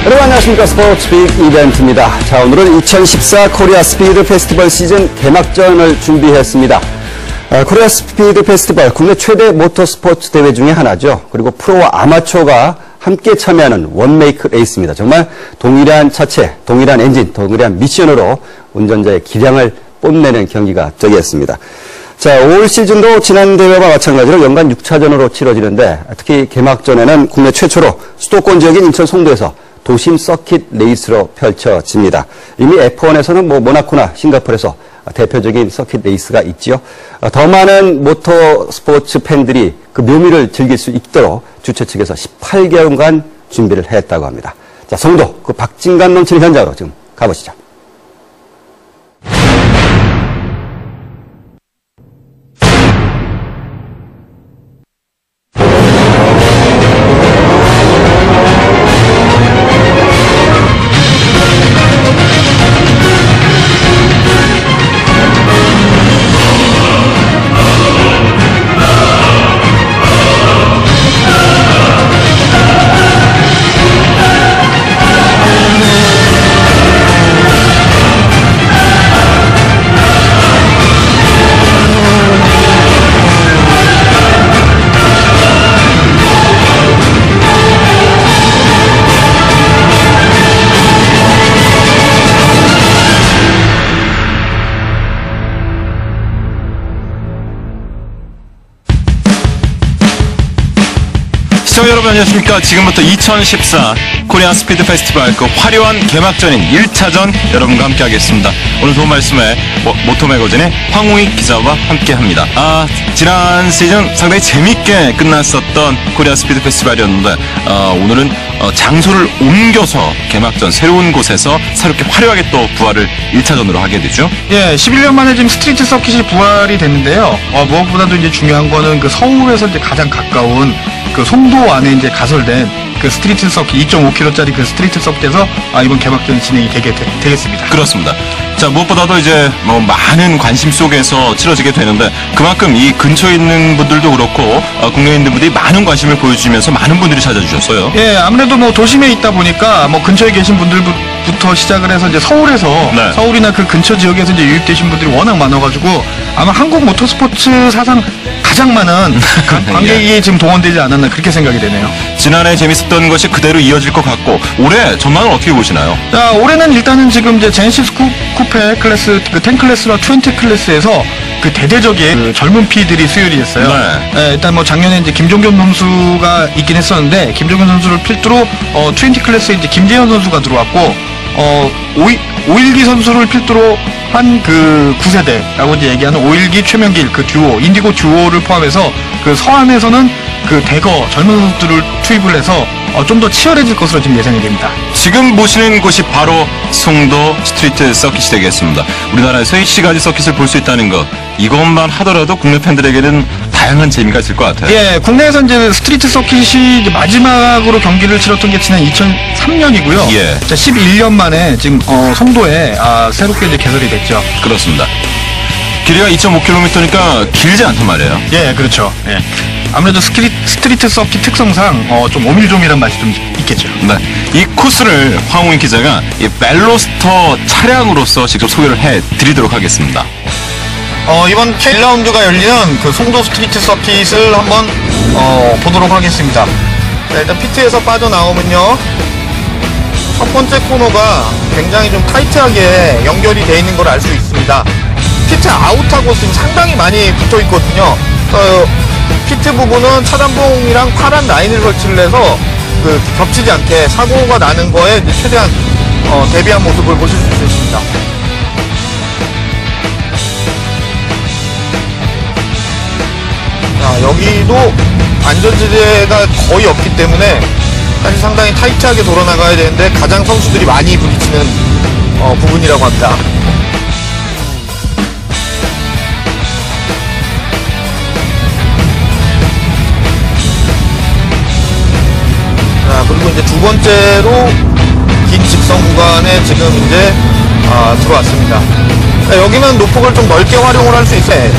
여러분 안녕하십니까. 스포츠 빅 이벤트입니다. 자, 오늘은 2014 코리아 스피드 페스티벌 시즌 개막전을 준비했습니다. 코리아 스피드 페스티벌 국내 최대 모터스포츠 대회 중에 하나죠. 그리고 프로와 아마추어가 함께 참여하는 원메이크 레이스입니다. 정말 동일한 차체, 동일한 엔진, 동일한 미션으로 운전자의 기량을 뽐내는 경기가 앞서겠습니다. 자, 올 시즌도 지난 대회와 마찬가지로 연간 6차전으로 치러지는데 특히 개막전에는 국내 최초로 수도권 지역인 인천 송도에서 도심 서킷 레이스로 펼쳐집니다. 이미 F1에서는 모나코나 싱가포르에서 대표적인 서킷 레이스가 있지요. 더 많은 모터 스포츠 팬들이 그 묘미를 즐길 수 있도록 주최 측에서 18개월간 준비를 했다고 합니다. 자, 송도 그 박진감 넘치는 현장으로 지금 가보시죠. 시청자 여러분 안녕하십니까. 지금부터 2014 코리안 스피드 페스티벌 그 화려한 개막전인 1차전 여러분과 함께 하겠습니다. 오늘 도움 말씀에 모토매거진의 황우익 기자와 함께 합니다. 지난 시즌 상당히 재밌게 끝났었던 코리안 스피드 페스티벌이었는데 오늘은 장소를 옮겨서 개막전 새로운 곳에서 새롭게 화려하게 또 부활을 1차전으로 하게 되죠. 예, 11년 만에 지금 스트리트 서킷이 부활이 됐는데요. 무엇보다도 이제 중요한 거는 그 서울에서 이제 가장 가까운 그 송도 안에 이제 가설된 그 스트리트 서킷 2.5km짜리 그 스트리트 서킷에서 이번 개막전이 진행이 되겠습니다. 그렇습니다. 자, 무엇보다도 이제 많은 관심 속에서 치러지게 되는데 그만큼 이 근처에 있는 분들도 그렇고 국내에 있는 분들이 많은 관심을 보여주면서 많은 분들이 찾아주셨어요. 예, 아무래도 도심에 있다 보니까 근처에 계신 분들부터 시작을 해서 이제 서울에서 네. 서울이나 그 근처 지역에서 이제 유입되신 분들이 워낙 많아가지고 아마 한국 모터스포츠 사상 가장 많은 관객이 지금 동원되지 않았나 그렇게 생각이 되네요. 지난해 재밌었던 것이 그대로 이어질 것 같고 올해 전망을 어떻게 보시나요? 자, 올해는 일단은 지금 이제 제네시스 쿠페 클래스 그 10 클래스와 20 클래스에서 그 대대적인 그 젊은 피들이 수혈이 됐어요. 네. 예, 일단 작년에 이제 김종겸 선수가 있긴 했었는데 김종겸 선수를 필두로 20 클래스에 이제 김재현 선수가 들어왔고 오일기 선수를 필두로 한 그 9세대라고 이제 얘기하는 오일기 최명길 그 듀오 인디고 듀오를 포함해서 그 서안에서는 그 대거 젊은 선수들을 투입을 해서 좀 더 치열해질 것으로 지금 예상이 됩니다. 지금 보시는 곳이 바로 송도 스트리트 서킷이 되겠습니다. 우리나라에서 10가지 서킷을 볼 수 있다는 것 이것만 하더라도 국내 팬들에게는 다양한 재미가 있을 것 같아요. 예, 국내에서 이제 스트리트 서킷이 이제 마지막으로 경기를 치렀던 게 지난 2003년이고요. 예. 자, 11년 만에 지금 송도에 새롭게 이제 개설이 됐죠. 그렇습니다. 길이가 2.5km니까 길지 않단 말이에요. 예, 그렇죠. 예. 아무래도 스트리트 서킷 특성상 좀 오밀조밀한 맛이 좀 있겠죠. 네, 이 코스를 황우인 기자가 이 벨로스터 차량으로서 직접 소개를 해드리도록 하겠습니다. 이번 1라운드가 열리는 그 송도 스트리트 서킷을 한번 보도록 하겠습니다. 자, 일단 피트에서 빠져나오면요, 첫 번째 코너가 굉장히 좀 타이트하게 연결이 되어 있는 걸 알 수 있습니다. 피트 아웃하고 지금 상당히 많이 붙어 있거든요. 피트 부분은 차단봉이랑 파란 라인을 설치를 해서 그 겹치지 않게 사고가 나는 거에 이제 최대한 대비한 모습을 보실 수 있으십니다. 자, 여기도 안전지대가 거의 없기 때문에 사실 상당히 타이트하게 돌아나가야 되는데 가장 선수들이 많이 부딪히는 부분이라고 합니다. 자, 그리고 이제 두 번째로 긴 직선 구간에 지금 이제 들어왔습니다. 자, 여기는 노폭을 좀 넓게 활용을 할 수 있어요.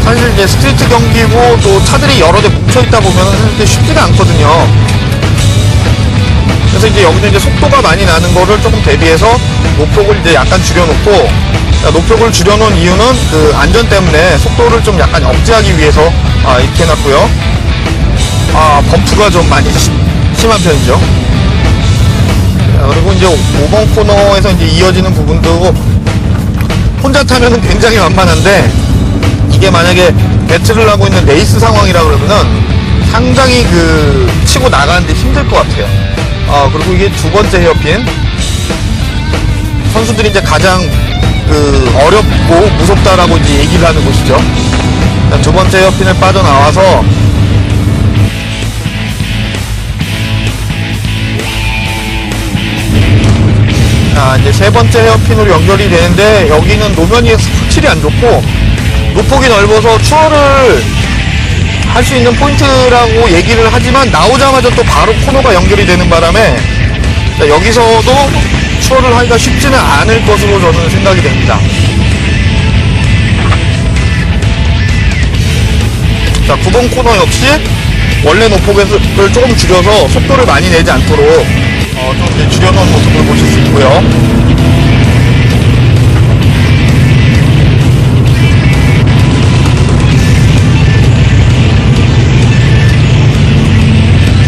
사실 이제 스트리트 경기고 또 차들이 여러 대 뭉쳐 있다 보면 쉽지가 않거든요. 그래서 이제 여기는 이제 속도가 많이 나는 거를 조금 대비해서 노폭을 이제 약간 줄여놓고, 노폭을 줄여놓은 이유는 그 안전 때문에 속도를 좀 약간 억제하기 위해서 이렇게 해놨고요. 범프가 좀 많이 심한 편이죠. 그리고 이제 5번 코너에서 이제 이어지는 부분도 혼자 타면은 굉장히 만만한데, 이게 만약에 배틀을 하고 있는 레이스 상황이라 그러면은 상당히 그 치고 나가는데 힘들 것 같아요. 그리고 이게 두 번째 헤어핀, 선수들이 이제 가장 그 어렵고 무섭다라고 이제 얘기를 하는 곳이죠. 두 번째 헤어핀을 빠져나와서 이제 세 번째 헤어핀으로 연결이 되는데, 여기는 노면이 확실히 안 좋고 노폭이 넓어서 추월을 할 수 있는 포인트라고 얘기를 하지만, 나오자마자 또 바로 코너가 연결이 되는 바람에 여기서도 추월을 하기가 쉽지는 않을 것으로 저는 생각이 됩니다. 자, 9번 코너 역시 원래 노폭을 조금 줄여서 속도를 많이 내지 않도록 좀 이제 줄여놓은 모습을 보실 수 있고요.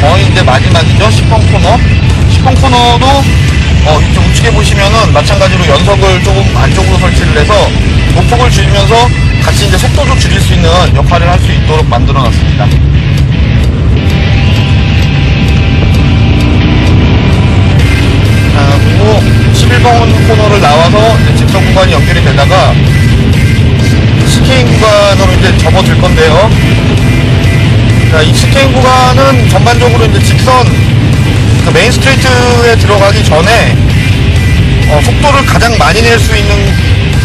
거의 이제 마지막이죠. 10번 코너. 10번 코너도 이쪽 우측에 보시면은 마찬가지로 연석을 조금 안쪽으로 설치를 해서 노폭을 줄이면서 같이 이제 속도도 줄일 수 있는 역할을 할 수 있도록 만들어 놨습니다. 그리고 11번 코너를 나와서 이제 직선 구간이 연결이 되다가 스케인 구간으로 이제 접어들 건데요. 자, 이 스케인 구간은 전반적으로 이제 직선, 그 메인 스트레이트에 들어가기 전에 속도를 가장 많이 낼 수 있는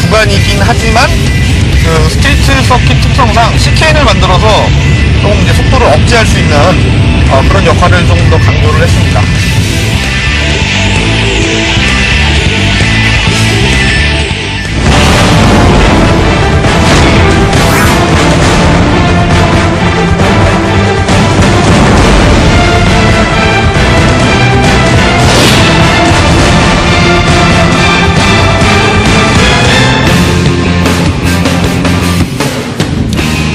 구간이긴 하지만, 그 스트리트 서킷 특성상 CKN을 만들어서 조금 이제 속도를 억제할 수 있는 그런 역할을 좀 더 강조를 했습니다.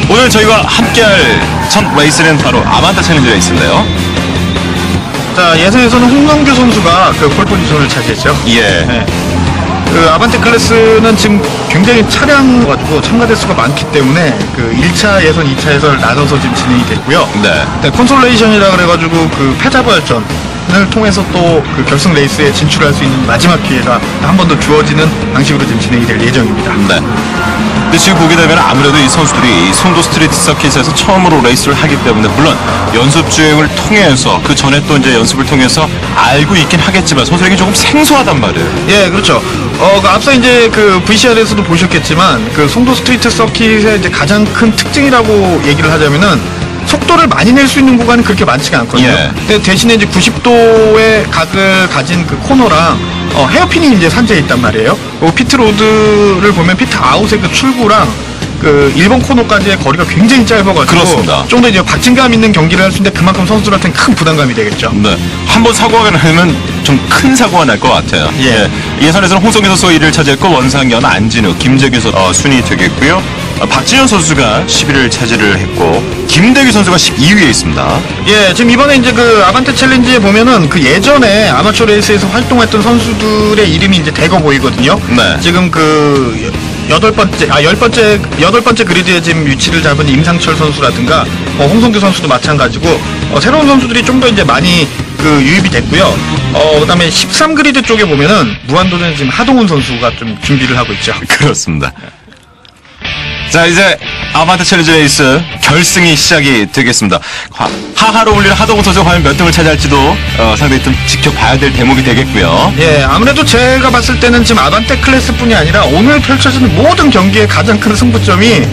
오늘 저희가 함께할 첫 레이스는 바로 아반타 챌린지 레이스인데요. 자, 예선에서는 홍성규 선수가 그 폴포지션을 차지했죠. 예. 네. 그 아반떼 클래스는 지금 굉장히 차량 가지고 참가 대수가 많기 때문에 그 1차 예선, 2차 예선을 나눠서 지금 진행이 됐고요. 네. 콘솔레이션이라 그래가지고 그 패자부활전을 통해서 또 그 결승 레이스에 진출할 수 있는 마지막 기회가 한 번 더 주어지는 방식으로 지금 진행이 될 예정입니다. 네. 근데 지금 보게 되면 아무래도 이 선수들이 이 송도 스트리트 서킷에서 처음으로 레이스를 하기 때문에, 물론 연습 주행을 통해서 그 전에 또 이제 연습을 통해서 알고 있긴 하겠지만 선수에게 조금 생소하단 말이에요. 예, 그렇죠. 그 앞서 이제 그 VCR에서도 보셨겠지만, 그 송도 스트리트 서킷의 이제 가장 큰 특징이라고 얘기를 하자면은 속도를 많이 낼 수 있는 구간은 그렇게 많지가 않거든요. 예. 근데 대신에 이제 90도의 각을 가진 그 코너랑 헤어핀이 이제 산재해 있단 말이에요. 피트로드를 보면 피트 아웃의 그 출구랑 그 1번 코너까지의 거리가 굉장히 짧아가지고, 그렇습니다. 좀 더 이제 박진감 있는 경기를 할 수 있는데 그만큼 선수들한테는 큰 부담감이 되겠죠. 네. 한번 사고가 나면 좀 큰 사고가 날 것 같아요. 예. 예선에서는 홍성규 선수가 1위를 차지했고, 원상현, 안진우, 김재규 선수 순위 되겠고요. 박진현 선수가 11위를 차지를 했고, 김대규 선수가 12위에 있습니다. 예, 지금 이번에 이제 그 아반떼 챌린지에 보면은 그 예전에 아마추어 레이스에서 활동했던 선수들의 이름이 이제 대거 보이거든요. 네. 지금 그 8번째 그리드에 지금 위치를 잡은 임상철 선수라든가 홍성규 선수도 마찬가지고 새로운 선수들이 좀 더 이제 많이 그 유입이 됐고요. 그다음에 13그리드 쪽에 보면은 무한도전에 지금 하동훈 선수가 좀 준비를 하고 있죠. 그렇습니다. 자, 이제 아반떼 챌린지 레이스 결승이 시작이 되겠습니다. 하하로 울리는 하동훈 선수가 과연 몇 등을 차지할지도 상당히 좀 지켜봐야 될 대목이 되겠고요. 예, 아무래도 제가 봤을 때는 지금 아반떼 클래스뿐이 아니라 오늘 펼쳐지는 모든 경기의 가장 큰 승부점이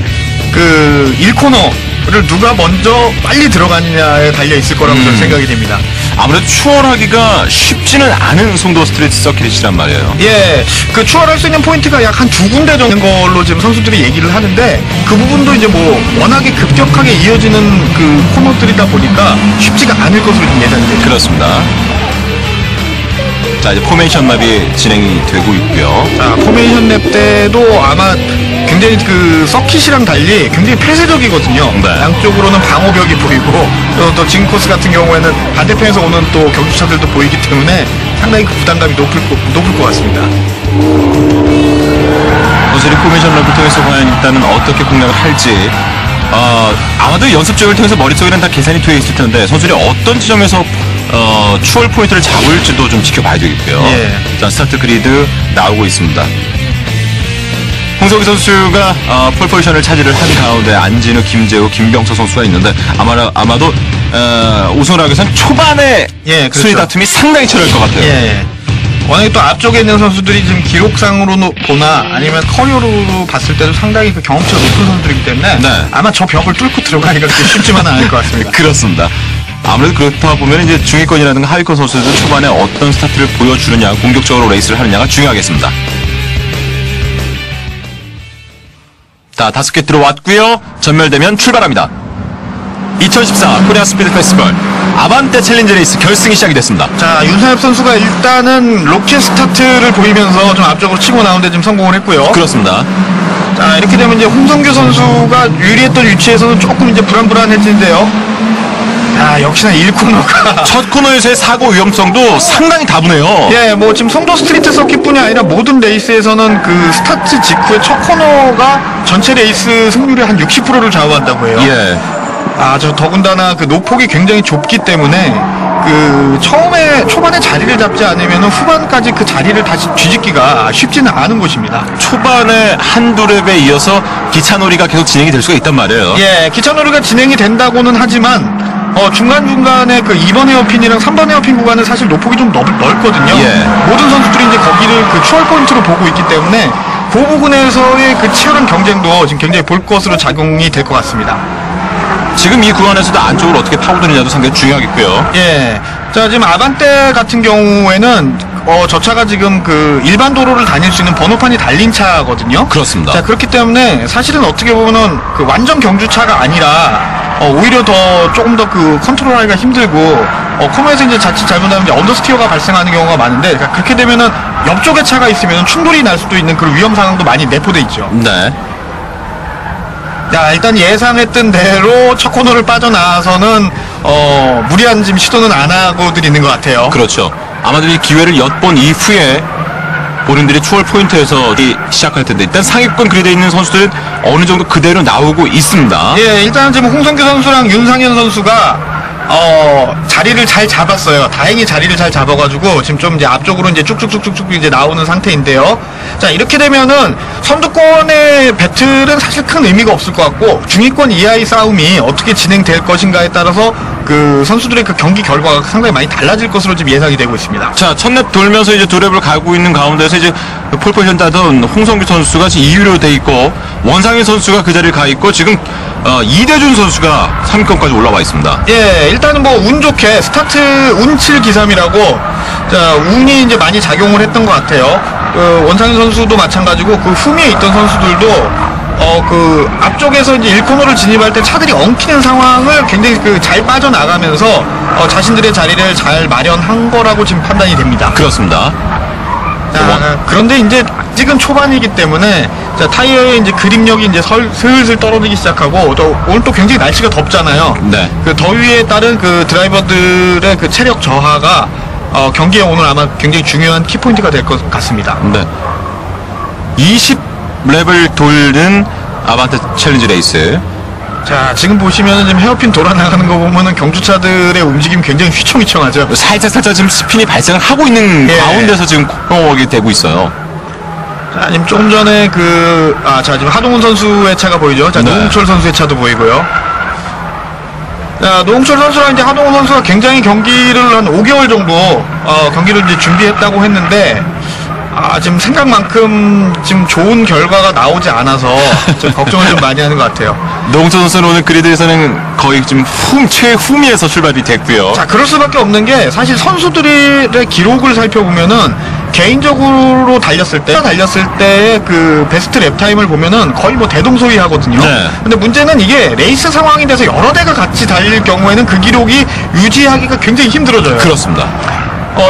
그 1코너를 누가 먼저 빨리 들어가느냐에 달려 있을 거라고 저는 생각이 됩니다. 아무래도 추월하기가 쉽지는 않은 송도 스트리트 서킷이란 말이에요. 예, 그 추월할 수 있는 포인트가 약 한 두 군데 정도 걸로 지금 선수들이 얘기를 하는데, 그 부분도 이제 뭐 워낙에 급격하게 이어지는 그 코너들이다 보니까 쉽지가 않을 것으로 좀 예상이 돼요. 그렇습니다. 자, 이제 포메이션 맵이 진행이 되고 있고요. 자, 포메이션 랩 때도 아마 굉장히 그 서킷이랑 달리 굉장히 폐쇄적이거든요. 네. 양쪽으로는 방호벽이 보이고 또 지금 코스 같은 경우에는 반대편에서 오는 또 경주차들도 보이기 때문에 상당히 그 부담감이 높을 것 같습니다. 선수들이 포메이션 맵을 통해서 과연 일단은 어떻게 공략을 할지 아마도 연습적을 통해서 머릿속에는 다 계산이 되어 있을 텐데 선수들이 어떤 지점에서 추월 포인트를 잡을지도 좀 지켜봐야 되겠고요. 예. 자, 스타트 그리드 나오고 있습니다. 홍석희 선수가 폴 포지션을 차지를 한 가운데 안진우, 김재우, 김병철 선수가 있는데 아마도 우승을 하기 위해서는 초반에 예, 그렇죠. 순위 다툼이 상당히 치열할 것 같아요. 예. 워낙에 또 앞쪽에 있는 선수들이 지금 기록상으로 보나 아니면 커리어로 봤을 때도 상당히 그 경험치가 높은 선수들이기 때문에 네. 아마 저 벽을 뚫고 들어가기가 그렇게 쉽지만은 않을 것 같습니다. 그렇습니다. 아무래도 그렇다 보면 이제 중위권이라든가 하위권 선수들 초반에 어떤 스타트를 보여주느냐, 공격적으로 레이스를 하느냐가 중요하겠습니다. 자, 5개 들어왔고요. 전멸되면 출발합니다. 2014 코리아 스피드 페스티벌 아반떼 챌린지 레이스 결승이 시작이 됐습니다. 자, 윤상엽 선수가 일단은 로켓 스타트를 보이면서 좀 앞쪽으로 치고 나오는데 좀 성공을 했고요. 그렇습니다. 자, 이렇게 되면 이제 홍성규 선수가 유리했던 위치에서는 조금 이제 불안불안해지는데요. 야, 역시나 1코너가 첫 코너에서의 사고 위험성도 상당히 다분해요. 예, 뭐 지금 송도 스트리트 서킷뿐이 아니라 모든 레이스에서는 그 스타트 직후의 첫 코너가 전체 레이스 승률의 한 60%를 좌우한다고 해요. 예. 저 더군다나 그 노폭이 굉장히 좁기 때문에 그 초반에 자리를 잡지 않으면 후반까지 그 자리를 다시 뒤집기가 쉽지는 않은 곳입니다. 초반에 한두 랩에 이어서 기차놀이가 계속 진행이 될 수가 있단 말이에요. 예, 기차놀이가 진행이 된다고는 하지만 중간중간에 그 2번 헤어핀이랑 3번 헤어핀 구간은 사실 노폭이 좀 넓거든요. 예. 모든 선수들이 이제 거기를 그 추월 포인트로 보고 있기 때문에 그 부분에서의 그 치열한 경쟁도 지금 굉장히 볼 것으로 작용이 될 것 같습니다. 지금 이 구간에서도 안쪽으로 어떻게 파고드느냐도 상당히 중요하겠고요. 예. 자, 지금 아반떼 같은 경우에는 저 차가 지금 그 일반 도로를 다닐 수 있는 번호판이 달린 차거든요. 그렇습니다. 자, 그렇기 때문에 사실은 어떻게 보면은 그 완전 경주차가 아니라 오히려 더 조금 더 그 컨트롤하기가 힘들고 코너에서 이제 자칫 잘못하면 이제 언더스티어가 발생하는 경우가 많은데 그러니까 그렇게 되면은 옆쪽에 차가 있으면 충돌이 날 수도 있는 그런 위험 상황도 많이 내포돼 있죠. 네. 자, 일단 예상했던 대로 첫 코너를 빠져나와서는 무리한 지금 시도는 안 하고들 있는 것 같아요. 그렇죠. 아마도 이 기회를 엿본 이후에 본인들이 추월 포인트에서 시작할 텐데 일단 상위권 그리드에 있는 선수들은 어느 정도 그대로 나오고 있습니다. 예, 일단 지금 홍성규 선수랑 윤상현 선수가 자리를 잘 잡았어요. 다행히 자리를 잘 잡아가지고 지금 좀 이제 앞쪽으로 이제 쭉쭉쭉쭉 이제 나오는 상태인데요. 자, 이렇게 되면은 선두권의 배틀은 사실 큰 의미가 없을 것 같고 중위권 이하의 싸움이 어떻게 진행될 것인가에 따라서 그 선수들의 그 경기 결과가 상당히 많이 달라질 것으로 지금 예상이 되고 있습니다. 자, 첫 랩 돌면서 이제 두 랩을 가고 있는 가운데서 이제 폴포지션 따던 홍성규 선수가 지금 2위로 돼 있고 원상현 선수가 그 자리를 가 있고 지금 이대준 선수가 3위권까지 올라와 있습니다. 예, 일단은 뭐 운 좋게 스타트 운7 기삼이라고 자, 운이 이제 많이 작용을 했던 것 같아요. 원상현 선수도 마찬가지고 그 후미에 있던 선수들도 그 앞쪽에서 이제 1코너를 진입할 때 차들이 엉키는 상황을 굉장히 그 잘 빠져나가면서 자신들의 자리를 잘 마련한 거라고 지금 판단이 됩니다. 그렇습니다. 자, 그런데 이제 아직은 초반이기 때문에 자, 타이어의 이제 그립력이 이제 슬슬 떨어지기 시작하고 또 오늘 또 굉장히 날씨가 덥잖아요. 네. 그 더위에 따른 그 드라이버들의 그 체력 저하가 경기에 오늘 아마 굉장히 중요한 키포인트가 될 것 같습니다. 네. 20랩을 돌는 아반떼 챌린지 레이스. 자, 지금 보시면은 지금 헤어핀 돌아나가는 거 보면은 경주차들의 움직임 굉장히 휘청휘청하죠. 살짝 지금 스핀이 발생을 하고 있는 예. 가운데서 지금 코너웍이 되고 있어요. 자, 지금 조금 전에 자, 지금 하동훈 선수의 차가 보이죠. 자, 네. 노홍철 선수의 차도 보이고요. 자, 노홍철 선수랑 이제 하동훈 선수가 굉장히 경기를 한 5개월 정도, 경기를 이제 준비했다고 했는데, 지금 생각만큼 지금 좋은 결과가 나오지 않아서 좀 걱정을 좀 많이 하는 것 같아요. 노홍철 선수는 오늘 그리드에서는 거의 지금 최후미에서 출발이 됐고요. 자, 그럴 수밖에 없는 게 사실 선수들의 기록을 살펴보면은 개인적으로 달렸을 때의 그 베스트 랩 타임을 보면은 거의 뭐 대동소이하거든요. 네. 근데 문제는 이게 레이스 상황이 돼서 여러 대가 같이 달릴 경우에는 그 기록이 유지하기가 굉장히 힘들어져요. 그렇습니다.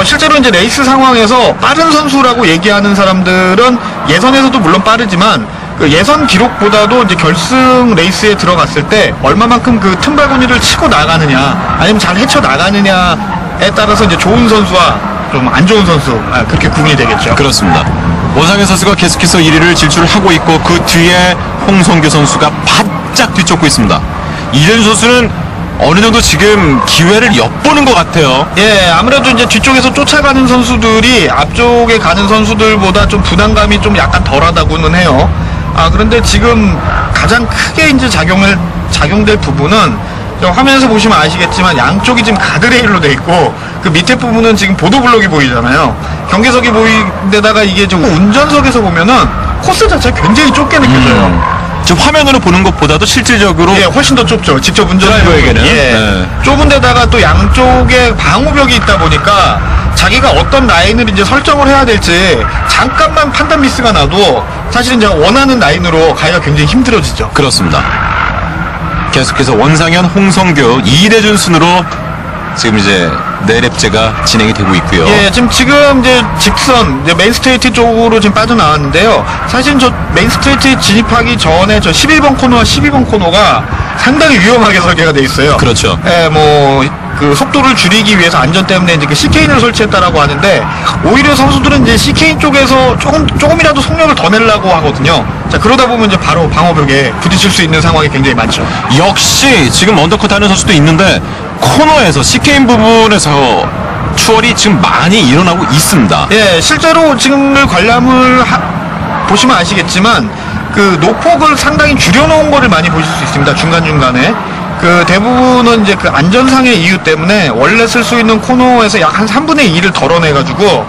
실제로 이제 레이스 상황에서 빠른 선수라고 얘기하는 사람들은 예선에서도 물론 빠르지만 그 예선 기록보다도 이제 결승 레이스에 들어갔을 때 얼마만큼 그 틈바구니를 치고 나가느냐 아니면 잘 헤쳐 나가느냐에 따라서 이제 좋은 선수와 좀 안 좋은 선수 그렇게 구분이 되겠죠. 그렇습니다. 원상현 선수가 계속해서 1위를 질주를 하고 있고 그 뒤에 홍성규 선수가 바짝 뒤쫓고 있습니다. 이재준 선수는 어느 정도 지금 기회를 엿보는 것 같아요. 예, 아무래도 이제 뒤쪽에서 쫓아가는 선수들이 앞쪽에 가는 선수들보다 좀 부담감이 좀 약간 덜하다고는 해요. 그런데 지금 가장 크게 이제 작용될 부분은 화면에서 보시면 아시겠지만 양쪽이 지금 가드레일로 돼 있고 그 밑에 부분은 지금 보도블록이 보이잖아요. 경계석이 보이는데다가 이게 좀 운전석에서 보면은 코스 자체가 굉장히 좁게 느껴져요. 지금 화면으로 보는 것보다도 실질적으로 예, 훨씬 더 좁죠. 직접 운전해보에게는. 예. 네. 좁은 데다가 또 양쪽에 방호벽이 있다 보니까 자기가 어떤 라인을 이제 설정을 해야 될지 잠깐만 판단 미스가 나도 사실은 제가 원하는 라인으로 가기가 굉장히 힘들어지죠. 그렇습니다. 계속해서 원상현, 홍성규, 이대준 순으로 지금 이제 네랩제가 진행이 되고 있고요. 예, 지금 이제 직선, 이제 메인 스트레이트 쪽으로 지금 빠져나왔는데요. 사실 저 메인 스트레이트에 진입하기 전에 저 11번 코너와 12번 코너가 상당히 위험하게 설계가 돼 있어요. 그렇죠. 예, 그 속도를 줄이기 위해서 안전 때문에 이제 그 CK인을 설치했다라고 하는데 오히려 선수들은 이제 CK인 쪽에서 조금이라도 속력을 더 내려고 하거든요. 자, 그러다 보면 이제 바로 방어벽에 부딪힐 수 있는 상황이 굉장히 많죠. 역시 지금 언더컷 하는 선수도 있는데 코너에서 CK인 부분에서 추월이 지금 많이 일어나고 있습니다. 예, 실제로 지금을 관람을 보시면 아시겠지만 그 노폭을 상당히 줄여놓은 거를 많이 보실 수 있습니다. 중간중간에. 그 대부분은 이제 그 안전상의 이유 때문에 원래 쓸 수 있는 코너에서 약 한 3분의 2를 덜어내가지고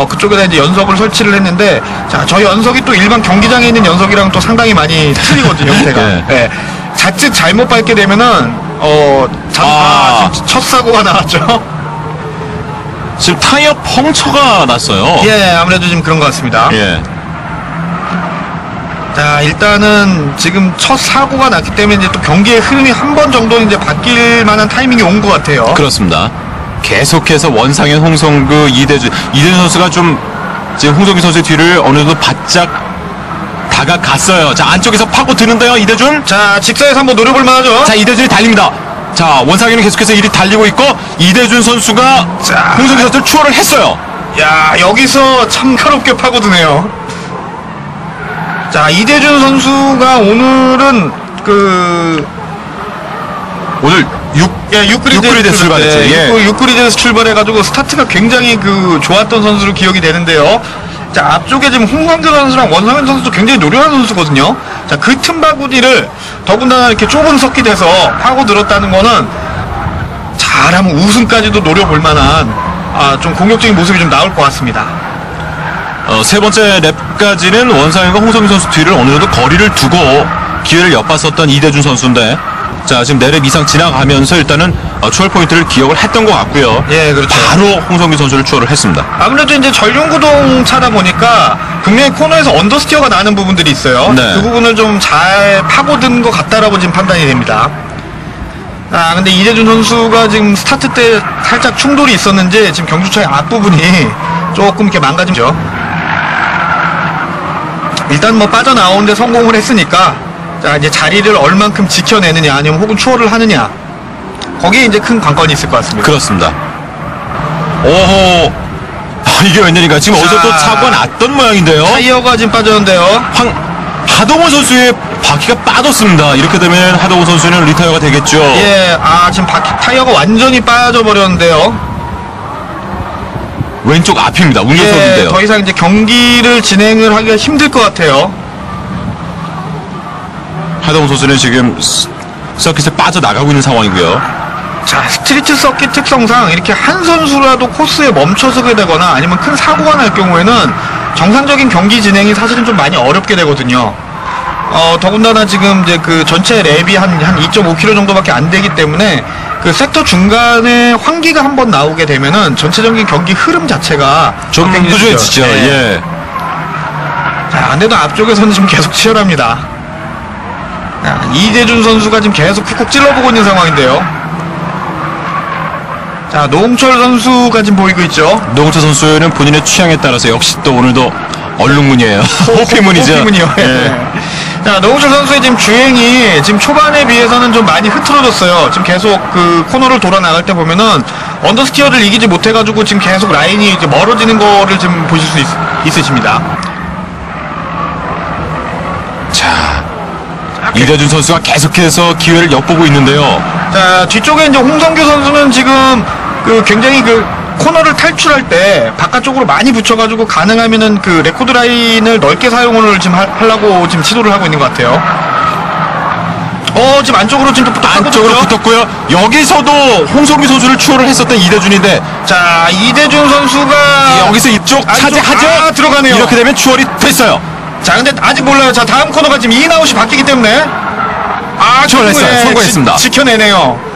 그쪽에다 이제 연석을 설치를 했는데 자, 저 연석이 또 일반 경기장에 있는 연석이랑 또 상당히 많이 틀리거든요, 형태가. 네. 예. 자칫 잘못 밟게 되면은 지금 첫 사고가 나왔죠. 지금 타이어 펑처가 났어요. 예, 아무래도 지금 그런 것 같습니다. 예. 자, 일단은 지금 첫 사고가 났기 때문에 이제 또 경기의 흐름이 한 번 정도는 이제 바뀔 만한 타이밍이 온 것 같아요. 그렇습니다. 계속해서 원상현, 홍성규, 이대준 선수가 좀 지금 홍성규 선수의 뒤를 어느 정도 바짝 다가갔어요. 자, 안쪽에서 파고 드는데요, 이대준. 자, 직사에서 한번 노려볼 만하죠. 자, 이대준이 달립니다. 자, 원상현은 계속해서 1위 달리고 있고 이대준 선수가 자, 홍성규 선수를 추월을 했어요. 야, 여기서 참 가롭게 파고드네요. 자, 이대준 선수가 오늘은 오늘 6그리드에서 출발했죠. 예. 6그리드에서 출발해가지고 스타트가 굉장히 좋았던 선수로 기억이 되는데요. 자, 앞쪽에 지금 홍성규 선수랑 원상현 선수도 굉장히 노련한 선수거든요. 자, 그 틈바구니를 더군다나 이렇게 좁은 서킷에서 파고들었다는 거는 잘하면 우승까지도 노려볼 만한 좀 공격적인 모습이 좀 나올 것 같습니다. 세 번째 랩까지는 원상현과 홍성규 선수 뒤를 어느 정도 거리를 두고 기회를 엿봤었던 이대준 선수인데 자, 지금 4랩 이상 지나가면서 일단은 추월 포인트를 기억을 했던 것 같고요. 예, 그렇죠. 바로 홍성규 선수를 추월을 했습니다. 아무래도 이제 전륜구동 차다 보니까 분명히 코너에서 언더스티어가 나는 부분들이 있어요. 네. 그 부분을 좀 잘 파고든 것 같다라고 지금 판단이 됩니다. 근데 이대준 선수가 지금 스타트 때 살짝 충돌이 있었는지 지금 경주차의 앞부분이 조금 이렇게 망가지죠. 일단 빠져나오는데 성공을 했으니까 자, 이제 자리를 얼만큼 지켜내느냐 아니면 혹은 추월을 하느냐 거기에 이제 큰 관건이 있을 것 같습니다. 그렇습니다. 오호, 이게 웬일인가? 지금 어디서 또 사고가 났던 모양인데요. 타이어가 지금 빠졌는데요. 하동호 선수의 바퀴가 빠졌습니다. 이렇게 되면 하동호 선수는 리타이어가 되겠죠. 예, 지금 타이어가 완전히 빠져버렸는데요. 왼쪽 앞입니다. 운전석인데요. 예, 더 이상 이제 경기를 진행을 하기가 힘들 것 같아요. 하동호 선수는 지금 서킷에 빠져나가고 있는 상황이고요. 자, 스트리트 서킷 특성상 이렇게 한 선수라도 코스에 멈춰서게 되거나 아니면 큰 사고가 날 경우에는 정상적인 경기 진행이 사실은 좀 많이 어렵게 되거든요. 더군다나 지금 이제 그 전체 랩이 한 2.5km 정도밖에 안 되기 때문에 그 섹터 중간에 환기가 한번 나오게 되면은 전체적인 경기 흐름 자체가 좀 부조해지죠. 네. 예. 자, 안돼도 앞쪽에서는 지금 계속 치열합니다. 이대준 선수가 지금 계속 쿡쿡 찔러보고 있는 상황인데요. 자, 노홍철 선수가 지금 보이고 있죠. 노홍철 선수는 본인의 취향에 따라서 역시 또 오늘도 얼룩무늬예요. 호피무늬죠. 호피무늬요. 예. 자, 노홍철 선수의 지금 주행이 지금 초반에 비해서는 좀 많이 흐트러졌어요. 지금 계속 그 코너를 돌아 나갈 때 보면은 언더스티어를 이기지 못해가지고 지금 계속 라인이 이제 멀어지는 거를 지금 보실 수 있으십니다. 자, 이대준 선수가 계속해서 기회를 엿보고 있는데요. 자, 뒤쪽에 이제 홍성규 선수는 지금 그 굉장히 그 코너를 탈출할 때 바깥쪽으로 많이 붙여가지고 가능하면은 그 레코드 라인을 넓게 사용을 지금 하려고 지금 시도를 하고 있는 것 같아요. 지금 안쪽으로 지금 안쪽으로 붙었고요. 여기서도 홍성규 선수를 추월을 했었던 이대준인데, 자, 이대준 선수가 여기서 이쪽 차지하죠. 들어가네요. 이렇게 되면 추월이 됐어요. 자, 근데 아직 몰라요. 자, 다음 코너가 지금 인아웃이 바뀌기 때문에 추월했어요. 성공했습니다. 지켜내네요.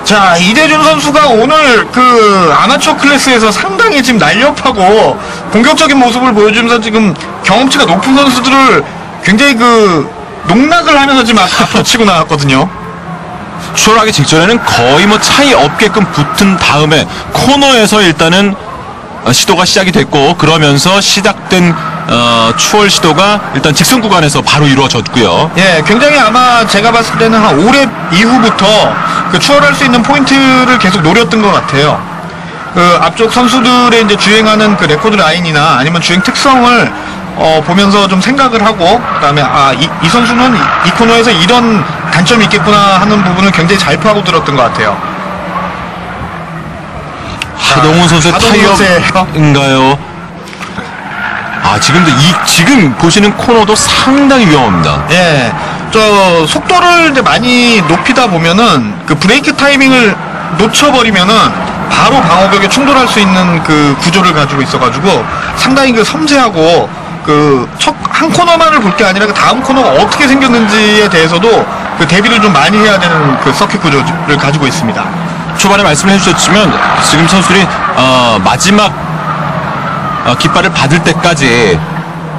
자, 이대준 선수가 오늘 그 아마추어 클래스에서 상당히 지금 날렵하고 공격적인 모습을 보여주면서 지금 경험치가 높은 선수들을 굉장히 그 농락을 하면서 지금 앞으로 치고 나왔거든요. 추월하기 직전에는 거의 뭐 차이 없게끔 붙은 다음에 코너에서 일단은 시도가 시작이 됐고, 그러면서 시작된 추월 시도가 일단 직선 구간에서 바로 이루어졌고요. 예, 굉장히 아마 제가 봤을 때는 한 5렙 이후부터 그 추월할 수 있는 포인트를 계속 노렸던 것 같아요. 그 앞쪽 선수들의 이제 주행하는 그 레코드 라인이나 아니면 주행 특성을 보면서 좀 생각을 하고, 그다음에 이 선수는 이 코너에서 이런 단점이 있겠구나 하는 부분을 굉장히 잘 파고 들었던 것 같아요. 하동훈 선수의 타이어인가요? 지금 보시는 코너도 상당히 위험합니다. 예, 저 속도를 이제 많이 높이다 보면은 그 브레이크 타이밍을 놓쳐버리면은 바로 방어벽에 충돌할 수 있는 그 구조를 가지고 있어가지고 상당히 그 섬세하고 그 첫 한 코너만을 볼 게 아니라 그 다음 코너가 어떻게 생겼는지에 대해서도 그 대비를 좀 많이 해야 되는 그 서킷 구조를 가지고 있습니다. 초반에 말씀을 해주셨지만 지금 선수들이 마지막 깃발을 받을 때까지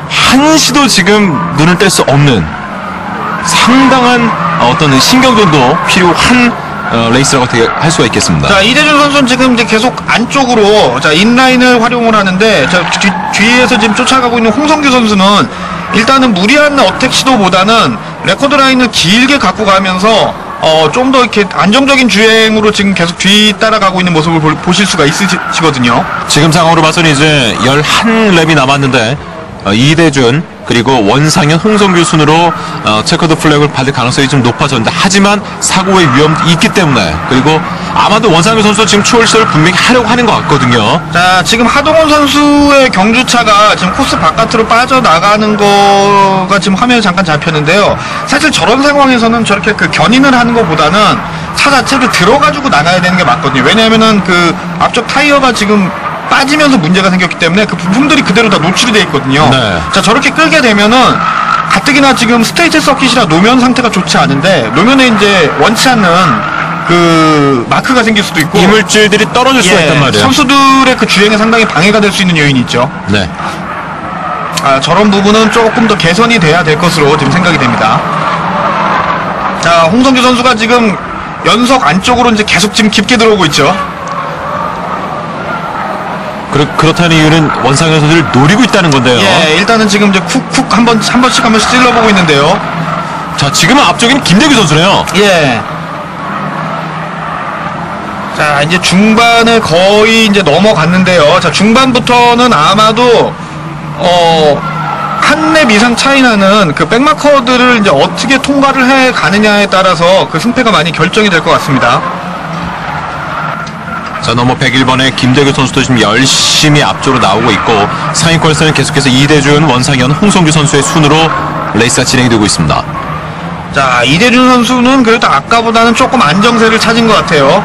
한시도 지금 눈을 뗄 수 없는 상당한 어떤 신경전도 필요한 레이스라고 할 수가 있겠습니다. 자, 이대준 선수는 지금 이제 계속 안쪽으로 자 인라인을 활용을 하는데, 자 뒤에서 지금 쫓아가고 있는 홍성규 선수는 일단은 무리한 어택 시도보다는 레코드 라인을 길게 갖고 가면서 좀 더 이렇게 안정적인 주행으로 지금 계속 뒤 따라가고 있는 모습을 보실 수가 있으시거든요. 지금 상황으로 봐서는 이제 11랩이 남았는데 이대준 그리고 원상현, 홍성규 순으로 체커드 플래그를 받을 가능성이 좀 높아졌는데, 하지만 사고의 위험이 있기 때문에, 그리고 아마도 원상현 선수 지금 추월 시도를 분명히 하려고 하는 것 같거든요. 자, 지금 하동원 선수의 경주차가 지금 코스 바깥으로 빠져나가는 거가 지금 화면에 잠깐 잡혔는데요. 사실 저런 상황에서는 저렇게 그 견인을 하는 것보다는 차 자체를 들어가지고 나가야 되는 게 맞거든요. 왜냐하면은 그 앞쪽 타이어가 지금 빠지면서 문제가 생겼기 때문에 그 부품들이 그대로 다 노출이 되어 있거든요. 네. 자, 저렇게 끌게 되면은 가뜩이나 지금 스트레이트 서킷이라 노면 상태가 좋지 않은데, 노면에 이제 원치 않는 그 마크가 생길 수도 있고 이물질들이 떨어질 수가 있단 말이에요. 선수들의 그 주행에 상당히 방해가 될 수 있는 요인이 있죠. 네. 저런 부분은 조금 더 개선이 돼야 될 것으로 지금 생각이 됩니다. 자, 홍성규 선수가 지금 연석 안쪽으로 이제 계속 지금 깊게 들어오고 있죠. 그렇다는 이유는 원상현 선수를 노리고 있다는 건데요. 예, 일단은 지금 이제 쿡쿡 한 번씩 찔러보고 있는데요. 자, 지금은 앞쪽에는 김대규 선수네요. 예. 자, 이제 중반을 거의 이제 넘어갔는데요. 자, 중반부터는 아마도 한 랩 이상 차이 나는 그 백마커들을 이제 어떻게 통과를 해 가느냐에 따라서 그 승패가 많이 결정이 될 것 같습니다. 자, 넘어 101번에 김대규 선수도 지금 열심히 앞쪽으로 나오고 있고, 상위권에서는 계속해서 이대준, 원상현, 홍성규 선수의 순으로 레이스가 진행이 되고 있습니다. 자, 이대준 선수는 그래도 아까보다는 조금 안정세를 찾은 것 같아요.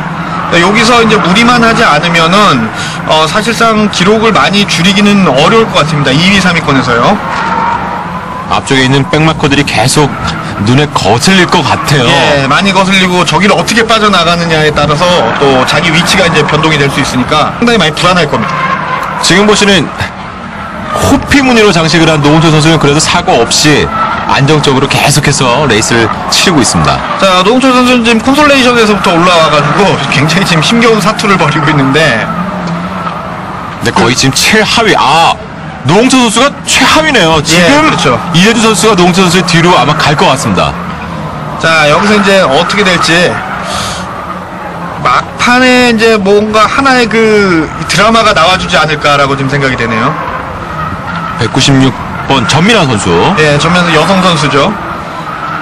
여기서 이제 무리만 하지 않으면은 사실상 기록을 많이 줄이기는 어려울 것 같습니다. 2위, 3위권에서요. 앞쪽에 있는 백마커들이 계속 눈에 거슬릴 것 같아요. 예, 많이 거슬리고 저기를 어떻게 빠져나가느냐에 따라서 또 자기 위치가 이제 변동이 될 수 있으니까 상당히 많이 불안할 겁니다. 지금 보시는 호피 무늬로 장식을 한 노홍철 선수는 그래도 사고 없이 안정적으로 계속해서 레이스를 치르고 있습니다. 자, 노홍철 선수는 지금 콘솔레이션에서부터 올라와가지고 굉장히 지금 힘겨운 사투를 벌이고 있는데, 근데 거의 지금 최하위. 노홍철 선수가 최하위네요. 지금 그렇죠. 이대준 선수가 노홍철 선수의 뒤로 아마 갈 것 같습니다. 자, 여기서 이제 어떻게 될지, 막판에 이제 뭔가 하나의 그 드라마가 나와주지 않을까라고 지금 생각이 되네요. 196번 전민아 선수. 예, 전면서 여성 선수죠.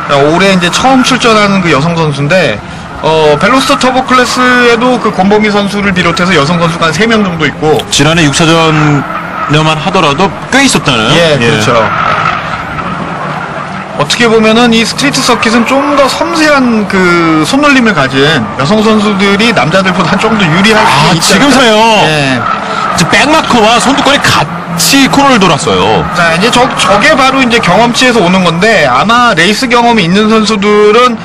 자, 올해 이제 처음 출전하는 그 여성 선수인데, 벨로스터 터보 클래스에도 그 권범희 선수를 비롯해서 여성 선수가 한 3명 정도 있고, 지난해 6차전에만 하더라도 꽤 있었다는. 예, 그렇죠. 어떻게 보면은 이 스트리트 서킷은 좀 더 섬세한 그 손놀림을 가진 여성 선수들이 남자들보다 좀 더 유리할 수 있지 않을까? 지금서요. 예. 이제 백마커와 손두권이 같이 코너를 돌았어요. 자, 이제 저게 바로 이제 경험치에서 오는 건데, 아마 레이스 경험이 있는 선수들은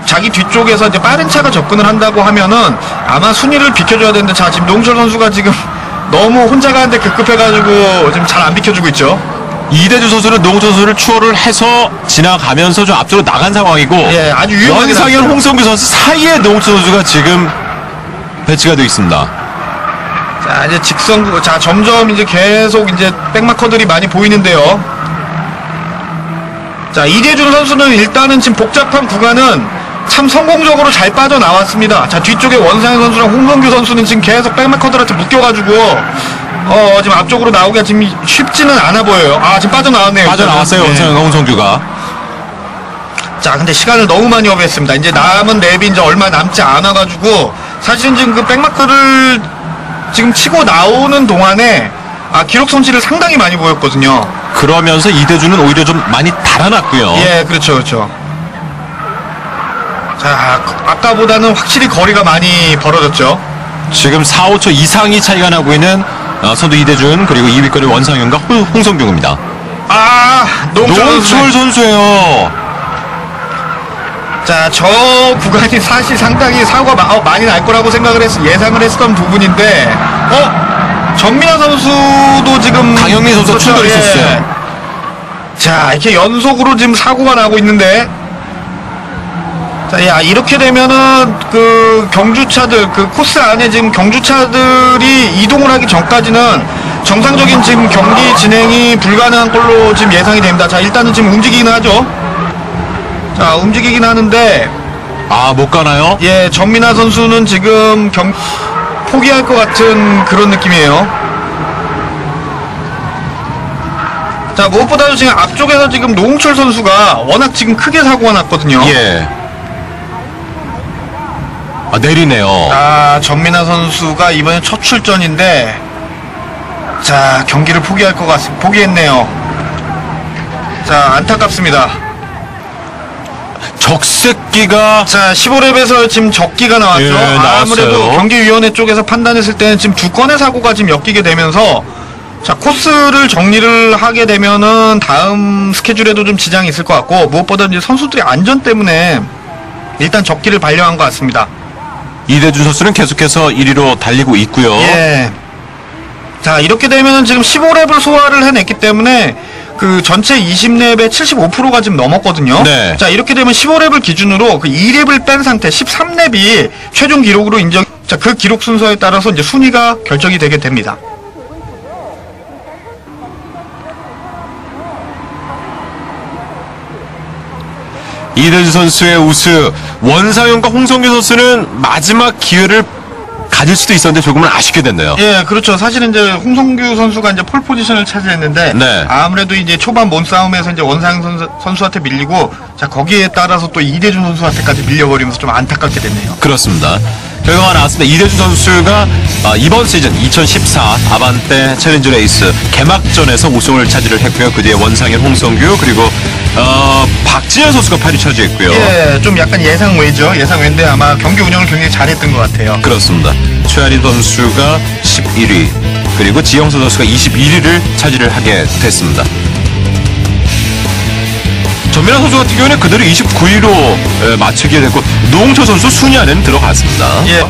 자기 뒤쪽에서 이제 빠른 차가 접근을 한다고 하면은 아마 순위를 비켜줘야 되는데, 자, 지금 노홍철 선수가 지금 너무 혼자 가는데 급급해가지고 지금 잘 안 비켜주고 있죠. 이대준 선수는 노홍철 선수를 추월을 해서 지나가면서 좀 앞쪽으로 나간 상황이고, 예, 아주 유용하게 원상현, 나왔어요. 홍성규 선수 사이에 노홍철 선수가 지금 배치가 되어 있습니다. 자, 이제 자, 점점 이제 계속 이제 백마커들이 많이 보이는데요. 자, 이대준 선수는 일단은 지금 복잡한 구간은 참 성공적으로 잘 빠져나왔습니다. 자, 뒤쪽에 원상현 선수랑 홍성규 선수는 지금 계속 백마커들한테 묶여가지고, 지금 앞쪽으로 나오기가 지금 쉽지는 않아 보여요. 지금 빠져나왔네요. 빠져나왔어요, 네. 원상현, 홍성규가. 자, 근데 시간을 너무 많이 허비했습니다. 이제 남은 랩이 이제 얼마 남지 않아가지고, 사실은 지금 그 백마커를 지금 치고 나오는 동안에, 기록 손실을 상당히 많이 보였거든요. 그러면서 이대준은 오히려 좀 많이 달아났고요. 예, 그렇죠, 그렇죠. 자, 아까보다는 확실히 거리가 많이 벌어졌죠. 지금 4, 5초 이상이 차이가 나고 있는 선두 이대준, 그리고 2위권의 원상현과 홍성규입니다. 노홍철 선수예요. 자, 저 구간이 사실 상당히 사고가 많이 날 거라고 예상을 했었던 부분인데, 전민아 선수도 지금 강영민 선수가 출발을 했었어요. 자, 이렇게 연속으로 지금 사고가 나고 있는데, 자, 야, 이렇게 되면은 그 경주차들, 그 코스 안에 지금 경주차들이 이동을 하기 전까지는 정상적인 지금 경기 진행이 불가능한 걸로 지금 예상이 됩니다. 자, 일단은 지금 움직이긴 하죠. 자, 움직이긴 하는데, 못 가나요? 예, 전민아 선수는 지금 포기할 것 같은 그런 느낌이에요. 자, 무엇보다도 지금 앞쪽에서 지금 노홍철 선수가 워낙 지금 크게 사고가 났거든요. 예. 내리네요. 전민아 선수가 이번에 첫 출전인데, 자, 경기를 포기할 것 같습니다. 포기했네요. 자, 안타깝습니다. 적색기가. 자, 15랩에서 지금 적기가 나왔죠. 예, 나왔어요. 아무래도 경기위원회 쪽에서 판단했을 때는 지금 2건의 사고가 지금 엮이게 되면서, 자, 코스를 정리를 하게 되면은 다음 스케줄에도 좀 지장이 있을 것 같고, 무엇보다 이제 선수들의 안전 때문에 일단 적기를 발령한 것 같습니다. 이대준 선수는 계속해서 1위로 달리고 있고요. 예. 자, 이렇게 되면은 지금 15랩을 소화를 해냈기 때문에 그 전체 20랩의 75%가 지금 넘었거든요. 네. 자, 이렇게 되면 15랩을 기준으로 그 2랩을 뺀 상태 13랩이 최종 기록으로 자, 그 기록 순서에 따라서 이제 순위가 결정이 되게 됩니다. 이대준 선수의 우승, 원상현과 홍성규 선수는 마지막 기회를 가질 수도 있었는데 조금은 아쉽게 됐네요. 예, 그렇죠. 사실은 이제 홍성규 선수가 이제 폴 포지션을 차지했는데, 네. 아무래도 이제 초반 몸싸움에서 이제 원상현 선수한테 밀리고, 자, 거기에 따라서 또 이대준 선수한테까지 밀려버리면서 좀 안타깝게 됐네요. 그렇습니다. 결과가 나왔습니다. 이대준 선수가 이번 시즌 2014 아반떼 챌린지 레이스 개막전에서 우승을 차지를 했고요. 그 뒤에 원상현, 홍성규, 그리고 박진현 선수가 8위 차지했고요. 예, 좀 약간 예상 외죠. 예상 외인데 아마 경기 운영을 굉장히 잘했던 것 같아요. 그렇습니다. 최아린 선수가 11위, 그리고 지영선 선수가 21위를 차지를 하게 됐습니다. 전민아 선수 같은 경우는 그대로 29위로 마치게 됐고, 노홍철 선수 순위 안에는 들어갔습니다. 예.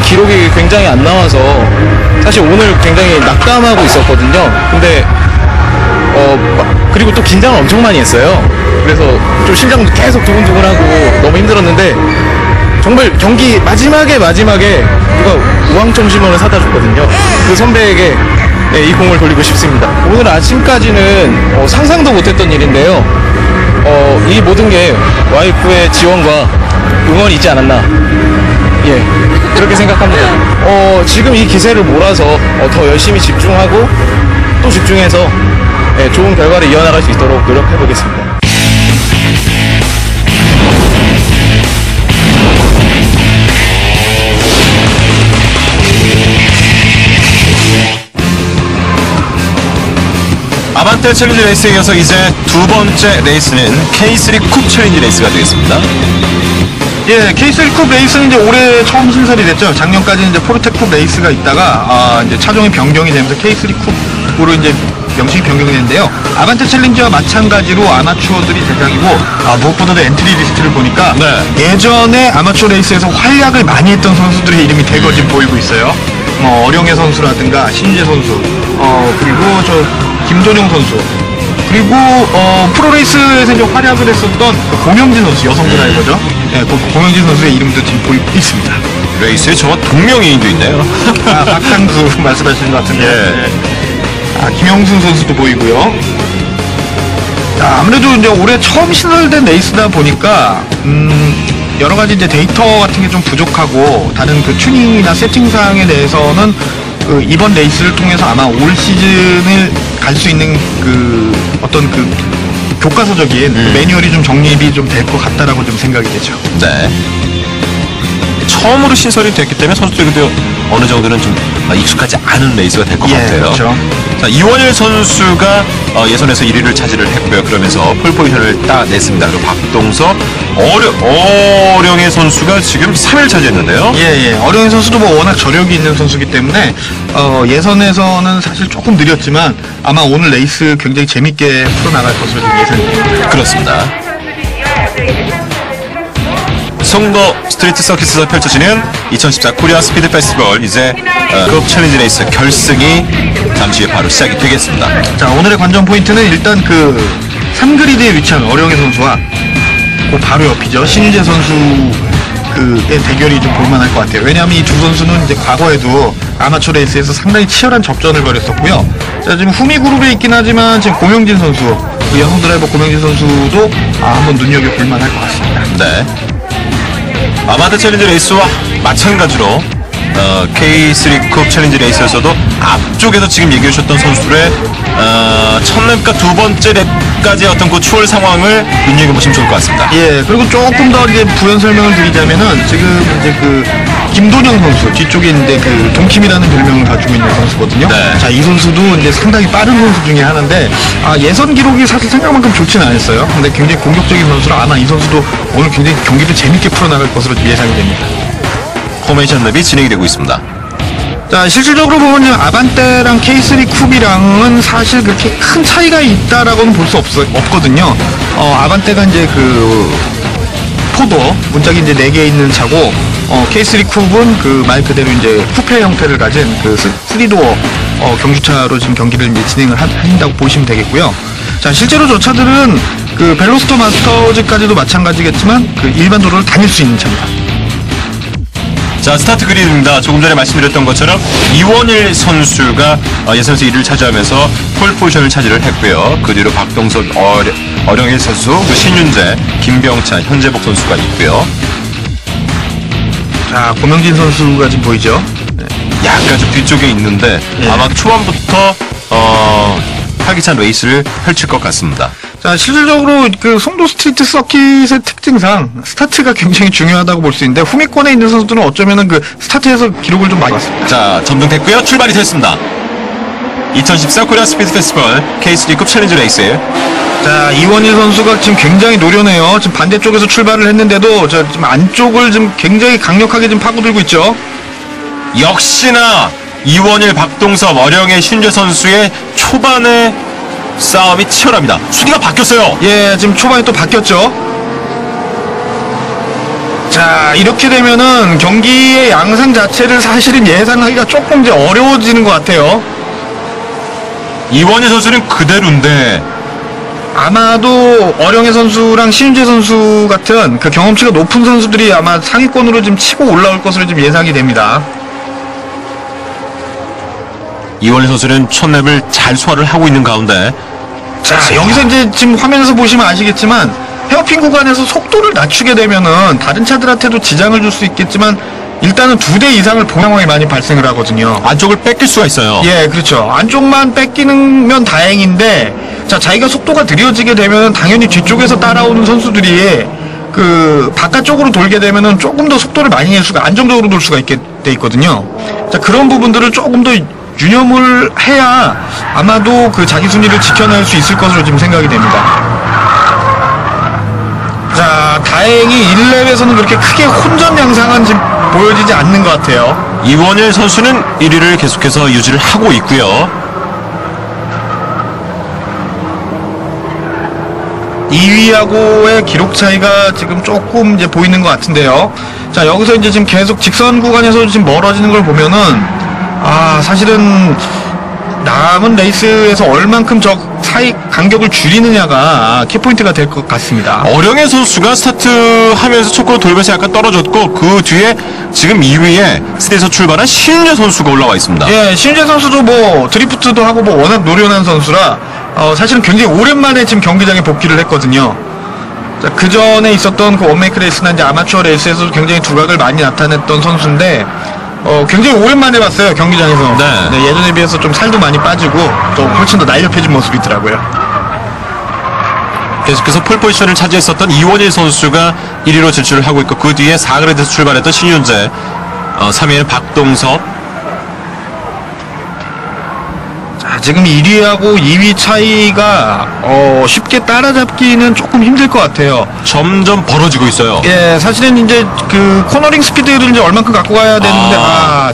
기록이 굉장히 안 나와서 사실 오늘 굉장히 낙담하고 있었거든요. 근데 그리고 또 긴장을 엄청 많이 했어요. 그래서 좀 심장도 계속 두근두근하고 너무 힘들었는데 정말 경기 마지막에 누가 우왕청심원을 사다 줬거든요. 그 선배에게 이 공을 돌리고 싶습니다. 오늘 아침까지는 상상도 못했던 일인데요. 이 모든 게 와이프의 지원과 응원이 있지 않았나. 예, 그렇게 생각합니다. 지금 이 기세를 몰아서 더 열심히 집중하고 또 집중해서 좋은 결과를 이어나갈 수 있도록 노력해 보겠습니다. 아반떼 챌린지 레이스에 이어서 이제 두 번째 레이스는 K3 쿱 챌린지 레이스가 되겠습니다. 예, K3 쿱 레이스는 이제 올해 처음 신설이 됐죠. 작년까지는 이제 포르테 쿱 레이스가 있다가 이제 차종이 변경이 되면서 K3 쿱으로 이제 명칭이 변경이 됐는데요. 아반떼 챌린지와 마찬가지로 아마추어들이 대상이고 무엇보다도 엔트리 리스트를 보니까 예전에 아마추어 레이스에서 활약을 많이 했던 선수들의 이름이 대거 지금 보이고 있어요. 뭐 어령의 선수라든가 신재 선수, 그리고 저 김도령 선수, 그리고 프로레이스에서 이제 활약을 했었던 고명진 선수, 여성 드라이버죠. 네, 고명진 선수의 이름도 지금 보이고 있습니다. 레이스에 저와 동명이인도 있네요. 박상수 말씀하시는 것 같은데. 예. 김영순 선수도 보이고요. 아무래도 이제 올해 처음 신설된 레이스다 보니까 여러 가지 이제 데이터 같은 게 좀 부족하고 다른 그 튜닝이나 세팅사항에 대해서는 이번 레이스를 통해서 아마 올 시즌을 갈 수 있는 그 어떤 그 교과서적인 그 매뉴얼이 좀 정립이 좀 될 것 같다라고 좀 생각이 되죠. 네. 처음으로 신설이 됐기 때문에 선수들도 어느 정도는 좀 익숙하지 않은 레이스가 될 것 같아요. 그렇죠. 자, 이원일 선수가 예선에서 1위를 차지를 했고요. 그러면서 폴포지션을 따냈습니다. 그리고 박동서, 어령의 선수가 지금 3위를 차지했는데요. 예. 어령의 선수도 뭐 워낙 저력이 있는 선수기 때문에 예선에서는 사실 조금 느렸지만 아마 오늘 레이스 굉장히 재밌게 풀어나갈 것으로 예상됩니다. 그렇습니다. 송도 스트리트 서킷에서 펼쳐지는 2014 코리아 스피드 페스티벌 이제 급 챌린지 레이스 결승이 잠시 후에 바로 시작이 되겠습니다. 자, 오늘의 관전 포인트는 일단 그 3그리드에 위치한 어령의 선수와 그 바로 옆이죠. 신재 선수의 대결이 좀 볼만할 것 같아요. 왜냐하면 이 두 선수는 이제 과거에도 아마추어 레이스에서 상당히 치열한 접전을 벌였었고요. 자, 지금 후미 그룹에 있긴 하지만 지금 고명진 선수, 그 여성 드라이버 고명진 선수도 한번 눈여겨볼 만할 것 같습니다. 네. 아반떼 챌린지 레이스와 마찬가지로 K3 컵 챌린지 레이스에서도 앞쪽에서 지금 얘기해 주셨던 선수들의 첫 랩과 두 번째 랩까지의 어떤 그 추월 상황을 눈여겨보시면 좋을 것 같습니다. 예, 그리고 조금 더 이제 부연 설명을 드리자면은 지금 이제 그 김도령 선수 뒤쪽에 있는데 그 동킴이라는 별명을 가지고 있는 선수거든요. 네. 자, 이 선수도 이제 상당히 빠른 선수 중에 하나인데 예선 기록이 사실 생각만큼 좋지는 않았어요. 근데 굉장히 공격적인 선수라 아마 이 선수도 오늘 굉장히 경기를 재밌게 풀어나갈 것으로 예상이 됩니다. 포메이션 랩이 진행이 되고 있습니다. 자, 실질적으로 보면 아반떼랑 K3 쿱이랑은 사실 그렇게 큰 차이가 있다라고는 볼 수 없거든요. 아반떼가 이제 그 포도 문짝이 이제 4개 있는 차고 K3 쿱은 그 말 그대로 이제 쿠페 형태를 가진 그 3도어 경주차로 지금 경기를 이제 진행을 한다고 보시면 되겠고요. 자, 실제로 저 차들은 그 벨로스터 마스터즈까지도 마찬가지겠지만 그 일반 도로를 다닐 수 있는 차입니다. 자, 스타트 그린입니다. 조금 전에 말씀드렸던 것처럼 이원일 선수가 예선에서 1위를 차지하면서 폴 포지션을 차지를 했고요. 그 뒤로 박동석, 어령일 선수, 그 신윤재, 김병찬, 현재복 선수가 있고요. 자, 고명진 선수가 지금 보이죠? 약간 좀 뒤쪽에 있는데 아마 초반부터 활기찬 레이스를 펼칠 것 같습니다. 자, 실질적으로 그 송도 스트리트 서킷의 특징상 스타트가 굉장히 중요하다고 볼 수 있는데 후미권에 있는 선수들은 어쩌면은 그 스타트에서 기록을 좀 많이 했습니다. 자, 점등됐고요. 출발이 됐습니다. 2014 코리아 스피드 페스티벌 K3급 챌린지 레이스. 자, 이원일 선수가 지금 굉장히 노련해요. 지금 반대쪽에서 출발을 했는데도 지금 안쪽을 지금 굉장히 강력하게 지금 파고들고 있죠. 역시나 이원일, 박동섭, 어령의 신재 선수의 초반의 싸움이 치열합니다. 순위가 바뀌었어요. 예, 지금 초반에 또 바뀌었죠. 자, 자, 이렇게 되면은 경기의 양상 자체를 사실은 예상하기가 조금 이제 어려워지는 것 같아요. 이원희 선수는 그대로인데 아마도 어령의 선수랑 신윤재 선수 같은 그 경험치가 높은 선수들이 아마 상위권으로 좀 치고 올라올 것으로 좀 예상이 됩니다. 이원희 선수는 첫 랩을 잘 소화를 하고 있는 가운데 자, 여기서 이제 지금 화면에서 보시면 아시겠지만 헤어핀 구간에서 속도를 낮추게 되면은 다른 차들한테도 지장을 줄 수 있겠지만 일단은 2대 이상을 보는 상황이 많이 발생을 하거든요. 안쪽을 뺏길 수가 있어요. 예, 그렇죠. 안쪽만 뺏기면 다행인데, 자, 자기가 속도가 느려지게 되면 당연히 뒤쪽에서 따라오는 선수들이 그 바깥쪽으로 돌게 되면은 조금 더 속도를 많이 낼 수가, 안정적으로 돌 수가 있게 돼 있거든요. 자, 그런 부분들을 조금 더 유념을 해야 아마도 그 자기 순위를 지켜낼 수 있을 것으로 지금 생각이 됩니다. 자, 다행히 1렙에서는 그렇게 크게 혼전 양상은 지금 보여지지 않는 것 같아요. 이원일 선수는 1위를 계속해서 유지를 하고 있고요. 2위하고의 기록 차이가 지금 조금 이제 보이는 것 같은데요. 자, 여기서 이제 지금 계속 직선 구간에서 지금 멀어지는 걸 보면은, 사실은 남은 레이스에서 얼만큼 저 사이 간격을 줄이느냐가 키포인트가 될 것 같습니다. 어령의 선수가 스타트하면서 첫 코너 돌면서 약간 떨어졌고 그 뒤에 지금 2위에 스테이에서 출발한 신윤재 선수가 올라와 있습니다. 예, 신재 선수도 뭐 드리프트도 하고 뭐 워낙 노련한 선수라 사실은 굉장히 오랜만에 지금 경기장에 복귀를 했거든요. 자, 그 전에 있었던 그 원메이크 레이스나 이제 아마추어 레이스에서도 굉장히 두각을 많이 나타냈던 선수인데 굉장히 오랜만에 봤어요, 경기장에서. 네. 예전에 비해서 좀 살도 많이 빠지고 좀 훨씬 더 날렵해진 모습이 있더라고요. 계속해서 폴포지션을 차지했었던 이원일 선수가 1위로 진출을 하고 있고 그 뒤에 4그레드에서 출발했던 신윤재, 3위에는 박동섭. 자, 지금 1위하고 2위 차이가 쉽게 따라잡기는 조금 힘들 것 같아요. 점점 벌어지고 있어요. 예, 사실은 이제 그 코너링 스피드를 이제 얼만큼 갖고 가야 되는데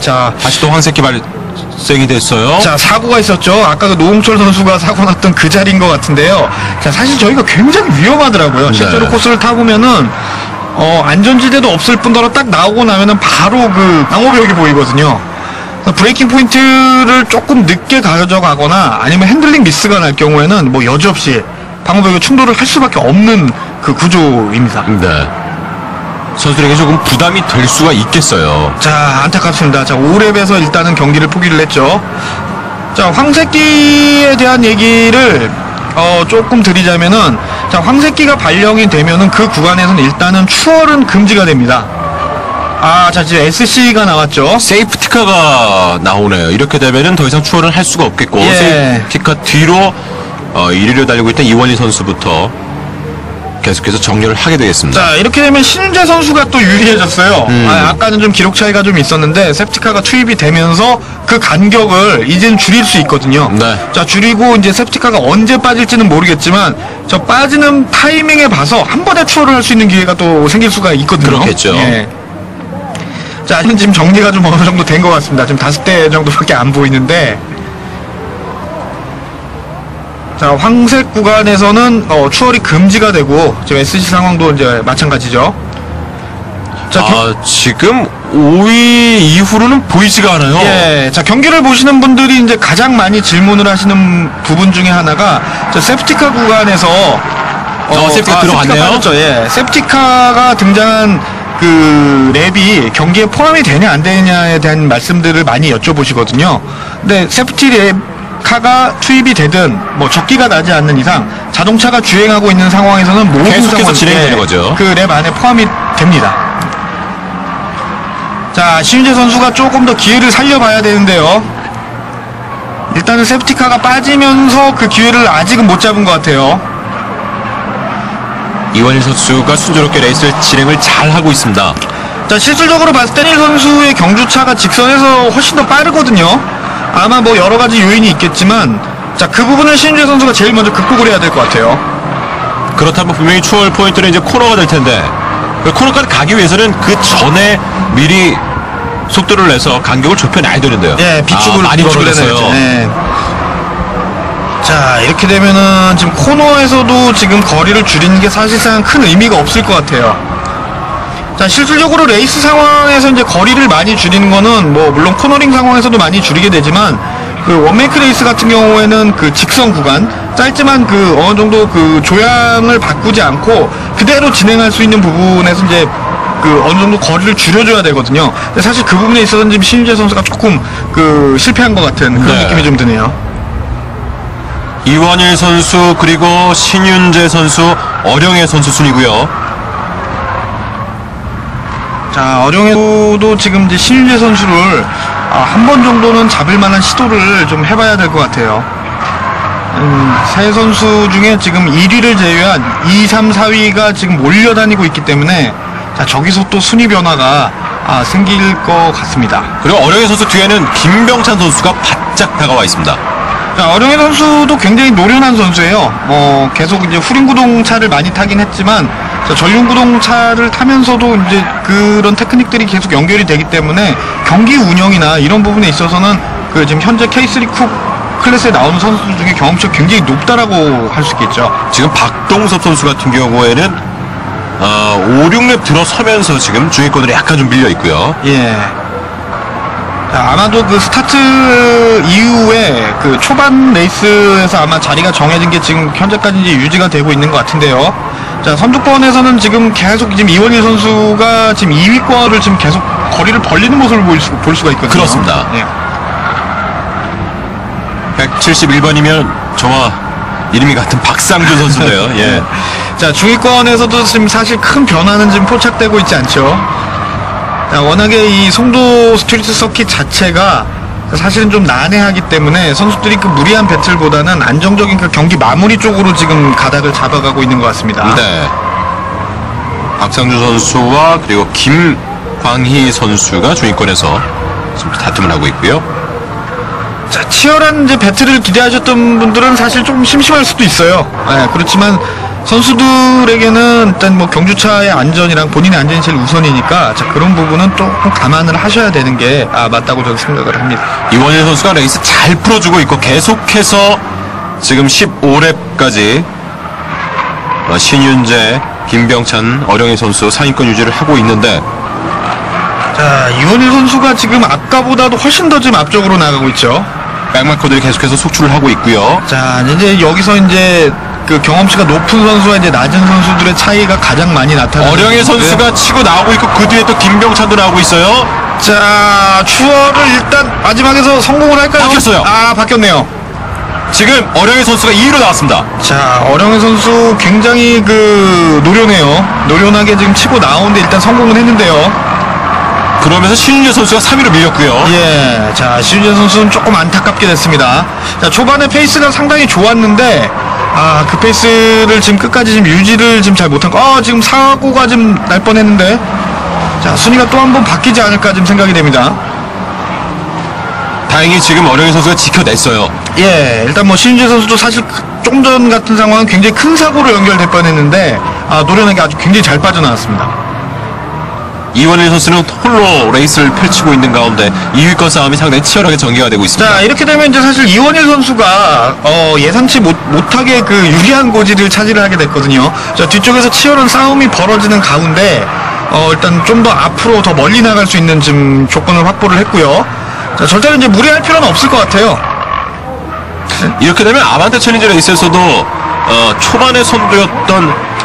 자, 다시 또 황새끼 발생이 됐어요. 자, 사고가 있었죠. 아까 그 노홍철 선수가 사고 났던 그 자리인 것 같은데요. 자, 사실 저희가 굉장히 위험하더라고요. 실제로 코스를 타보면은 안전지대도 없을 뿐더러 딱 나오고 나면은 바로 그 방호벽이 보이거든요. 브레이킹 포인트를 조금 늦게 가져가거나 아니면 핸들링 미스가 날 경우에는 뭐 여지없이 방호벽에 충돌을 할 수밖에 없는 그 구조입니다. 네. 선수들에게 조금 부담이 될 수가 있겠어요. 자, 안타깝습니다. 자, 5렙에서 일단은 경기를 포기를 했죠. 자, 황새끼에 대한 얘기를 조금 드리자면은, 자, 황새끼가 발령이 되면은 그 구간에서는 일단은 추월은 금지가 됩니다. 자, 지금 SC가 나왔죠. 세이프티카가 나오네요. 이렇게 되면은 더 이상 추월을 할 수가 없겠고, 예. 세이프티카 뒤로 1위를 달리고 있던 이원희 선수부터 계속해서 정렬을 하게 되겠습니다. 자, 이렇게 되면 신재 선수가 또 유리해졌어요. 아까는 좀 기록 차이가 좀 있었는데 세프티카가 투입이 되면서 그 간격을 이제는 줄일 수 있거든요. 네. 자, 줄이고 이제 세프티카가 언제 빠질지는 모르겠지만 저 빠지는 타이밍에 봐서 한 번에 추월을 할 수 있는 기회가 또 생길 수가 있거든요. 그렇겠죠. 예. 자, 지금 정리가 좀 어느 정도 된 것 같습니다. 지금 5대 정도밖에 안 보이는데, 자, 황색 구간에서는 추월이 금지가 되고 지금 SC 상황도 이제 마찬가지죠. 자, 지금 5위 이후로는 보이지가 않아요. 예, 자, 경기를 보시는 분들이 이제 가장 많이 질문을 하시는 부분 중에 하나가 저 세프티카 구간에서 세프티카 들어갔네요. 세프티카 빠졌죠. 예, 세프티카가 등장한 그 랩이 경기에 포함이 되냐 안 되냐에 대한 말씀들을 많이 여쭤보시거든요. 근데 세프티 랩 카가 투입이 되든 뭐 적기가 나지 않는 이상 자동차가 주행하고 있는 상황에서는 모든 계속해서 진행되는 거죠. 그 랩 안에 포함이 됩니다. 자, 신윤재 선수가 조금 더 기회를 살려봐야 되는데요. 일단은 세프티카가 빠지면서 그 기회를 아직은 못 잡은 것 같아요. 이원일 선수가 순조롭게 레이스를 진행을 잘 하고 있습니다. 자, 실질적으로 봤을 때 이 선수의 경주차가 직선에서 훨씬 더 빠르거든요. 아마 뭐 여러 가지 요인이 있겠지만, 자, 그 부분을 신윤재 선수가 제일 먼저 극복을 해야 될 것 같아요. 그렇다면 분명히 추월 포인트는 이제 코너가 될 텐데, 그 코너까지 가기 위해서는 그 전에 미리 속도를 내서 간격을 좁혀놔야 되는데요. 예, 비축을 많이 벌어졌어요. 벌어졌어요. 예. 자, 이렇게 되면은 지금 코너에서도 지금 거리를 줄이는 게 사실상 큰 의미가 없을 것 같아요. 자, 실질적으로 레이스 상황에서 이제 거리를 많이 줄이는 거는 뭐 물론 코너링 상황에서도 많이 줄이게 되지만 그 원메이크 레이스 같은 경우에는 그 직선 구간 짧지만 그 어느 정도 그 조향을 바꾸지 않고 그대로 진행할 수 있는 부분에서 이제 그 어느 정도 거리를 줄여줘야 되거든요. 근데 사실 그 부분에 있어서는 지금 신윤재 선수가 조금 그 실패한 것 같은 그런 네. 느낌이 좀 드네요. 이원일 선수 그리고 신윤재 선수, 어령혜 선수 순이고요. 자, 어령혜도 지금 이제 신윤재 선수를 한 번 정도는 잡을 만한 시도를 좀 해봐야 될 것 같아요. 세 선수 중에 지금 1위를 제외한 2, 3, 4위가 지금 몰려다니고 있기 때문에 자, 저기서 또 순위 변화가 생길 것 같습니다. 그리고 어령혜 선수 뒤에는 김병찬 선수가 바짝 다가와 있습니다. 자, 어령혜 선수도 굉장히 노련한 선수예요. 계속 이제 후륜구동차를 많이 타긴 했지만, 전륜구동차를 타면서도 이제 그런 테크닉들이 계속 연결이 되기 때문에 경기 운영이나 이런 부분에 있어서는 그 지금 현재 K3 쿡 클래스에 나오는 선수 중에 경험치가 굉장히 높다라고 할 수 있겠죠. 지금 박동섭 선수 같은 경우에는 5, 6렙 들어서면서 지금 중위권으로 약간 좀 밀려 있고요. 예. 자, 아마도 그 스타트 이후에 그 초반 레이스에서 아마 자리가 정해진 게 지금 현재까지 이제 유지가 되고 있는 것 같은데요. 자, 선두권에서는 지금 계속 지금 이원일 선수가 지금 2위권을 지금 계속 거리를 벌리는 모습을 볼 수가 있거든요. 그렇습니다. 예. 171번이면 저와 이름이 같은 박상준 선수인데요. 예. 자, 중위권에서도 지금 사실 큰 변화는 지금 포착되고 있지 않죠. 자, 워낙에 이 송도 스트리트 서킷 자체가 사실은 좀 난해하기 때문에 선수들이 그 무리한 배틀보다는 안정적인 그 경기 마무리 쪽으로 지금 가닥을 잡아가고 있는 것 같습니다. 네. 박상준 선수와 그리고 김광희 선수가 중위권에서 지금 다툼을 하고 있고요. 자, 치열한 이제 배틀을 기대하셨던 분들은 사실 좀 심심할 수도 있어요. 네, 그렇지만 선수들에게는 일단 뭐 경주차의 안전이랑 본인의 안전이 제일 우선이니까 자, 그런 부분은 또 감안을 하셔야 되는 게 맞다고 저는 생각을 합니다. 이원일 선수가 레이스 잘 풀어주고 있고 계속해서 지금 15렙까지 신윤재, 김병찬, 어령혜 선수 상위권 유지를 하고 있는데 자, 이원일 선수가 지금 아까보다도 훨씬 더 지금 앞쪽으로 나가고 있죠. 백마커들이 계속해서 속출을 하고 있고요. 자, 이제 여기서 이제 그 경험치가 높은 선수와 이제 낮은 선수들의 차이가 가장 많이 나타나는. 어령혜 선수가 치고 나오고 있고 그 뒤에 또 김병찬도 나오고 있어요. 자, 추월을 일단 마지막에서 성공을 할까요? 바뀌었어요. 바뀌었네요. 지금 어령혜 선수가 2위로 나왔습니다. 자, 어령혜 선수 굉장히 그 노련해요. 노련하게 지금 치고 나오는데 일단 성공은 했는데요. 그러면서 신윤재 선수가 3위로 밀렸고요. 예, 자, 신윤재 선수는 조금 안타깝게 됐습니다. 자, 초반에 페이스가 상당히 좋았는데 그 페이스를 지금 끝까지 지금 유지를 지금 잘 못한 거. 지금 사고가 좀 날 뻔했는데 자, 순위가 또 한 번 바뀌지 않을까 지금 생각이 됩니다. 다행히 지금 어령혜 선수가 지켜냈어요. 예, 일단 뭐 신윤재 선수도 사실 조금 전 같은 상황은 굉장히 큰 사고로 연결될 뻔했는데 노련하게 아주 굉장히 잘 빠져나왔습니다. 이원일 선수는 홀로 레이스를 펼치고 있는 가운데 2위권 싸움이 상당히 치열하게 전개가 되고 있습니다. 자, 이렇게 되면 이제 사실 이원일 선수가 예상치 못하게 그 유리한 고지를 차지를 하게 됐거든요. 자, 뒤쪽에서 치열한 싸움이 벌어지는 가운데 일단 좀 더 앞으로 더 멀리 나갈 수 있는 좀 조건을 확보를 했고요. 자, 절대로 이제 무리할 필요는 없을 것 같아요. 이렇게 되면 아반떼 챌린저 레이스에서도 초반에 선두였던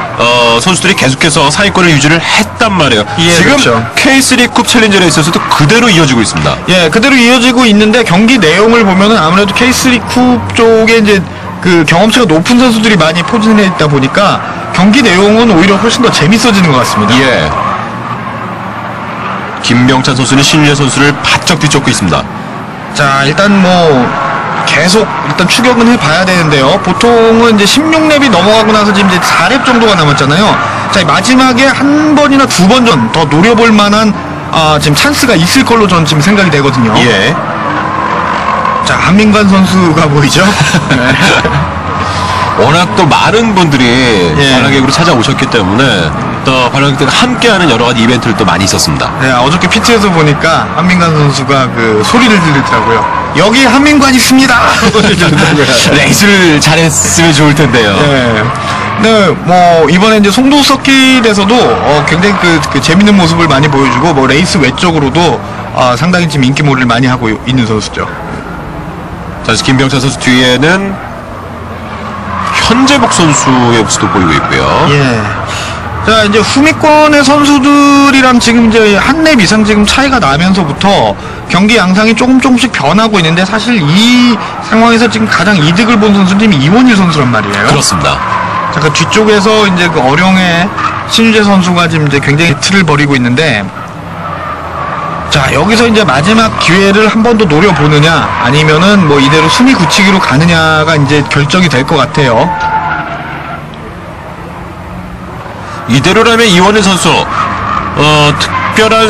선수들이 계속해서 상위권을 유지를 했단 말이에요. 예, 지금 그렇죠. K3 컵 챌린저 레이스에서도 그대로 이어지고 있습니다. 예, 그대로 이어지고 있는데 경기 내용을 보면은 아무래도 K3 쿱 쪽에 이제 그 경험치가 높은 선수들이 많이 포진해 있다 보니까 경기 내용은 오히려 훨씬 더 재밌어지는 것 같습니다. 예. 김병찬 선수는 신윤재 선수를 바짝 뒤쫓고 있습니다. 자, 일단 뭐 계속 일단 추격은 해봐야 되는데요. 보통은 이제 16렙이 넘어가고 나서 지금 이제 4렙 정도가 남았잖아요. 자, 마지막에 한 번이나 두 번 전 더 노려볼 만한 지금 찬스가 있을 걸로 저는 지금 생각이 되거든요. 예. 자, 한민관 선수가 보이죠? 네. 워낙 또 많은 분들이 예. 관람객으로 찾아오셨기 때문에 또 관람객들과 함께하는 여러 가지 이벤트를 또 많이 있었습니다. 네, 어저께 PT에서 보니까 한민관 선수가 그 소리를 들리더라고요. 여기 한민관 있습니다. 레이스를 잘했으면 좋을 텐데요. 네. 네, 뭐 이번에 이제 송도 서킷에서도 굉장히 그 재밌는 모습을 많이 보여주고 뭐 레이스 외적으로도 상당히 지금 인기몰이를 많이 하고 있는 선수죠. 자, 김병찬 선수 뒤에는 현재복 선수의 모습도 보이고 있고요. 예. 자, 이제 후미권의 선수들이랑 지금 이제 한 랩 이상 지금 차이가 나면서부터 경기 양상이 조금씩 변하고 있는데 사실 이 상황에서 지금 가장 이득을 본 선수님이 이원일 선수란 말이에요. 그렇습니다. 자, 그 뒤쪽에서 이제 그 어룡의 신유재 선수가 지금 이제 굉장히 틀을 벌이고 있는데, 자, 여기서 이제 마지막 기회를 한 번 더 노려보느냐, 아니면은 뭐 이대로 숨이 굳히기로 가느냐가 이제 결정이 될 것 같아요. 이대로라면 이원일 선수, 특별한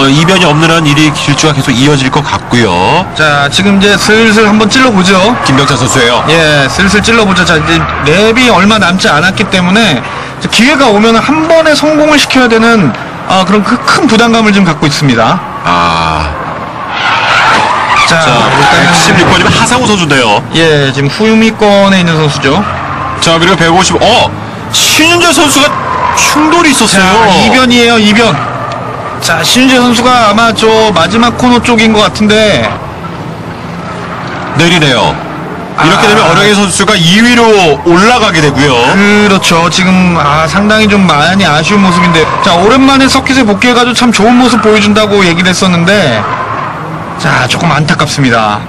이변이 없는 한 일이 길주가 계속 이어질 것 같고요. 자, 지금 이제 슬슬 한번 찔러보죠. 김병찬 선수예요. 예, 슬슬 찔러보죠. 자, 이제 랩이 얼마 남지 않았기 때문에 기회가 오면 한 번에 성공을 시켜야 되는 그런 큰 부담감을 지금 갖고 있습니다. 자, 일단은 16번이면 하상우 선수인데요. 예, 지금 후미권에 있는 선수죠. 자, 그리고 150, 신윤재 선수가 충돌이 있었어요. 자, 이변이에요, 이변. 자, 신윤재 선수가 아마 저 마지막 코너 쪽인 것 같은데 내리네요. 이렇게 되면 어령의 선수가 2위로 올라가게 되고요. 그렇죠. 지금 상당히 좀 많이 아쉬운 모습인데, 자, 오랜만에 서킷에 복귀해가지고 참 좋은 모습 보여준다고 얘기를 했었는데, 자, 조금 안타깝습니다.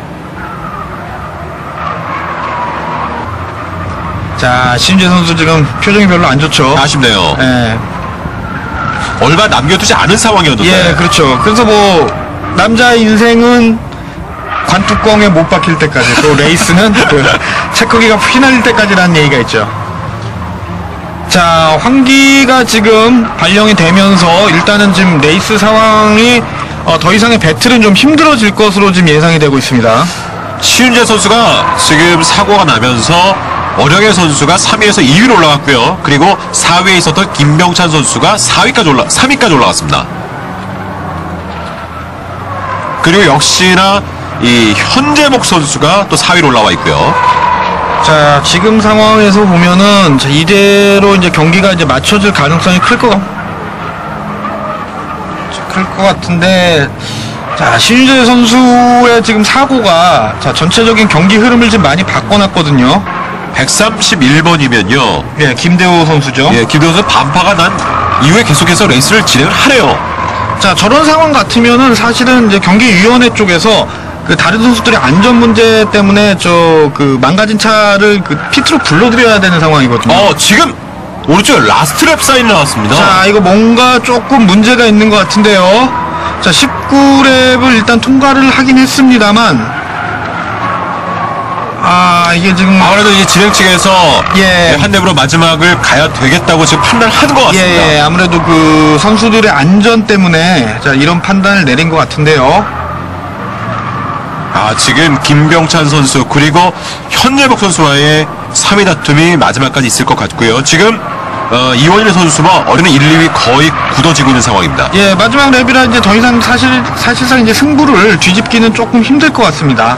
자, 신재 선수 지금 표정이 별로 안 좋죠. 아쉽네요. 예. 얼마 남겨두지 않은 상황이었는데. 예, 그렇죠. 그래서 뭐 남자 인생은 관뚜껑에 못 박힐 때까지, 또 레이스는 그 체크기가 휘날릴 때까지라는 얘기가 있죠. 자, 환기가 지금 발령이 되면서 일단은 지금 레이스 상황이 더 이상의 배틀은 좀 힘들어질 것으로 지금 예상이 되고 있습니다. 신윤재 선수가 지금 사고가 나면서 어령의 선수가 3위에서 2위로 올라갔고요. 그리고 4위에 있었던 김병찬 선수가 3위까지 올라갔습니다. 그리고 역시나 이 현재복 선수가 또 4위로 올라와 있고요. 자, 지금 상황에서 보면은 이대로 이제 경기가 이제 맞춰질 가능성이 클 것 같은데, 자, 신유재 선수의 지금 사고가 전체적인 경기 흐름을 지금 많이 바꿔놨거든요. 131번이면요. 예, 김대호 선수죠. 예, 김대호 선수 반파가 난 이후에 계속해서 레이스를 진행을 하네요. 자, 저런 상황 같으면은 사실은 이제 경기위원회 쪽에서 그 다른 선수들의 안전 문제 때문에 그 망가진 차를 그 피트로 불러들여야 되는 상황이거든요. 지금 오른쪽에 라스트 랩 사인이 나왔습니다. 자, 이거 뭔가 조금 문제가 있는 것 같은데요. 자, 19랩을 일단 통과를 하긴 했습니다만, 이게 지금 아무래도 이제 진행 측에서 예. 한 랩으로 마지막을 가야 되겠다고 지금 판단하는 것 같습니다. 예, 아무래도 그 선수들의 안전 때문에 이런 판단을 내린 것 같은데요. 지금 김병찬 선수 그리고 현재복 선수와의 3위 다툼이 마지막까지 있을 것 같고요. 지금 이원일 선수와 어린이 1, 2위 거의 굳어지고 있는 상황입니다. 예, 마지막 랩이라 이제 더 이상 사실상 이제 승부를 뒤집기는 조금 힘들 것 같습니다.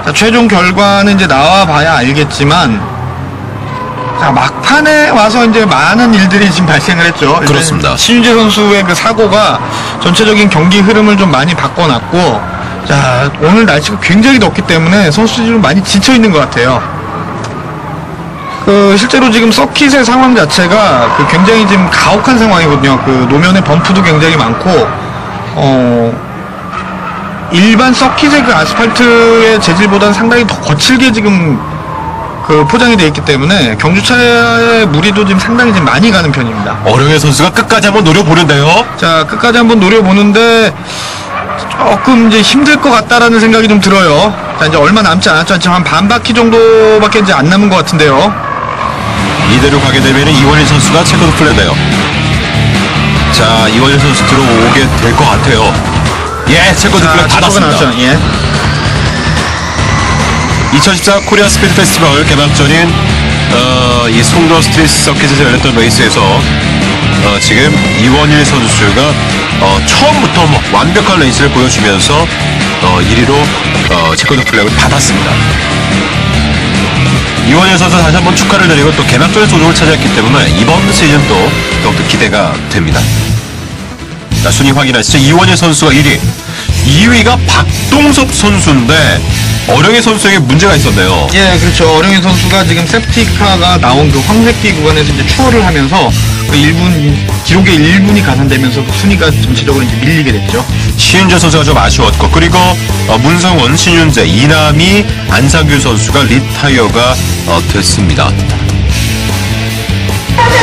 자, 최종 결과는 이제 나와 봐야 알겠지만, 자, 막판에 와서 이제 많은 일들이 지금 발생을 했죠. 그렇습니다. 신유재 선수의 그 사고가 전체적인 경기 흐름을 좀 많이 바꿔놨고, 자, 오늘 날씨가 굉장히 덥기 때문에 선수들이 좀 많이 지쳐 있는 것 같아요. 실제로 지금 서킷의 상황 자체가 굉장히 지금 가혹한 상황이거든요. 노면에 범프도 굉장히 많고, 일반 서킷의 그 아스팔트의 재질보다는 상당히 더 거칠게 지금 포장이 되어 있기 때문에 경주차의 무리도 지금 상당히 지금 많이 가는 편입니다. 어령의 선수가 끝까지 한번 노려보는데요. 자, 끝까지 한번 노려보는데 조금 이제 힘들 것 같다라는 생각이 좀 들어요. 자, 이제 얼마 남지 않았죠. 지금 한 반 바퀴 정도밖에 이제 안 남은 것 같은데요. 이대로 가게 되면 이원일 선수가 체크도 플레이네요. 자, 이원일 선수 들어오게 될 것 같아요. 예, 체크도 플레이 받았습니다. 예. 2014 코리아 스피드 페스티벌 개막전인 이 송도 스트리트 서킷에서 열렸던 레이스에서 지금 이원일 선수가 처음부터 완벽한 레이스를 보여주면서 1위로 체크도 플래그를 받았습니다. 이원일 선수 다시 한번 축하를 드리고 또 개막전에서 우승을 차지했기 때문에 이번 시즌도 더욱더 기대가 됩니다. 자, 순위 확인하시죠. 이원일 선수가 1위, 2위가 박동섭 선수인데 어령의 선수에게 문제가 있었네요. 예, 그렇죠. 어령인 선수가 지금 세프티카가 나온 그 황색기 구간에서 이제 추월을 하면서 그 1분, 기록의 1분이 가산되면서 그 순위가 전체적으로 이제 밀리게 됐죠. 신윤재 선수가 좀 아쉬웠고, 그리고 문성원, 신윤재, 이남희, 안상규 선수가 리타이어가 됐습니다.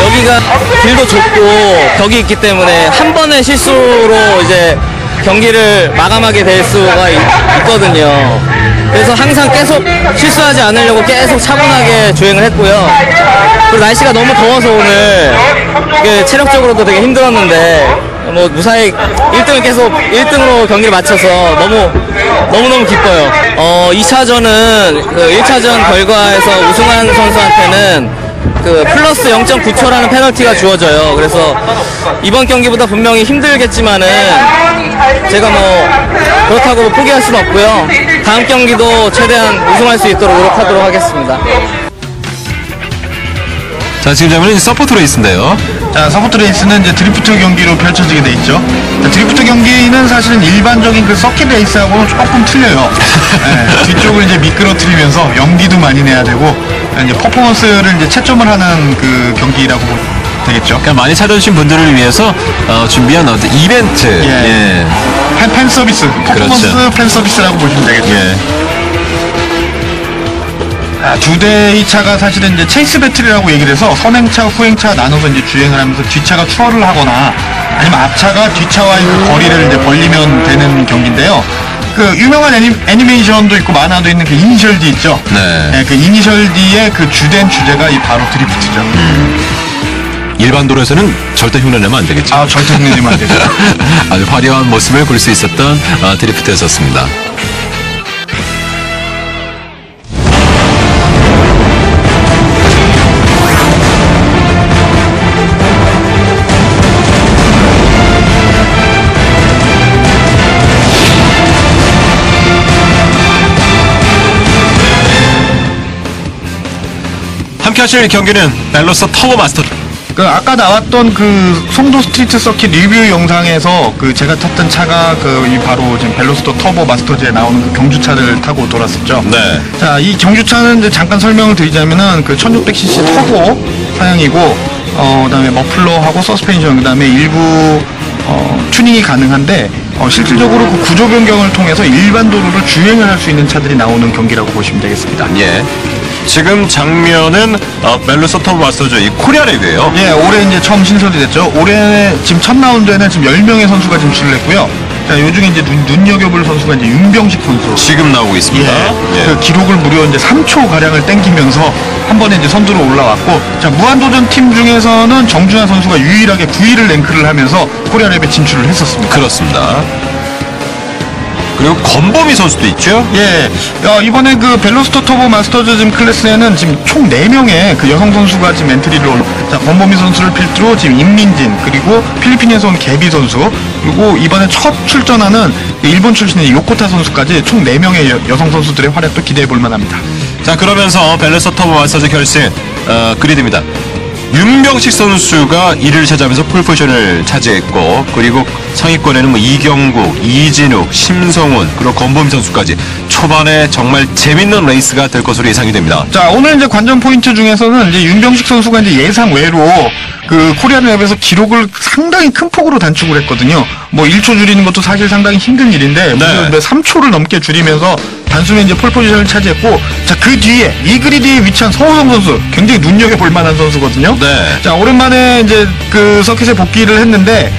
여기가 길도 좁고 벽이 있기 때문에 한 번의 실수로 이제 경기를 마감하게 될 수가 있거든요. 그래서 항상 계속 실수하지 않으려고 계속 차분하게 주행을 했고요. 그리고 날씨가 너무 더워서 오늘 체력적으로도 되게 힘들었는데 뭐 무사히 1등을 계속 1등으로 경기를 마쳐서 너무너무 기뻐요. 2차전은 그 1차전 결과에서 우승한 선수한테는 그 플러스 0.9초라는 페널티가 주어져요. 그래서 이번 경기보다 분명히 힘들겠지만은 제가 뭐 그렇다고 포기할 수는 없고요. 다음 경기도 최대한 우승할 수 있도록 노력하도록 하겠습니다. 자, 지금 장면은 서포트 레이스인데요. 자, 서포트 레이스는 이제 드리프트 경기로 펼쳐지게 돼 있죠. 자, 드리프트 경기는 사실은 일반적인 그 서킷 레이스하고는 조금 틀려요. 네, 뒤쪽을 이제 미끄러뜨리면서 연기도 많이 내야 되고, 이제 퍼포먼스를 이제 채점을 하는 그 경기라고 되겠죠. 그러니까 많이 찾아주신 분들을 위해서 준비한 어떤 이벤트. 예. 팬 서비스, 퍼포먼스 그렇죠. 팬 서비스라고 보시면 되겠죠. 예. 두 대의 차가 사실은 이제 체이스 배틀이라고 얘기를 해서 선행차, 후행차 나눠서 이제 주행을 하면서 뒤차가 추월을 하거나 아니면 앞차가 뒤차와의 그 거리를 이제 벌리면 되는 경기인데요. 그 유명한 애니메이션도 있고 만화도 있는 그 이니셜 D 있죠. 네. 네, 그 이니셜 D의 그 주된 주제가 이 바로 드리프트죠. 일반 도로에서는 절대 흉내내면 안 되겠죠. 아, 절대 흉내내면 안 되죠. 아주 화려한 모습을 볼 수 있었던 드리프트였었습니다. 함께 하실 경기는 벨로스 터보 마스터. 그 아까 나왔던 그 송도 스트리트 서킷 리뷰 영상에서 그 제가 탔던 차가 그 이 바로 지금 벨로스터 터보 마스터즈에 나오는 그 경주차를 타고 돌았었죠. 네. 자, 이 경주차는 이제 잠깐 설명을 드리자면은 그 1600cc 터보 사양이고, 그다음에 머플러하고 서스펜션, 그다음에 일부 튜닝이 가능한데, 실질적으로 그 구조 변경을 통해서 일반 도로를 주행을 할 수 있는 차들이 나오는 경기라고 보시면 되겠습니다. 예. 지금 장면은 벨로스 터보 마스터즈 이 코리아 레그예요. 예, 올해 이제 처음 신설이 됐죠. 올해 지금 첫 라운드에는 지금 10명의 선수가 진출을 했고요. 자, 요 중에 이제 눈여겨볼 선수가 이제 윤병식 선수. 지금 나오고 있습니다. 예. 그 기록을 무려 이제 3초 가량을 땡기면서 한 번에 이제 선두로 올라왔고, 자, 무한도전 팀 중에서는 정준하 선수가 유일하게 9위를 랭크를 하면서 코리아 랩에 진출을 했었습니다. 그렇습니다. 그리고 권범희 선수도 있죠. 예, 이번에 그 벨로스터 터보 마스터즈 지금 클래스에는 지금 총 4명의 그 여성 선수가 지금 엔트리를 자, 권범희 선수를 필두로 지금 임민진, 그리고 필리핀에서 온 개비 선수, 그리고 이번에 첫 출전하는 일본 출신의 요코타 선수까지 총 4명의 여성 선수들의 활약도 기대해 볼 만합니다. 자, 그러면서 벨로스 터보 마스터즈 결승 그리드입니다. 윤병식 선수가 1위를 차지하면서 폴포지션을 차지했고, 그리고 상위권에는 뭐 이경국, 이진욱, 심성훈, 그리고 권범희 선수까지 초반에 정말 재밌는 레이스가 될 것으로 예상이 됩니다. 자, 오늘 이제 관전 포인트 중에서는 이제 윤병식 선수가 이제 예상 외로 그 코리안 랩에서 기록을 상당히 큰 폭으로 단축을 했거든요. 뭐 1초 줄이는 것도 사실 상당히 힘든 일인데, 네. 3초를 넘게 줄이면서 단숨에 이제 폴 포지션을 차지했고, 자, 그 뒤에 이 그리드에 위치한 서우성 선수, 굉장히 눈여겨볼 만한 선수거든요. 네. 자, 오랜만에 이제 그 서킷에 복귀를 했는데,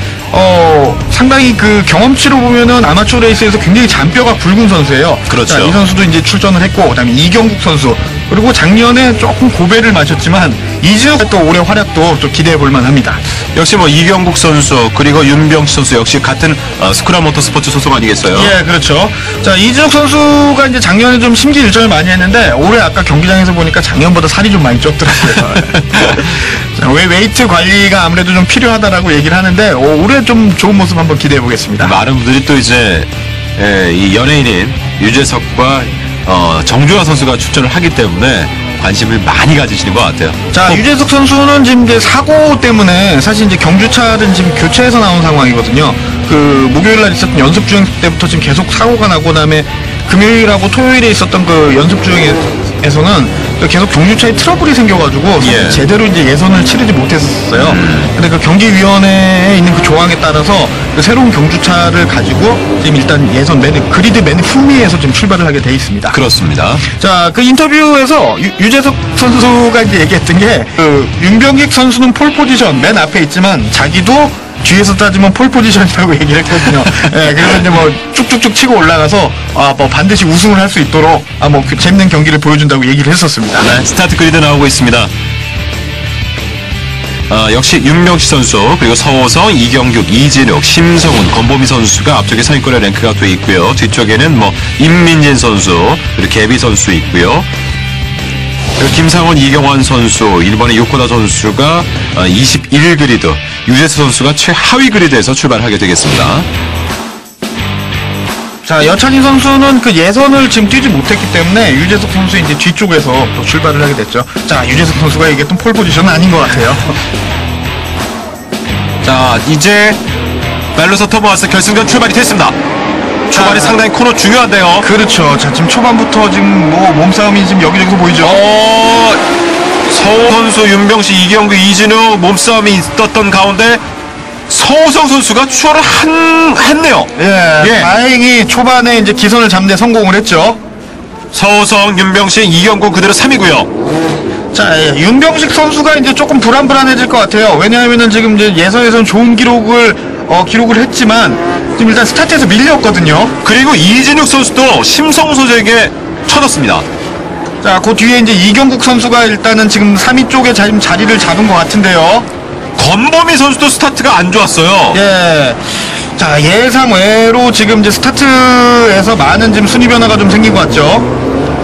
상당히 그 경험치로 보면은 아마추어 레이스에서 굉장히 잔뼈가 굵은 선수예요. 그렇죠. 자, 이 선수도 이제 출전을 했고, 그다음에 이경국 선수, 그리고 작년에 조금 고배를 마셨지만 이진욱 또 올해 활약도 좀 기대해 볼 만합니다. 역시 뭐 이경국 선수, 그리고 윤병식 선수 역시 같은 스크라 모터스포츠 소속 아니겠어요? 예, 그렇죠. 자, 이진욱 선수가 이제 작년에 좀 심기일전을 많이 했는데 올해 아까 경기장에서 보니까 작년보다 살이 좀 많이 쪘더라고요. 자, 웨이트 관리가 아무래도 좀 필요하다라고 얘기를 하는데 올해 좀 좋은 모습 한번 기대해 보겠습니다. 많은 분들이 또 이제 이 연예인인 유재석과 정준하 선수가 출전을 하기 때문에 관심을 많이 가지시는 것 같아요. 자, 유재석 선수는 지금 이제 사고 때문에 사실 이제 경주차는 지금 교체해서 나온 상황이거든요. 그 목요일 날 있었던 연습 주행 때부터 지금 계속 사고가 나고, 그다음에 금요일하고 토요일에 있었던 그 연습 주행에서는 계속 경주차에 트러블이 생겨가지고 예. 제대로 이제 예선을 치르지 못했었어요. 근데 그 경기위원회에 있는 그 조항에 따라서 그 새로운 경주차를 가지고 지금 일단 예선 그리드 맨 후미에서 지금 출발을 하게 돼 있습니다. 그렇습니다. 자, 그 인터뷰에서 유재석 선수가 이제 얘기했던 게, 그 윤병익 선수는 폴 포지션 맨 앞에 있지만 자기도 뒤에서 따지면 폴 포지션이라고 얘기를 했거든요. 예, 그래서 이제 뭐 쭉쭉쭉 치고 올라가서 뭐 반드시 우승을 할 수 있도록 그 재밌는 경기를 보여준다고 얘기를 했었습니다. 네, 스타트 그리드 나오고 있습니다. 역시 윤명식 선수, 그리고 서호성, 이경규, 이진욱, 심성훈, 권보미 선수가 앞쪽에 상위권에 랭크가 돼 있고요. 뒤쪽에는 뭐 임민진 선수, 그리고 개비 선수 있고요. 그리고 김상원, 이경환 선수, 일본의 요코다 선수가 21그리드, 유재수 선수가 최하위 그리드에서 출발하게 되겠습니다. 자, 여찬희 선수는 그 예선을 지금 뛰지 못했기 때문에 유재석 선수 이제 뒤쪽에서 또 출발을 하게 됐죠. 자, 유재석 선수가 얘기했던 폴 포지션은 아닌 것 같아요. 자, 이제 멜로서 터보아스 결승전 출발이 됐습니다. 초반에 상당히 코너 중요한데요. 그렇죠. 자, 지금 초반부터 지금 뭐 몸싸움이 지금 여기저기서 보이죠. 서호 선수, 윤병식, 이경규, 이진우 몸싸움이 있었던 가운데 서호성 선수가 추월을 했네요. 예, 예. 다행히 초반에 이제 기선을 잡는 데 성공을 했죠. 서호성, 윤병식, 이경규 그대로 3위고요. 자, 예, 윤병식 선수가 이제 조금 불안해질 것 같아요. 왜냐하면은 지금 이제 예선에서는 좋은 기록을 했지만 지금 일단 스타트에서 밀렸거든요. 그리고 이진욱 선수도 심성우 선수에게 쳐졌습니다. 자, 그 뒤에 이제 이경국 선수가 일단은 지금 3위 쪽에 지금 자리를 잡은 것 같은데요. 권범희 선수도 스타트가 안 좋았어요. 예. 자, 예상 외로 지금 이제 스타트에서 많은 지금 순위 변화가 좀 생긴 것 같죠.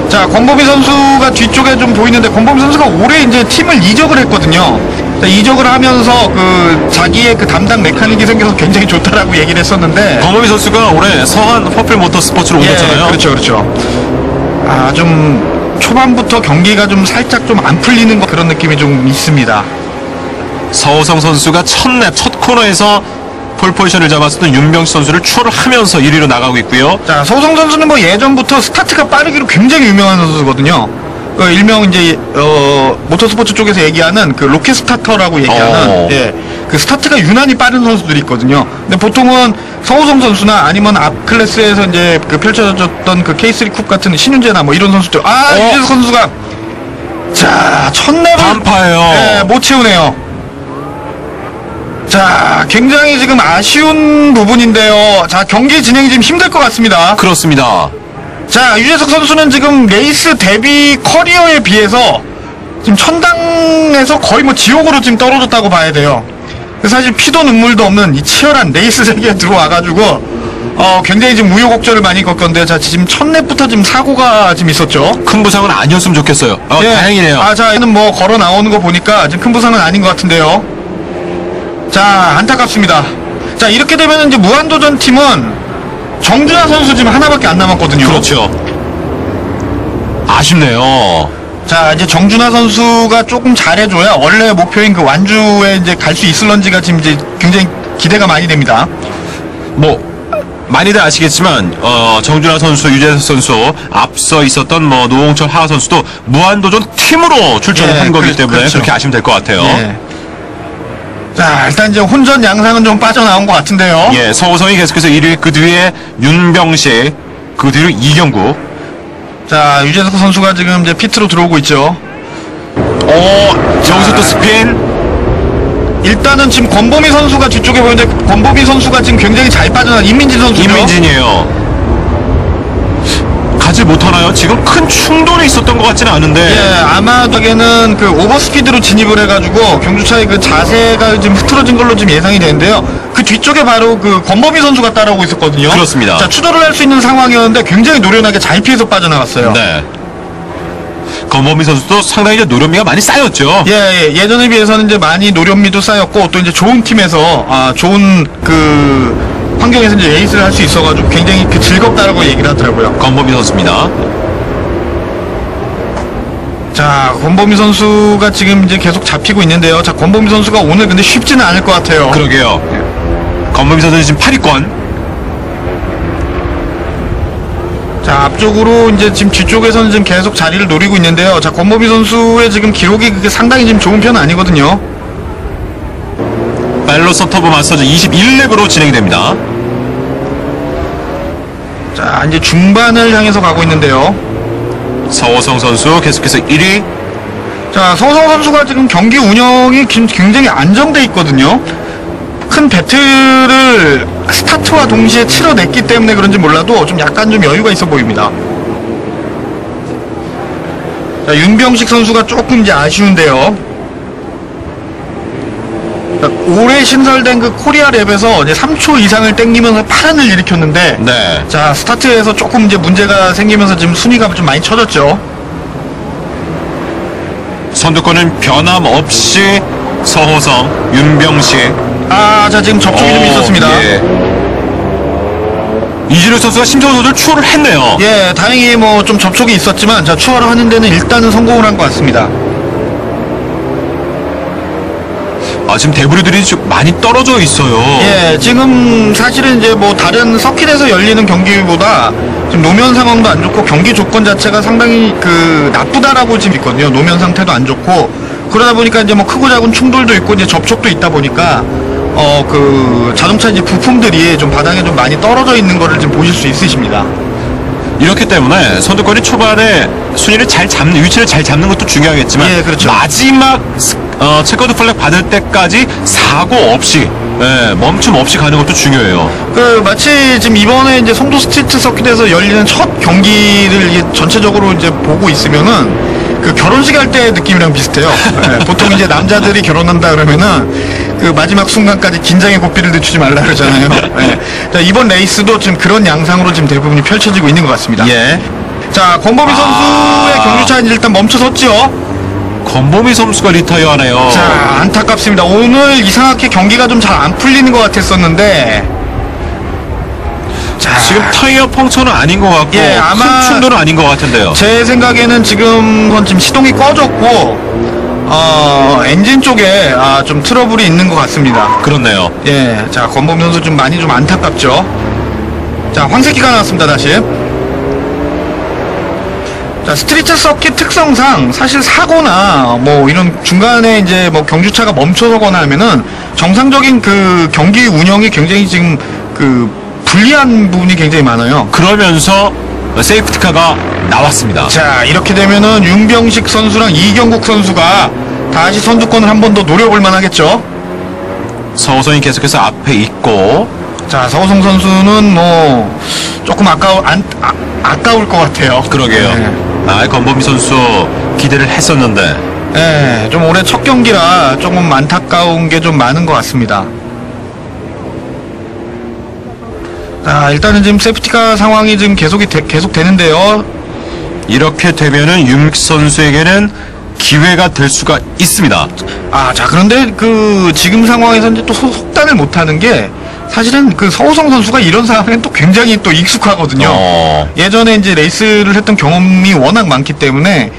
자, 권범희 선수가 뒤쪽에 좀 보이는데, 권범희 선수가 올해 이제 팀을 이적을 했거든요. 자, 이적을 하면서 그 자기의 그 담당 메카닉이 생겨서 굉장히 좋다라고 얘기를 했었는데, 권범희 선수가 올해 서한 퍼플 모터스포츠로 옮겼잖아요. 그렇죠, 그렇죠. 좀 초반부터 경기가 좀 살짝 좀 안 풀리는 그런 느낌이 좀 있습니다. 서호성 선수가 첫 코너에서 폴포지션을 잡았었던 윤병식 선수를 추월을 하면서 1위로 나가고 있고요. 자, 서호성 선수는 뭐 예전부터 스타트가 빠르기로 굉장히 유명한 선수거든요. 그 일명 이제 모터스포츠 쪽에서 얘기하는 그 로켓 스타터라고 얘기하는 그 스타트가 유난히 빠른 선수들이 있거든요. 근데 보통은 서호성 선수나 아니면 앞 클래스에서 이제 그 펼쳐졌던 그 K3 쿱 같은 신윤재나 뭐 이런 선수들, 유재석 선수가 자, 첫랩을 반파예요. 네, 못 채우네요. 자, 굉장히 지금 아쉬운 부분인데요. 자, 경기 진행이 좀 힘들 것 같습니다. 그렇습니다. 자, 유재석 선수는 지금 레이스 데뷔 커리어에 비해서 지금 천당에서 거의 뭐 지옥으로 지금 떨어졌다고 봐야 돼요. 사실 피도 눈물도 없는 이 치열한 레이스 세계에 들어와가지고 굉장히 지금 우여곡절을 많이 겪었는데, 자, 지금 첫 랩부터 지금 사고가 지금 있었죠. 큰 부상은 아니었으면 좋겠어요. 예. 다행이네요. 자, 얘는 뭐 걸어 나오는 거 보니까 지금 큰 부상은 아닌 것 같은데요. 자, 안타깝습니다. 자, 이렇게 되면 이제 무한도전 팀은 정준하 선수 지금 하나밖에 안 남았거든요. 그렇죠. 아쉽네요. 자, 이제 정준하 선수가 조금 잘해줘야 원래 목표인 그 완주에 이제 갈 수 있을런지가 지금 이제 굉장히 기대가 많이 됩니다. 뭐 많이들 아시겠지만 정준하 선수, 유재석 선수, 앞서 있었던 뭐 노홍철 하하 선수도 무한도전 팀으로 출전을 한 거기 때문에 그렇죠. 그렇게 아시면 될 것 같아요. 예. 자, 일단 이제 혼전 양상은 좀 빠져나온 것 같은데요. 예, 서호성이 계속해서 1위, 그 뒤에 윤병식, 그 뒤로 이경구. 자, 유재석 선수가 지금 이제 피트로 들어오고 있죠. 여기서 또 스핀. 일단은 지금 권보미 선수가 뒤쪽에 보이는데, 권보미 선수가 지금 굉장히 잘 빠져나간 임민진 선수죠. 임민진이에요. 가지 못하나요? 지금 큰 충돌이 있었던 것 같지는 않은데. 예, 아마 저게는 그 오버스피드로 진입을 해가지고 경주차의 그 자세가 좀 흐트러진 걸로 좀 예상이 되는데요. 그 뒤쪽에 바로 그 권범희 선수가 따라오고 있었거든요. 그렇습니다. 자, 추돌을 할 수 있는 상황이었는데 굉장히 노련하게 잘 피해서 빠져나갔어요. 네. 권범희 선수도 상당히 이제 노련미가 많이 쌓였죠. 예전에 비해서는 이제 많이 노련미도 쌓였고, 또 이제 좋은 팀에서 좋은 그 환경에서 이제 에이스를 할 수 있어가지고 굉장히 그 즐겁다라고 얘기를 하더라고요. 권범희 선수입니다. 자, 권범희 선수가 지금 이제 계속 잡히고 있는데요. 자, 권범희 선수가 오늘 근데 쉽지는 않을 것 같아요. 그러게요. 권범희 선수는 지금 8위권. 자, 앞쪽으로 이제 지금 뒤쪽에서는 지금 계속 자리를 노리고 있는데요. 자, 권범희 선수의 지금 기록이 그게 상당히 지금 좋은 편은 아니거든요. 벨로서 터보 마스터즈 21렙으로 진행이 됩니다. 자, 이제 중반을 향해서 가고 있는데요. 서호성 선수 계속해서 1위. 자, 서호성 선수가 지금 경기 운영이 굉장히 안정돼 있거든요. 큰 배틀을 스타트와 동시에 치러냈기 때문에 그런지 몰라도 좀 약간 좀 여유가 있어 보입니다. 자, 윤병식 선수가 조금 이제 아쉬운데요. 자, 올해 신설된 그 코리아 랩에서 이제 3초 이상을 땡기면서 파란을 일으켰는데, 네. 자, 스타트에서 조금 이제 문제가 생기면서 지금 순위가 좀 많이 쳐졌죠. 선두권은 변함없이 서호성, 윤병식. 아, 자, 지금 접촉이 좀 있었습니다. 예. 이진우 선수가 심정호 선수를 추월을 했네요. 예, 다행히 뭐 좀 접촉이 있었지만, 자, 추월을 하는 데는 일단은 성공을 한 것 같습니다. 아, 지금 데브리들이 좀 많이 떨어져 있어요. 예, 지금 사실은 이제 뭐 다른 서킷에서 열리는 경기보다 지금 노면 상황도 안 좋고 경기 조건 자체가 상당히 그 나쁘다라고 지금 있거든요. 노면 상태도 안 좋고 그러다 보니까 이제 뭐 크고 작은 충돌도 있고 이제 접촉도 있다 보니까 그 자동차 이제 부품들이 좀 바닥에 좀 많이 떨어져 있는 거를 지금 보실 수 있으십니다. 이렇기 때문에 선두권이 초반에 순위를 잘 잡는, 위치를 잘 잡는 것도 중요하겠지만, 예, 그렇죠. 마지막 체커드 플렉 받을 때까지 사고 없이, 예, 멈춤 없이 가는 것도 중요해요. 그 마치 지금 이번에 이제 송도 스트리트 서킷에서 열리는 첫 경기를 이게 전체적으로 이제 보고 있으면은 그 결혼식 할 때 느낌이랑 비슷해요. 예, 보통 이제 남자들이 결혼한다 그러면은 그 마지막 순간까지 긴장의 고삐를 늦추지 말라 그러잖아요. 예. 자, 이번 레이스도 지금 그런 양상으로 지금 대부분이 펼쳐지고 있는 것 같습니다. 예. 자, 권범희 선수의 경주차는 일단 멈춰섰죠. 권범희 선수가 리타이어 하네요. 자, 안타깝습니다. 오늘 이상하게 경기가 좀 잘 안 풀리는 것 같았었는데. 자, 지금 타이어 펑처는 아닌 것 같고, 예, 아마 큰 충돌은 아닌 것 같은데요. 제 생각에는 지금 시동이 꺼졌고 엔진 쪽에 좀 트러블이 있는 것 같습니다. 그렇네요. 예, 자, 권범희 선수 좀 많이 좀 안타깝죠. 자, 황새끼가 나왔습니다. 다시. 자, 스트리트 서킷 특성상 사실 사고나 뭐 이런 중간에 이제 뭐 경주차가 멈춰서거나 하면은 정상적인 그 경기 운영이 굉장히 지금 그 불리한 부분이 굉장히 많아요. 그러면서 세이프티카가 나왔습니다. 자, 이렇게 되면은 윤병식 선수랑 이경국 선수가 다시 선두권을 한 번 더 노려볼 만하겠죠. 서호성이 계속해서 앞에 있고, 자, 서호성 선수는 뭐 조금 아까울 것 같아요. 그러게요. 네. 권범희 선수 기대를 했었는데, 네, 좀 올해 첫 경기라 조금 안타까운 게 좀 많은 것 같습니다. 자, 일단은 지금 세프티카 상황이 지금 계속 되는데요. 이렇게 되면은 윤 선수에게는 기회가 될 수가 있습니다. 자, 그런데 그 지금 상황에서 이제 또 속단을 못하는 게 사실은 그 서호성 선수가 이런 상황에는 또 굉장히 또 익숙하거든요. 예전에 이제 레이스를 했던 경험이 워낙 많기 때문에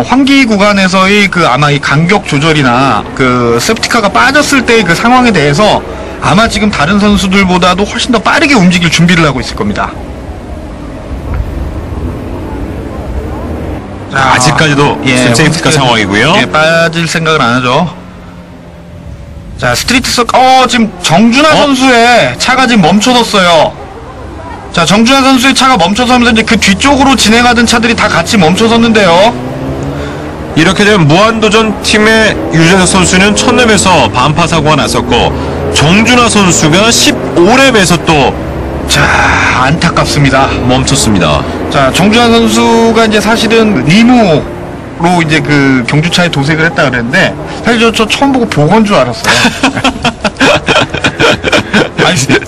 환기 구간에서의 그 아마 이 간격 조절이나 그 세프티카가 빠졌을 때의 그 상황에 대해서 아마 지금 다른 선수들보다도 훨씬 더 빠르게 움직일 준비를 하고 있을 겁니다. 자, 아직까지도 세이프티카 상황이고요. 예, 빠질 생각을 안 하죠. 자, 스트리트 지금 정준하 선수의 차가 지금 멈춰섰어요. 자, 정준하 선수의 차가 멈춰서면서 이제 그 뒤쪽으로 진행하던 차들이 다 같이 멈춰섰는데요. 이렇게 되면 무한도전 팀의 유재석 선수는 첫 랩에서 반파 사고가 났었고, 정준하 선수가 15랩에서 또 자, 안타깝습니다. 멈췄습니다. 자, 정준하 선수가 이제 사실은 리무로 이제 그 경주차에 도색을 했다 그랬는데, 사실 저 처음 보고 보고인 줄 알았어요.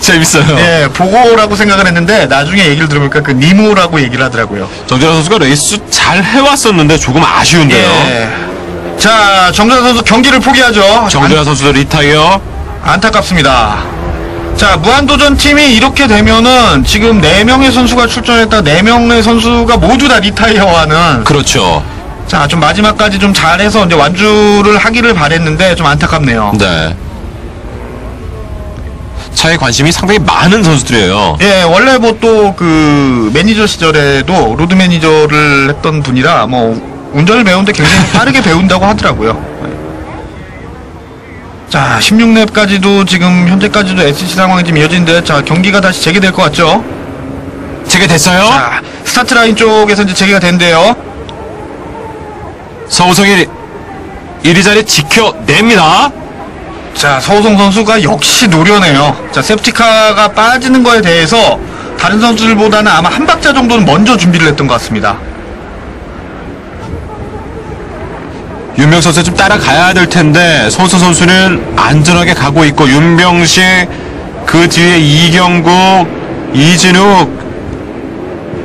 재밌어요. 예, 보고라고 생각을 했는데 나중에 얘기를 들어보니까 그 니모라고 얘기를 하더라고요. 정준하 선수가 레이스 잘 해왔었는데 조금 아쉬운데요. 예. 자, 정준하 선수 경기를 포기하죠. 정준하 선수도 리타이어. 안타깝습니다. 자, 무한도전 팀이 이렇게 되면은 지금 4명의 선수가 출전했다 4명의 선수가 모두 다 리타이어하는. 그렇죠. 자, 좀 마지막까지 좀 잘해서 이제 완주를 하기를 바랬는데 좀 안타깝네요. 네. 차에 관심이 상당히 많은 선수들이에요. 예, 원래 뭐 또 그 매니저 시절에도 로드 매니저를 했던 분이라 뭐 운전을 배우는데 굉장히 빠르게 배운다고 하더라고요. 자, 16렙까지도 지금 현재까지도 SC 상황이 지금 이어지는데, 자, 경기가 다시 재개될 것 같죠? 재개됐어요. 자, 스타트 라인 쪽에서 이제 재개가 된대요. 서우성이 1위 자리 지켜냅니다. 자, 서우성 선수가 역시 노련해요. 자, 세프티카가 빠지는 거에 대해서 다른 선수들보다는 아마 한 박자 정도는 먼저 준비를 했던 것 같습니다. 윤병 선수 좀 따라가야 될 텐데 서우성 선수는 안전하게 가고 있고 윤병식 그 뒤에 이경국, 이진욱.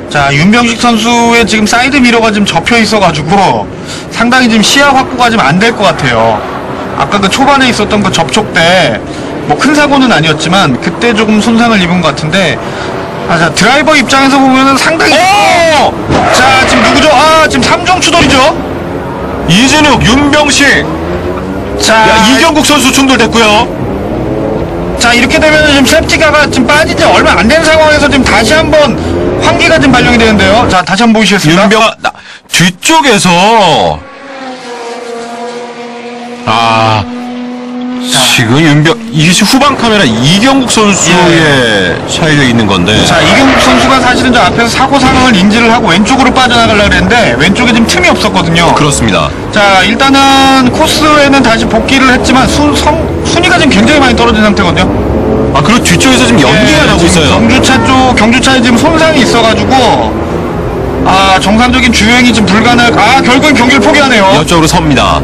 자, 윤병식 선수의 지금 사이드 미러가 지금 접혀 있어가지고 상당히 지금 시야 확보가 좀 안 될 것 같아요. 아까 그 초반에 있었던 그 접촉 때 뭐 큰 사고는 아니었지만 그때 조금 손상을 입은 것 같은데, 아, 자, 드라이버 입장에서 보면은 상당히 자, 지금 누구죠? 아, 지금 삼종 추돌이죠? 이진욱, 윤병식. 자, 이경국 선수 충돌됐고요. 자, 이렇게 되면 지금 세프티카가 지금 빠진 지 얼마 안 된 상황에서 지금 다시 한번 환기가 지금 발령이 되는데요. 자, 다시 한번 보시겠습니다. 윤병 뒤쪽에서 지금 이게 후방 카메라 이경국 선수의 차이가 있는 건데. 자, 이경국 선수가 사실은 저 앞에서 사고 상황을 인지를 하고 왼쪽으로 빠져나가려고 했는데 왼쪽에 지금 틈이 없었거든요. 그렇습니다. 자, 일단은 코스에는 다시 복귀를 했지만 순위가 지금 굉장히 많이 떨어진 상태거든요. 그리고 뒤쪽에서 지금 연기가 나고 지금 있어요. 경주차에 지금 손상이 있어가지고 정상적인 주행이 지금 결국엔 경기를 포기하네요. 옆쪽으로 섭니다.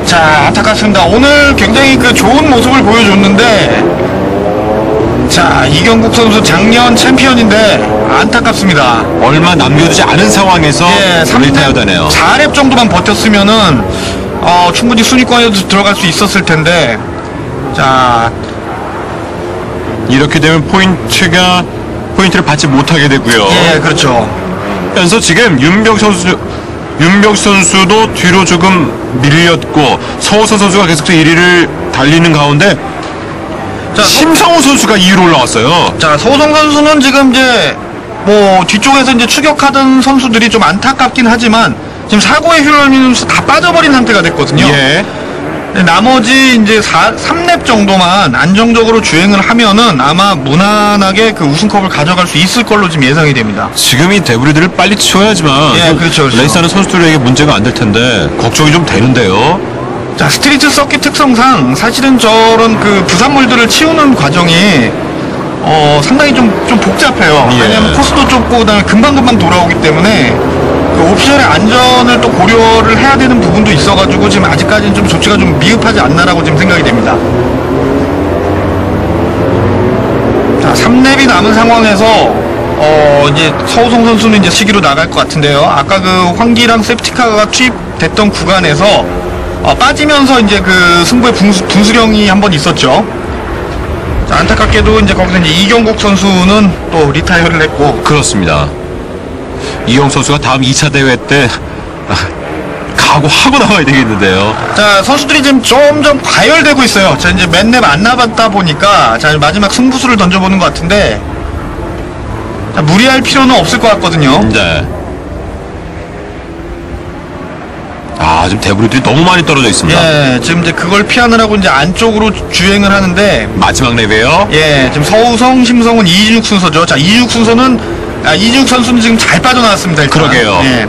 자, 안타깝습니다. 오늘 굉장히 그 좋은 모습을 보여줬는데, 자, 이경국 선수 작년 챔피언인데 안타깝습니다. 얼마 남겨두지 않은 상황에서 리타이어 되네요. 4렙 정도만 버텼으면은 충분히 순위권에도 들어갈 수 있었을 텐데, 자, 이렇게 되면 포인트를 받지 못하게 되고요. 예, 그렇죠. 그래서 지금 윤병 선수도 뒤로 조금 밀렸고 서우선 선수가 계속해서 1위를 달리는 가운데 자, 심성우 선수가 2위로 올라왔어요. 자, 서우성 선수는 지금 이제 뭐 뒤쪽에서 이제 추격하던 선수들이 좀 안타깝긴 하지만 지금 사고에 휘말리면서 다 빠져버린 상태가 됐거든요. 예. 나머지 이제 3렙 정도만 안정적으로 주행을 하면은 아마 무난하게 그 우승컵을 가져갈 수 있을 걸로 지금 예상이 됩니다. 지금 이 데브리들을 빨리 치워야지만 예, 그렇죠. 레이스하는 선수들에게 문제가 안 될 텐데 걱정이 좀 되는데요. 자, 스트리트 서킷 특성상 사실은 저런 그 부산물들을 치우는 과정이 상당히 좀 복잡해요. 예. 왜냐하면 코스도 좁고 그다음에 금방금방 돌아오기 때문에 그 오피셜의 안전을 또 고려를 해야 되는 부분도 있어가지고 지금 아직까지는 좀 조치가 좀 미흡하지 않나라고 지금 생각이 됩니다. 자, 3렙이 남은 상황에서 이제 서우성 선수는 이제 시기로 나갈 것 같은데요. 아까 그 환기랑 세프티카가 투입됐던 구간에서 빠지면서 이제 그 승부의 분수령이 한번 있었죠. 자, 안타깝게도 이제 거기서 이제 이경국 선수는 또 리타이어를 했고. 그렇습니다. 이용 선수가 다음 2차 대회 때 각오하고 나와야 되겠는데요. 자, 선수들이 지금 점점 과열되고 있어요. 자, 이제 맨랩 안 남았다 보니까 자, 마지막 승부수를 던져보는 것 같은데, 자, 무리할 필요는 없을 것 같거든요. 네. 지금 데브리들이 너무 많이 떨어져 있습니다. 예, 지금 이제 그걸 피하느라고 이제 안쪽으로 주행을 하는데, 마지막 랩이에요. 예, 지금 서우성, 심성훈, 이진욱 순서죠. 자, 이진욱 선수는 지금 잘 빠져나왔습니다. 일단. 그러게요. 예.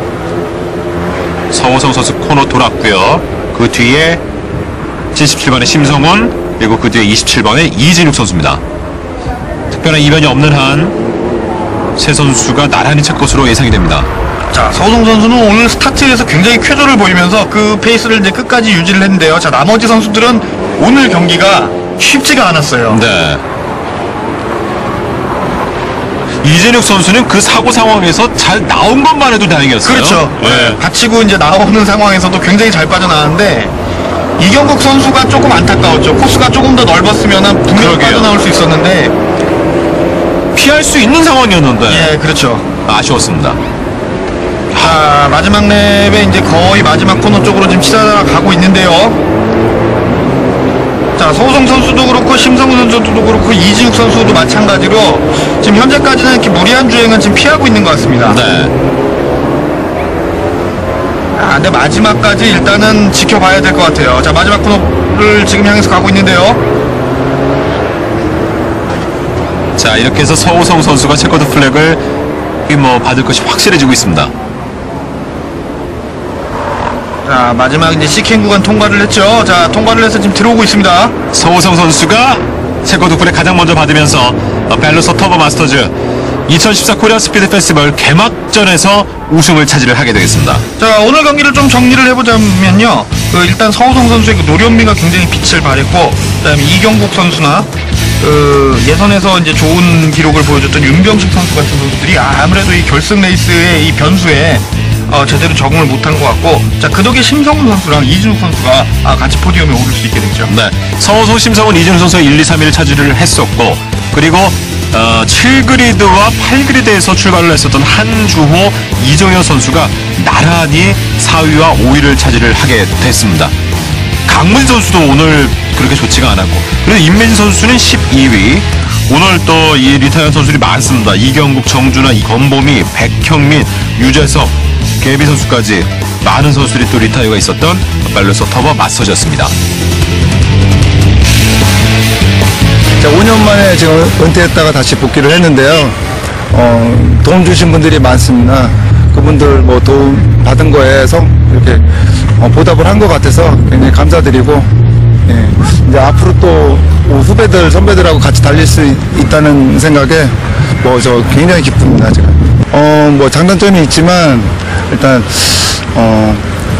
서우성 선수 코너 돌았고요. 그 뒤에 77번의 심성훈, 그리고 그 뒤에 27번의 이진욱 선수입니다. 특별한 이변이 없는 한 세 선수가 나란히 찰 것으로 예상이 됩니다. 자, 서우성 선수는 오늘 스타트에서 굉장히 쾌조를 보이면서 그 페이스를 이제 끝까지 유지를 했는데요. 자, 나머지 선수들은 오늘 경기가 쉽지가 않았어요. 네. 이진욱 선수는 그 사고 상황에서 잘 나온 것만 해도 다행이었어요. 그렇죠. 네. 다치고 이제 나오는 상황에서도 굉장히 잘 빠져나왔는데, 이경국 선수가 조금 안타까웠죠. 코스가 조금 더 넓었으면 분명 빠져나올 수 있었는데, 피할 수 있는 상황이었는데. 예, 그렇죠. 아쉬웠습니다. 자, 마지막 랩에 이제 거의 마지막 코너 쪽으로 지금 치닫아가고 있는데요. 자, 서우성 선수도 그렇고 심성우 선수도 그렇고 이진욱 선수도 마찬가지로 지금 현재까지는 이렇게 무리한 주행은 지금 피하고 있는 것 같습니다. 네. 근데 마지막까지 일단은 지켜봐야 될 것 같아요. 자, 마지막 코너를 지금 향해서 가고 있는데요. 자, 이렇게 해서 서우성 선수가 체커드 플렉을 받을 것이 확실해지고 있습니다. 자, 마지막 이제 C캔 구간 통과를 했죠. 자, 통과를 해서 지금 들어오고 있습니다. 서우성 선수가 체커드 플렉 가장 먼저 받으면서 벨로소 터보 마스터즈 2014 코리아 스피드 페스티벌 개막전에서 우승을 차지를 하게 되겠습니다. 자, 오늘 경기를 좀 정리를 해보자면요. 일단 서우성 선수의 노련미가 굉장히 빛을 발했고, 그다음에 이경국 선수나 예선에서 이제 좋은 기록을 보여줬던 윤병식 선수 같은 선수들이 아무래도 이 결승 레이스의 이 변수에 제대로 적응을 못한 것 같고, 자, 그 덕에 심성훈 선수랑 이진욱 선수가 같이 포디움에 오를 수 있게 되죠. 네, 서우성, 심성훈, 이진욱 선수가 1, 2, 3위를 차지를 했었고, 그리고 7그리드와 8그리드에서 출발을 했었던 한주호, 이정현 선수가 나란히 4위와 5위를 차지를 하게 됐습니다. 강문 선수도 오늘 그렇게 좋지가 않았고, 그리고 임민 선수는 12위. 오늘 또 이 리타이어 선수들이 많습니다. 이경국, 정준하, 권보미, 백형민, 유재석, 개비 선수까지 많은 선수들이 또 리타이어가 있었던 벨로소 터보 마스터즈였습니다. 자, 5년 만에 지금 은퇴했다가 다시 복귀를 했는데요. 도움 주신 분들이 많습니다. 그분들 뭐 도움 받은 거에서 이렇게 보답을 한 것 같아서 굉장히 감사드리고, 예, 이제 앞으로 또 후배들, 선배들하고 같이 달릴 수 있다는 생각에 저 굉장히 기쁩니다, 제가. 뭐 장단점이 있지만 일단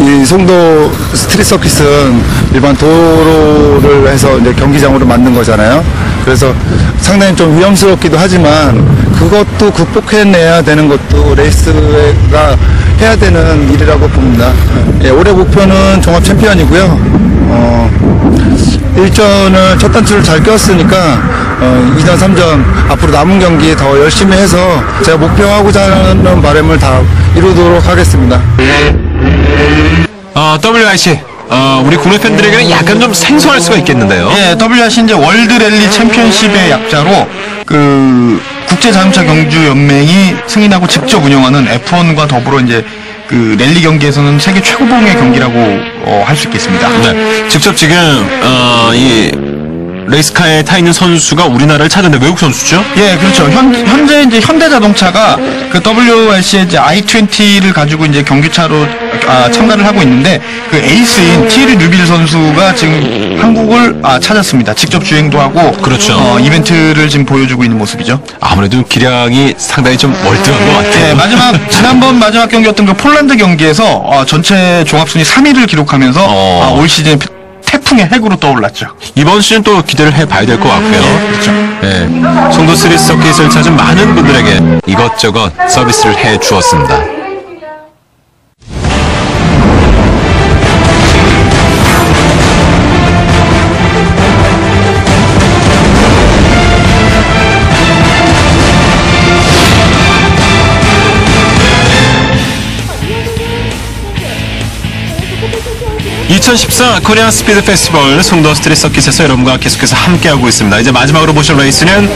이 송도 스트릿 서킷은 일반 도로를 해서 이제 경기장으로 만든 거잖아요. 그래서 상당히 좀 위험스럽기도 하지만 그것도 극복해내야 되는 것도 레이스가 해야 되는 일이라고 봅니다. 예, 올해 목표는 종합 챔피언이고요. 1전을 첫 단추를 잘 꼈으니까 2전, 3전 앞으로 남은 경기 더 열심히 해서 제가 목표하고자 하는 바람을 다 이루도록 하겠습니다. WRC 우리 국내 팬들에게는 약간 좀 생소할 수가 있겠는데요. 예, WRC 이제 월드 랠리 챔피언십의 약자로 국제 자동차 경주 연맹이 승인하고 직접 운영하는 F1과 더불어 이제 랠리 경기에서는 세계 최고봉의 경기라고 할 수 있겠습니다. 네, 직접 지금 이 레이스카에 타 있는 선수가 우리나라를 찾았는데 외국 선수죠? 예, 그렇죠. 현재 이제 현대자동차가 WRC의 이제 i20를 가지고 이제 경기차로 참가를 하고 있는데 에이스인 티에리 누빌 선수가 지금 한국을 찾았습니다. 직접 주행도 하고 그렇죠. 이벤트를 지금 보여주고 있는 모습이죠. 아무래도 기량이 상당히 좀 월등한 것 같아요. 네, 지난번 마지막 경기였던 폴란드 경기에서 전체 종합순위 3위를 기록하면서 올 시즌 태풍의 핵으로 떠올랐죠. 이번 시즌 또 기대를 해봐야 될 것 같고요. 그렇죠. 네, 송도 스트릿 서킷을 찾은 많은 분들에게 이것저것 서비스를 해 주었습니다. (2014) 코리안 스피드 페스티벌 송도 스트릿 서킷에서 여러분과 계속해서 함께하고 있습니다. 이제 마지막으로 보실 레이스는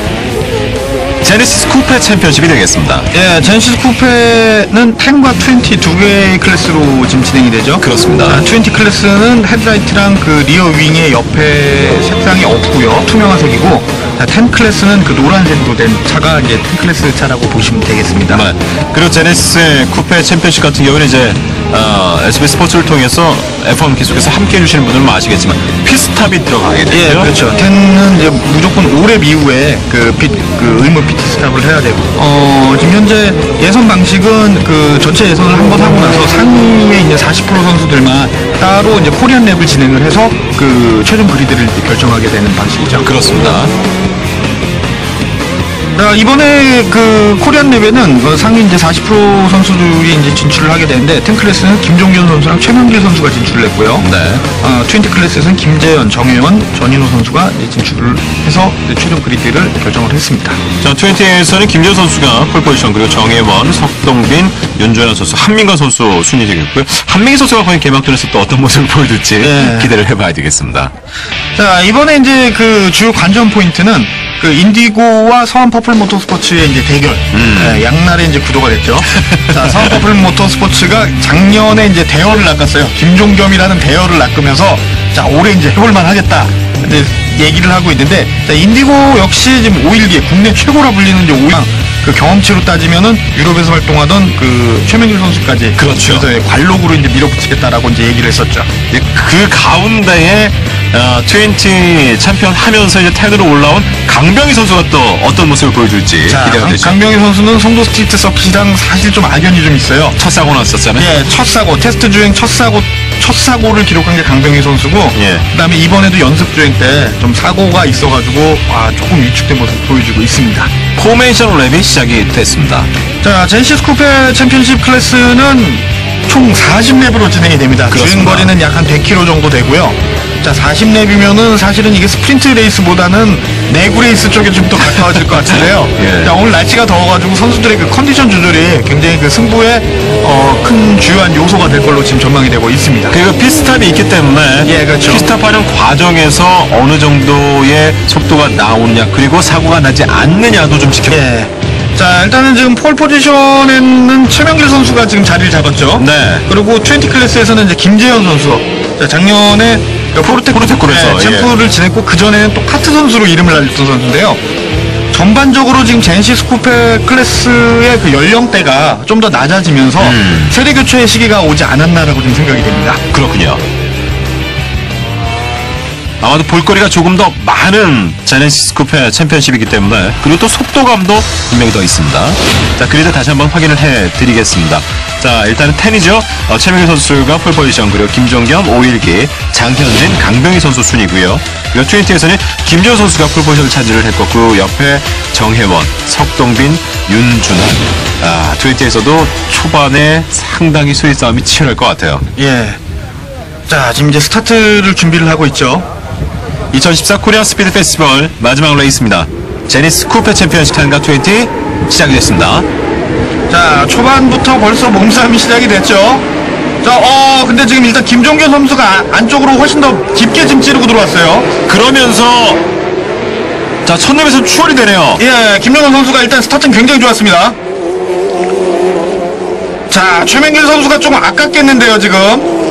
제네시스 쿠페 챔피언십이 되겠습니다. 예, 제네시스 쿠페는 10과 20 두 개의 클래스로 지금 진행이 되죠. 그렇습니다. 20 클래스는 헤드라이트랑 리어 윙의 옆에 색상이 없고요. 투명한 색이고, 10 클래스는 노란색으로 된 차가 이제 10 클래스 차라고 보시면 되겠습니다. 네. 그리고 제네시스 쿠페 챔피언십 같은 경우는 이제 SBS 스포츠를 통해서 F1 계속해서 함께 해주시는 분들은 아시겠지만 피스탑이 들어가게 되죠. 예, 그렇죠. 10은 이제 무조건 5랩 이후에 의무 PT 스탑을 해야 되고, 지금 현재 예선 방식은 전체 예선을 한번 하고 나서 상위에 있는 40% 선수들만 따로 이제 코리안 랩을 진행을 해서 최종 그리드를 결정하게 되는 방식이죠. 그렇습니다. 이번에 그 코리안 랩에는 그 상위 이제 40% 선수들이 이제 진출을 하게 되는데, 10 클래스는 김종균 선수랑 최명길 선수가 진출을 했고요. 네. 20 클래스에서는 김재현, 정혜원, 전인호 선수가 이제 진출을 해서 이제 최종 그리드를 결정을 했습니다. 자, 20에서는 김재현 선수가 폴포지션, 그리고 정혜원, 석동빈, 윤조현 선수, 한민관 선수 순위 되겠고요. 한민기 선수가 과연 개막전에서 또 어떤 모습을 보여줄지 네. 기대를 해봐야 되겠습니다. 자, 이번에 이제 그 주요 관전 포인트는 그 인디고와 서한 퍼플 모터스포츠의 이제 대결. 양날의 이제 구도가 됐죠. 자, 서한 퍼플 모터스포츠가 작년에 이제 대여를 낚았어요. 김종겸이라는 대여를 낚으면서 자, 올해 이제 해볼만 하겠다. 이제 얘기를 하고 있는데, 자, 인디고 역시 지금 5일기에 국내 최고라 불리는 이제 5일 그 경험치로 따지면은 유럽에서 활동하던 그 최명길 선수까지 그렇죠. 그래서 관록으로 이제 밀어붙이겠다라고 이제 얘기를 했었죠. 그 가운데에 20 챔피언 하면서 이제 10으로 올라온 강병희 선수가 또 어떤 모습을 보여줄지 자, 기대가 되죠. 강병희 선수는 송도 스트리트 서킷이랑 사실 좀 악연이 좀 있어요. 첫 사고 났었잖아요. 예, 첫 사고, 테스트 주행 첫 사고를 기록한 게 강병희 선수고, 예. 그다음에 이번에도 연습 주행 때 좀 사고가 있어가지고 조금 위축된 모습 보여주고 있습니다. 포메이션 랩이 시작이 됐습니다. 자, 제니시스 쿠페 챔피언십 클래스는 총 40랩으로 진행이 됩니다. 주행 그렇습니다. 거리는 약 한 100km 정도 되고요. 자, 40랩이면은 사실은 이게 스프린트 레이스보다는 내구 레이스 쪽에 좀 더 가까워질 것 같은데요. 예. 자, 오늘 날씨가 더워가지고 선수들의 그 컨디션 조절이 굉장히 그 승부에 큰 주요한 요소가 될 걸로 지금 전망이 되고 있습니다. 그리고 피스탑이 있기 때문에 예, 그렇죠. 피스탑하는 과정에서 어느 정도의 속도가 나오느냐, 그리고 사고가 나지 않느냐도 좀 지켜. 예. 자, 일단은 지금 폴 포지션에는 최명길 선수가 지금 자리를 잡았죠. 네. 그리고 20 클래스에서는 이제 김재현 선수. 자, 작년에 포르테코에서, 챔프를 지냈고, 그전에는 또 카트 선수로 이름을 알렸던 선수인데요. 전반적으로 지금 제니시스 쿠페 클래스의 그 연령대가 좀 더 낮아지면서 세대 교체의 시기가 오지 않았나라고 좀 생각이 됩니다. 그렇군요. 아마도 볼거리가 조금 더 많은 제네시스 쿠페 챔피언십이기 때문에, 그리고 또 속도감도 분명히 더 있습니다. 자, 그리드 다시 한번 확인을 해드리겠습니다. 자, 일단은 10이죠. 최명희 선수가 폴포지션, 그리고 김종겸, 5일기, 장현진, 강병희 선수 순이고요. 그리고 20에서는 김재현 선수가 폴포지션을 차지를 했고, 그 옆에 정혜원, 석동빈, 윤준환. 20에서도 초반에 상당히 수위 싸움이 치열할 것 같아요. 예. 자, 지금 이제 스타트를 준비를 하고 있죠. 2014 코리아 스피드 페스티벌 마지막 레이스입니다. 제니스 쿠페 챔피언십 10과 20 시작이 됐습니다. 자, 초반부터 벌써 몸싸움이 시작이 됐죠. 자, 근데 지금 일단 김종균 선수가 안쪽으로 훨씬 더 깊게 지금 찌르고 들어왔어요. 그러면서 자, 첫랩에서 추월이 되네요. 예, 김종균 선수가 일단 스타트는 굉장히 좋았습니다. 자, 최명길 선수가 좀 아깝겠는데요, 지금.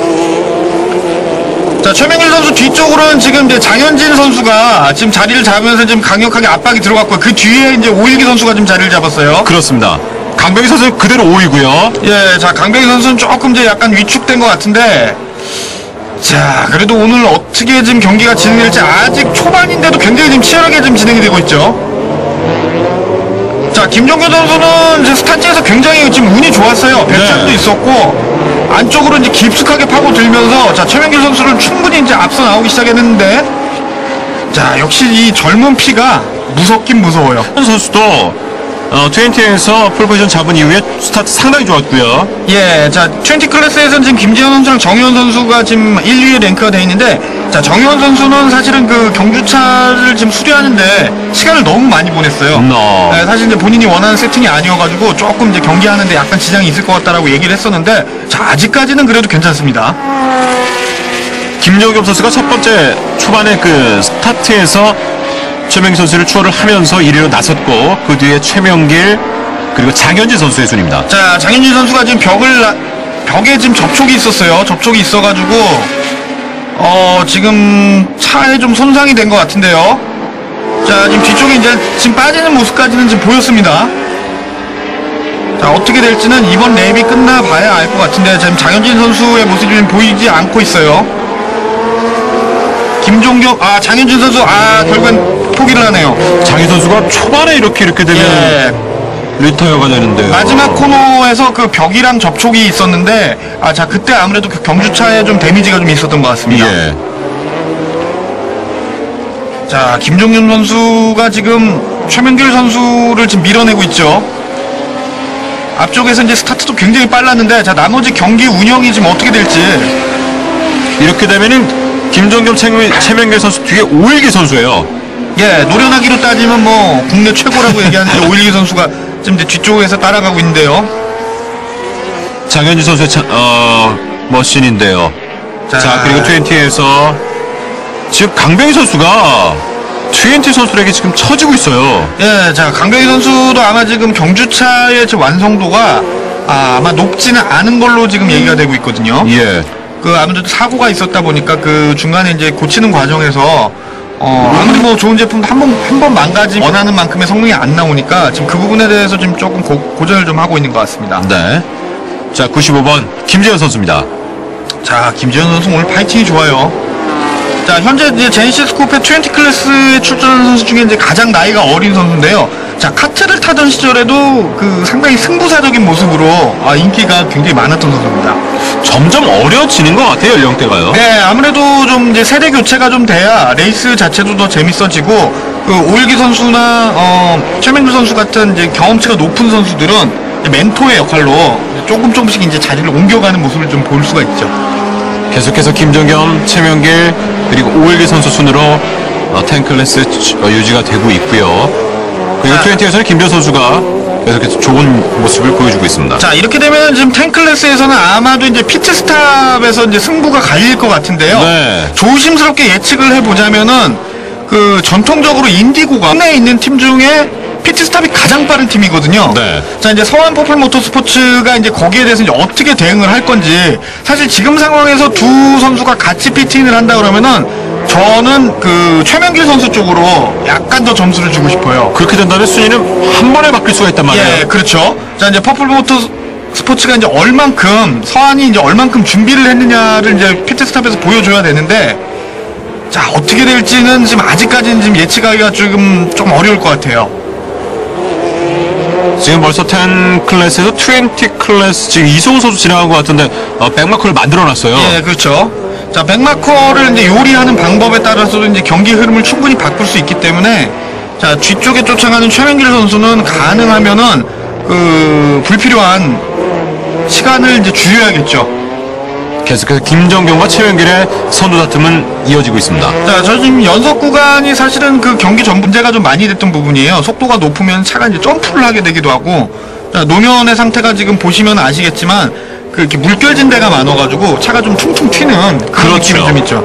자, 최명길 선수 뒤쪽으로는 지금 이제 장현진 선수가 지금 자리를 잡으면서 지금 강력하게 압박이 들어갔고, 그 뒤에 이제 오일기 선수가 지금 자리를 잡았어요. 그렇습니다. 강병희 선수는 그대로 5위고요. 예, 자, 강병희 선수는 조금 이제 약간 위축된 것 같은데, 자, 그래도 오늘 어떻게 지금 경기가 진행될지 아직 초반인데도 굉장히 지금 치열하게 지금 진행이 되고 있죠. 자, 김종규 선수는 이제 스타트에서 굉장히 지금 운이 좋았어요. 배짱도 네. 있었고, 안쪽으로 이제 깊숙하게 파고들면서, 자, 최명길 선수를 충분히 이제 앞서 나오기 시작했는데, 자, 역시 이 젊은 피가 무섭긴 무서워요. 선수도 20에서 폴포지션 잡은 이후에 스타트 상당히 좋았고요. 예, 자, 20 클래스에서는 지금 김지현 선수랑 정현 선수가 지금 1, 2위에 랭크가 되어 있는데, 자, 정현 선수는 사실은 그 경주차를 지금 수리하는데 시간을 너무 많이 보냈어요. 네, 사실 이제 본인이 원하는 세팅이 아니어가지고 조금 이제 경기하는데 약간 지장이 있을 것 같다라고 얘기를 했었는데, 자, 아직까지는 그래도 괜찮습니다. 김종겸 선수가 첫 번째 초반에 그 스타트에서 최명길 선수를 추월을 하면서 1위로 나섰고, 그 뒤에 최명길 그리고 장현진 선수의 순입니다. 자, 장현진 선수가 지금 벽에 지금 접촉이 있었어요. 접촉이 있어가지고 지금 차에 좀 손상이 된 것 같은데요. 자, 지금 뒤쪽에 이제 지금 빠지는 모습까지는 지금 보였습니다. 자, 어떻게 될지는 이번 랩이 끝나봐야 알 것 같은데, 지금 장현진 선수의 모습이 좀 보이지 않고 있어요. 김종겸, 장현진 선수, 결국엔 포기를 하네요. 장희 선수가 초반에 이렇게 되면 예. 리타이어가 되는데요. 마지막 코너에서 그 벽이랑 접촉이 있었는데, 자, 그때 아무래도 그 경주차에 좀 데미지가 좀 있었던 것 같습니다. 예. 자, 김종윤 선수가 지금 최명길 선수를 지금 밀어내고 있죠. 앞쪽에서 이제 스타트도 굉장히 빨랐는데, 자, 나머지 경기 운영이 지금 어떻게 될지. 이렇게 되면은 김정겸, 최명길 선수 뒤에 오일기 선수예요. 예, 노련하기로 따지면 뭐 국내 최고라고 얘기하는 이제 오일기 선수가 지금 이제 뒤쪽에서 따라가고 있는데요. 장현진 선수의 머신인데요. 자, 그리고 20에서 지금 강병희 선수가 20 선수에게 지금 처지고 있어요. 예, 자, 강병희 선수도 아마 지금 경주차의 지금 완성도가 아마 높지는 않은 걸로 지금 얘기가 되고 있거든요. 예. 그 아무래도 사고가 있었다 보니까 그 중간에 이제 고치는 과정에서 아무리 뭐 좋은 제품 한 번 망가지면 원하는 만큼의 성능이 안 나오니까 지금 그 부분에 대해서 좀 조금 고전을 좀 하고 있는 것 같습니다. 네. 자, 95번 김재현 선수입니다. 자, 김재현 선수 오늘 파이팅이 좋아요. 자, 현재 이제 제네시스 코페 20 클래스에 출전하는 선수 중에 이제 가장 나이가 어린 선수인데요. 자, 카트를 타던 시절에도 그 상당히 승부사적인 모습으로 인기가 굉장히 많았던 선수입니다. 점점 어려지는 것 같아요, 연령대가요. 네, 아무래도 좀 이제 세대 교체가 좀 돼야 레이스 자체도 더 재밌어지고, 그 오일기 선수나 최명길 선수 같은 이제 경험치가 높은 선수들은 멘토의 역할로 조금씩 이제 자리를 옮겨가는 모습을 좀 볼 수가 있죠. 계속해서 김정겸, 최명길 그리고 오일기 선수 순으로 10 클래스 유지가 되고 있고요. 그리고 20에서는 김재현 선수가 계속해서 좋은 모습을 보여주고 있습니다. 자, 이렇게 되면 지금 10 클래스에서는 아마도 이제 피트스탑에서 이제 승부가 갈릴 것 같은데요. 네. 조심스럽게 예측을 해보자면은 그 전통적으로 인디고가 국내에 있는 팀 중에 피트스탑이 가장 빠른 팀이거든요. 네. 자, 이제 서한 퍼플 모터스포츠가 이제 거기에 대해서 이제 어떻게 대응을 할 건지, 사실 지금 상황에서 두 선수가 같이 피트인을 한다 그러면은 저는 그 최명길 선수 쪽으로 약간 더 점수를 주고 싶어요. 그렇게 된다면 순위는 한 번에 바뀔 수가 있단 말이에요. 예, 그렇죠. 자, 이제 퍼플 모터스포츠가 이제 서한이 이제 얼만큼 준비를 했느냐를 이제 피트스탑에서 보여줘야 되는데, 자, 어떻게 될지는 지금 아직까지는 지금 예측하기가 좀 어려울 것 같아요. 지금 벌써 10 클래스에서 20 클래스 지금 이소호 선수 지나간 것 같은데 백마크를 만들어놨어요. 예, 그렇죠. 자, 백마커를 이제 요리하는 방법에 따라서도 이제 경기 흐름을 충분히 바꿀 수 있기 때문에, 자, 뒤쪽에 쫓아가는 최명길 선수는 가능하면은 그 불필요한 시간을 이제 줄여야겠죠. 계속해서 김정경과 최명길의 선두 다툼은 이어지고 있습니다. 자, 저 지금 연속 구간이 사실은 그 경기 전 문제가 좀 많이 됐던 부분이에요. 속도가 높으면 차가 이제 점프를 하게 되기도 하고, 자, 노면의 상태가 지금 보시면 아시겠지만, 이렇게 물결진 데가 많아가지고 차가 좀 퉁퉁 튀는 그런 느낌이 좀 있죠.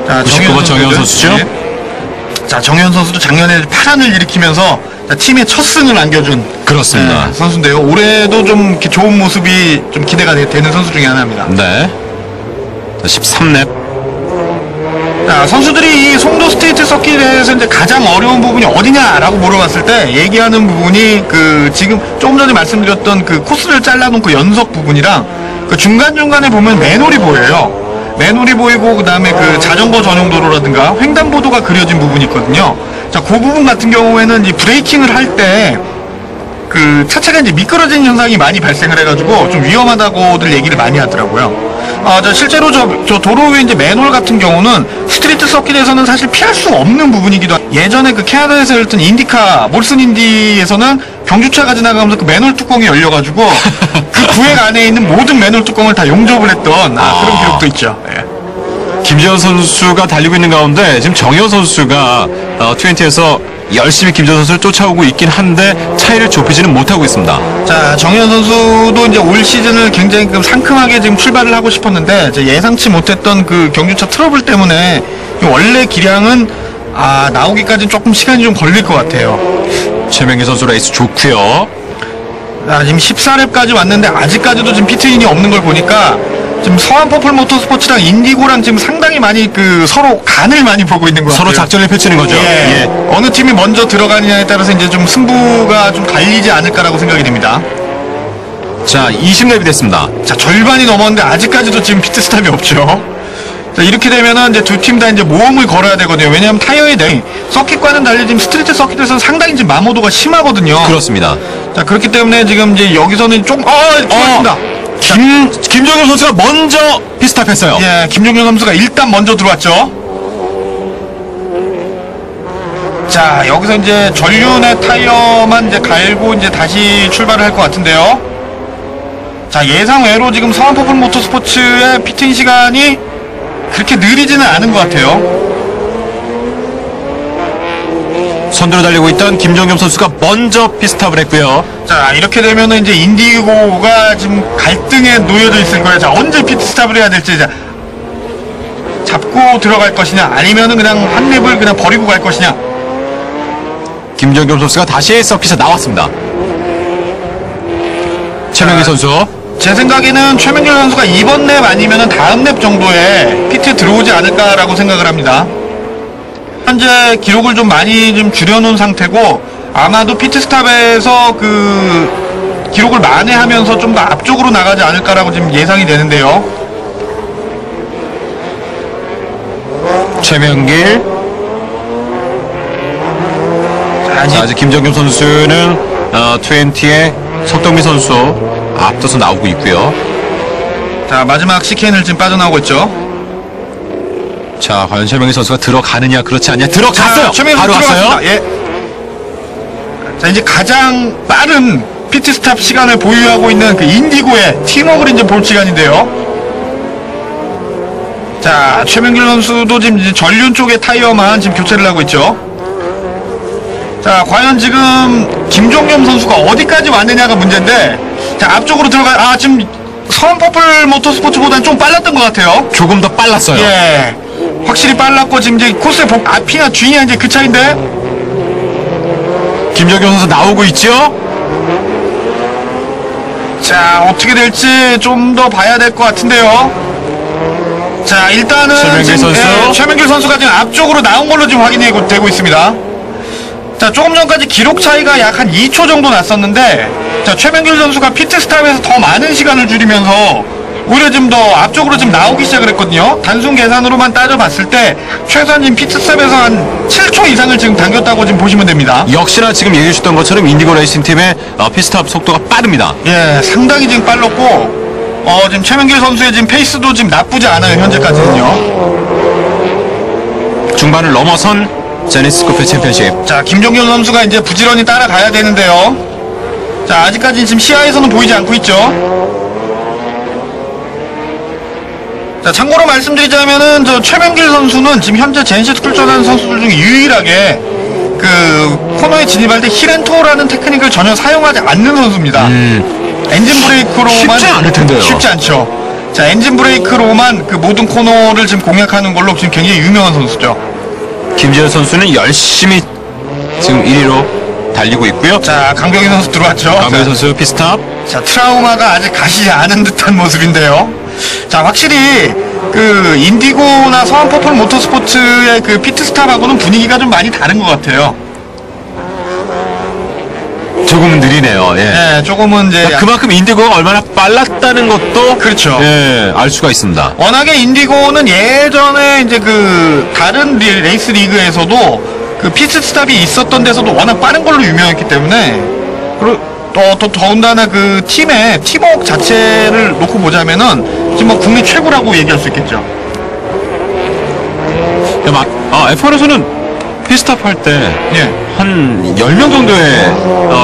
자, 99번 정현 선수죠? 네. 자, 정현 선수도 작년에 파란을 일으키면서 팀의 첫 승을 안겨준 그렇습니다. 선수인데요. 올해도 좀 이렇게 좋은 모습이 좀 기대가 되는 선수 중에 하나입니다. 네. 13렙. 자, 선수들이 이 송도 스트리트 서킷에서 이제 가장 어려운 부분이 어디냐라고 물어봤을 때 얘기하는 부분이 그 지금 조금 전에 말씀드렸던 그 코스를 잘라놓고 연석 부분이랑 그 중간중간에 보면 맨홀이 보여요. 맨홀이 보이고 그다음에 그 자전거 전용 도로라든가 횡단보도가 그려진 부분이 있거든요. 자, 그 부분 같은 경우에는 이제 브레이킹을 할 때 그 차체가 이제 미끄러지는 현상이 많이 발생을 해가지고 좀 위험하다고들 얘기를 많이 하더라고요. 자, 실제로 저 도로 위에 이제 맨홀 같은 경우는 스트리트 서킷에서는 사실 피할 수 없는 부분이기도 하고, 예전에 그 캐나다에서 열렸던 인디카, 몰슨 인디에서는 경주차가 지나가면서 그 맨홀 뚜껑이 열려가지고 그 구획 안에 있는 모든 맨홀 뚜껑을 다 용접을 했던 그런 기록도 있죠. 예. 김재현 선수가 달리고 있는 가운데 지금 정현 선수가 20에서 열심히 김재현 선수를 쫓아오고 있긴 한데 차이를 좁히지는 못하고 있습니다. 자, 정현 선수도 이제 올 시즌을 굉장히 상큼하게 지금 출발을 하고 싶었는데 예상치 못했던 그 경주차 트러블 때문에 원래 기량은 나오기까지 조금 시간이 좀 걸릴 것 같아요. 최명길 선수 레이스 좋고요. 지금 14렙까지 왔는데 아직까지도 지금 피트인이 없는 걸 보니까 지금 서한 퍼플 모터스포츠랑 인디고랑 지금 상당히 많이 그 서로 간을 많이 보고 있는 것 같아요. 서로 작전을 펼치는 거죠. 예. 어느 팀이 먼저 들어가느냐에 따라서 이제 좀 승부가 좀 갈리지 않을까라고 생각이 됩니다. 자, 20렙이 됐습니다. 자, 절반이 넘었는데 아직까지도 지금 피트스탑이 없죠. 자, 이렇게 되면은 이제 두 팀 다 이제 모험을 걸어야 되거든요. 왜냐하면 타이어의 서킷과는 달리 지금 스트리트 서킷에서는 상당히 지금 마모도가 심하거든요. 그렇습니다. 자, 그렇기 때문에 지금 이제 여기서는 좀 들어왔습니다. 김정현 선수가 먼저 피스탑했어요. 예, 김종현 선수가 일단 먼저 들어왔죠. 자, 여기서 이제 전륜의 타이어만 이제 갈고 이제 다시 출발을 할 것 같은데요. 자, 예상외로 지금 서한퍼플 모터스포츠의 피팅 시간이 그렇게 느리지는 않은 것 같아요. 선두로 달리고 있던 김종겸 선수가 먼저 피스탑을 했고요. 자, 이렇게 되면은 이제 인디고가 지금 갈등에 놓여져 있을 거예요. 자, 언제 피트스탑을 해야 될지. 자, 잡고 들어갈 것이냐, 아니면은 그냥 한 랩을 그냥 버리고 갈 것이냐. 김종겸 선수가 다시 서킷에 나왔습니다. 최명기 선수. 제 생각에는 최명길 선수가 이번 랩 아니면은 다음 랩 정도에 피트에 들어오지 않을까라고 생각을 합니다. 현재 기록을 좀 많이 좀 줄여놓은 상태고, 아마도 피트스탑에서 그 기록을 만회하면서 좀 더 앞쪽으로 나가지 않을까라고 지금 예상이 되는데요. 최명길. 자, 아직 김정겸 선수는 20의 석동민 선수 앞서서 나오고 있고요. 자, 마지막 CKN을 지금 빠져나오고 있죠. 자, 과연 최명길 선수가 들어가느냐 그렇지 않냐. 들어갔어요. 최명길 바로 선수 갔어요. 들어갔습니다. 예. 자, 이제 가장 빠른 피트스탑 시간을 보유하고 있는 그 인디고의 팀워크를 이제 볼 시간인데요. 자, 최명길 선수도 지금 이제 전륜 쪽의 타이어만 지금 교체를 하고 있죠. 자, 과연 지금 김종겸 선수가 어디까지 왔느냐가 문제인데, 자, 앞쪽으로 들어가, 지금 서한퍼플 모터스포츠보다는 좀 빨랐던 것 같아요. 조금 더 빨랐어요. 예. 확실히 빨랐고, 지금 이제 코스의 앞이나 뒤냐 이제 그 차인데, 김정겸 선수 나오고 있죠? 자, 어떻게 될지 좀 더 봐야 될 것 같은데요. 자, 일단은 최명길 지금, 선수. 최명길 선수가 지금 앞쪽으로 나온 걸로 지금 확인이 되고 있습니다. 자, 조금 전까지 기록 차이가 약 한 2초 정도 났었는데, 자, 최명길 선수가 피트스탑에서 더 많은 시간을 줄이면서 오히려 좀 더 앞쪽으로 좀 나오기 시작을 했거든요. 단순 계산으로만 따져봤을 때 최소한 지금 피트스탑에서 한 7초 이상을 지금 당겼다고 지금 보시면 됩니다. 역시나 지금 얘기해 주셨던 것처럼 인디고 레이싱 팀의 피스탑 속도가 빠릅니다. 예, 상당히 지금 빨랐고, 지금 최명길 선수의 지금 페이스도 지금 나쁘지 않아요, 현재까지는요. 중반을 넘어선 제네시스 챔피언십. 자, 김종겸 선수가 이제 부지런히 따라가야 되는데요. 자, 아직까지 지금 시야에서는 보이지 않고 있죠. 자, 참고로 말씀드리자면은 저 최명길 선수는 지금 현재 제네시스 출전하는 선수들 중에 유일하게 그 코너에 진입할 때 힐앤토라는 테크닉을 전혀 사용하지 않는 선수입니다. 엔진 브레이크로만 쉽지 않을 텐데요. 쉽지 않죠. 자, 엔진 브레이크로만 그 모든 코너를 지금 공략하는 걸로 지금 굉장히 유명한 선수죠. 김지현 선수는 열심히 지금 1위로 달리고 있고요. 자, 강병희 선수 들어왔죠. 강병희 선수 피스탑. 자, 트라우마가 아직 가시지 않은 듯한 모습인데요. 자, 확실히 그 인디고나 서한퍼플 모터스포츠의 그 피트스탑하고는 분위기가 좀 많이 다른 것 같아요. 조금은 느리네요. 예. 예, 조금은 이제 그만큼 인디고가 얼마나 빨랐다는 것도 그렇죠. 예, 알 수가 있습니다. 워낙에 인디고는 예전에 이제 그 다른 레이스 리그에서도 그 피트스탑이 있었던 데서도 워낙 빠른 걸로 유명했기 때문에, 그리고 더군다나 그 팀의 팀워크 자체를 놓고 보자면은 지금 뭐 국내 최고라고 얘기할 수 있겠죠. F1에서는 피스탑 할 때 예. 한 10명 정도의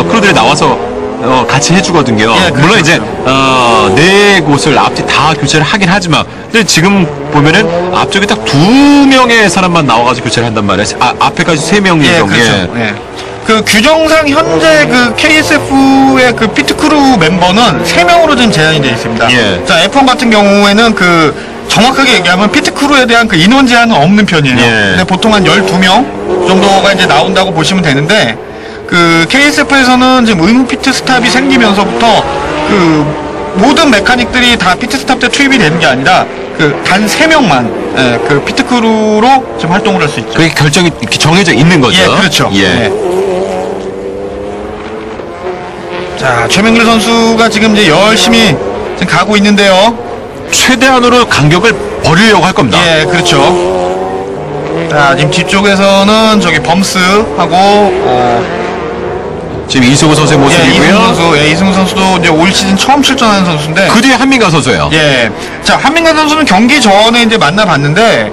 크루들이 나와서 같이 해주거든요. 예, 그렇죠, 물론 이제 네 곳을 앞뒤 다 교체를 하긴 하지만, 근데 지금 보면은 앞쪽에 딱 2명의 사람만 나와가지고 교체를 한단 말이에요. 앞에까지 3명 예, 예정. 그렇죠. 예. 그 규정상 현재 그 KSF의 그 피트크루 멤버는 3명으로 지금 제한이 되어 있습니다. 예. 자, F1 같은 경우에는 그 정확하게 얘기하면 피트크루에 대한 그 인원 제한은 없는 편이에요. 예. 근데 보통 한 12명 정도가 이제 나온다고 보시면 되는데, 그 KSF에서는 지금 의무 피트스탑이 생기면서부터 그 모든 메카닉들이 다 피트스탑 때 투입이 되는 게 아니라 그 단 3명만 그 피트크루로 지금 활동을 할 수 있죠. 그게 결정이 이렇게 정해져 있는 거죠. 예, 그렇죠. 예. 네. 자, 최명길 선수가 지금 이제 열심히 지금 가고 있는데요. 최대한으로 간격을 벌이려고 할 겁니다. 예, 그렇죠. 자, 지금 뒤쪽에서는 저기 범스하고 지금 이승우 선수의 모습이고요. 이승우 선수, 이승우 선수도 이제 올 시즌 처음 출전하는 선수인데, 그 뒤에 한민가 선수예요. 자, 한민관 선수는 경기 전에 이제 만나봤는데,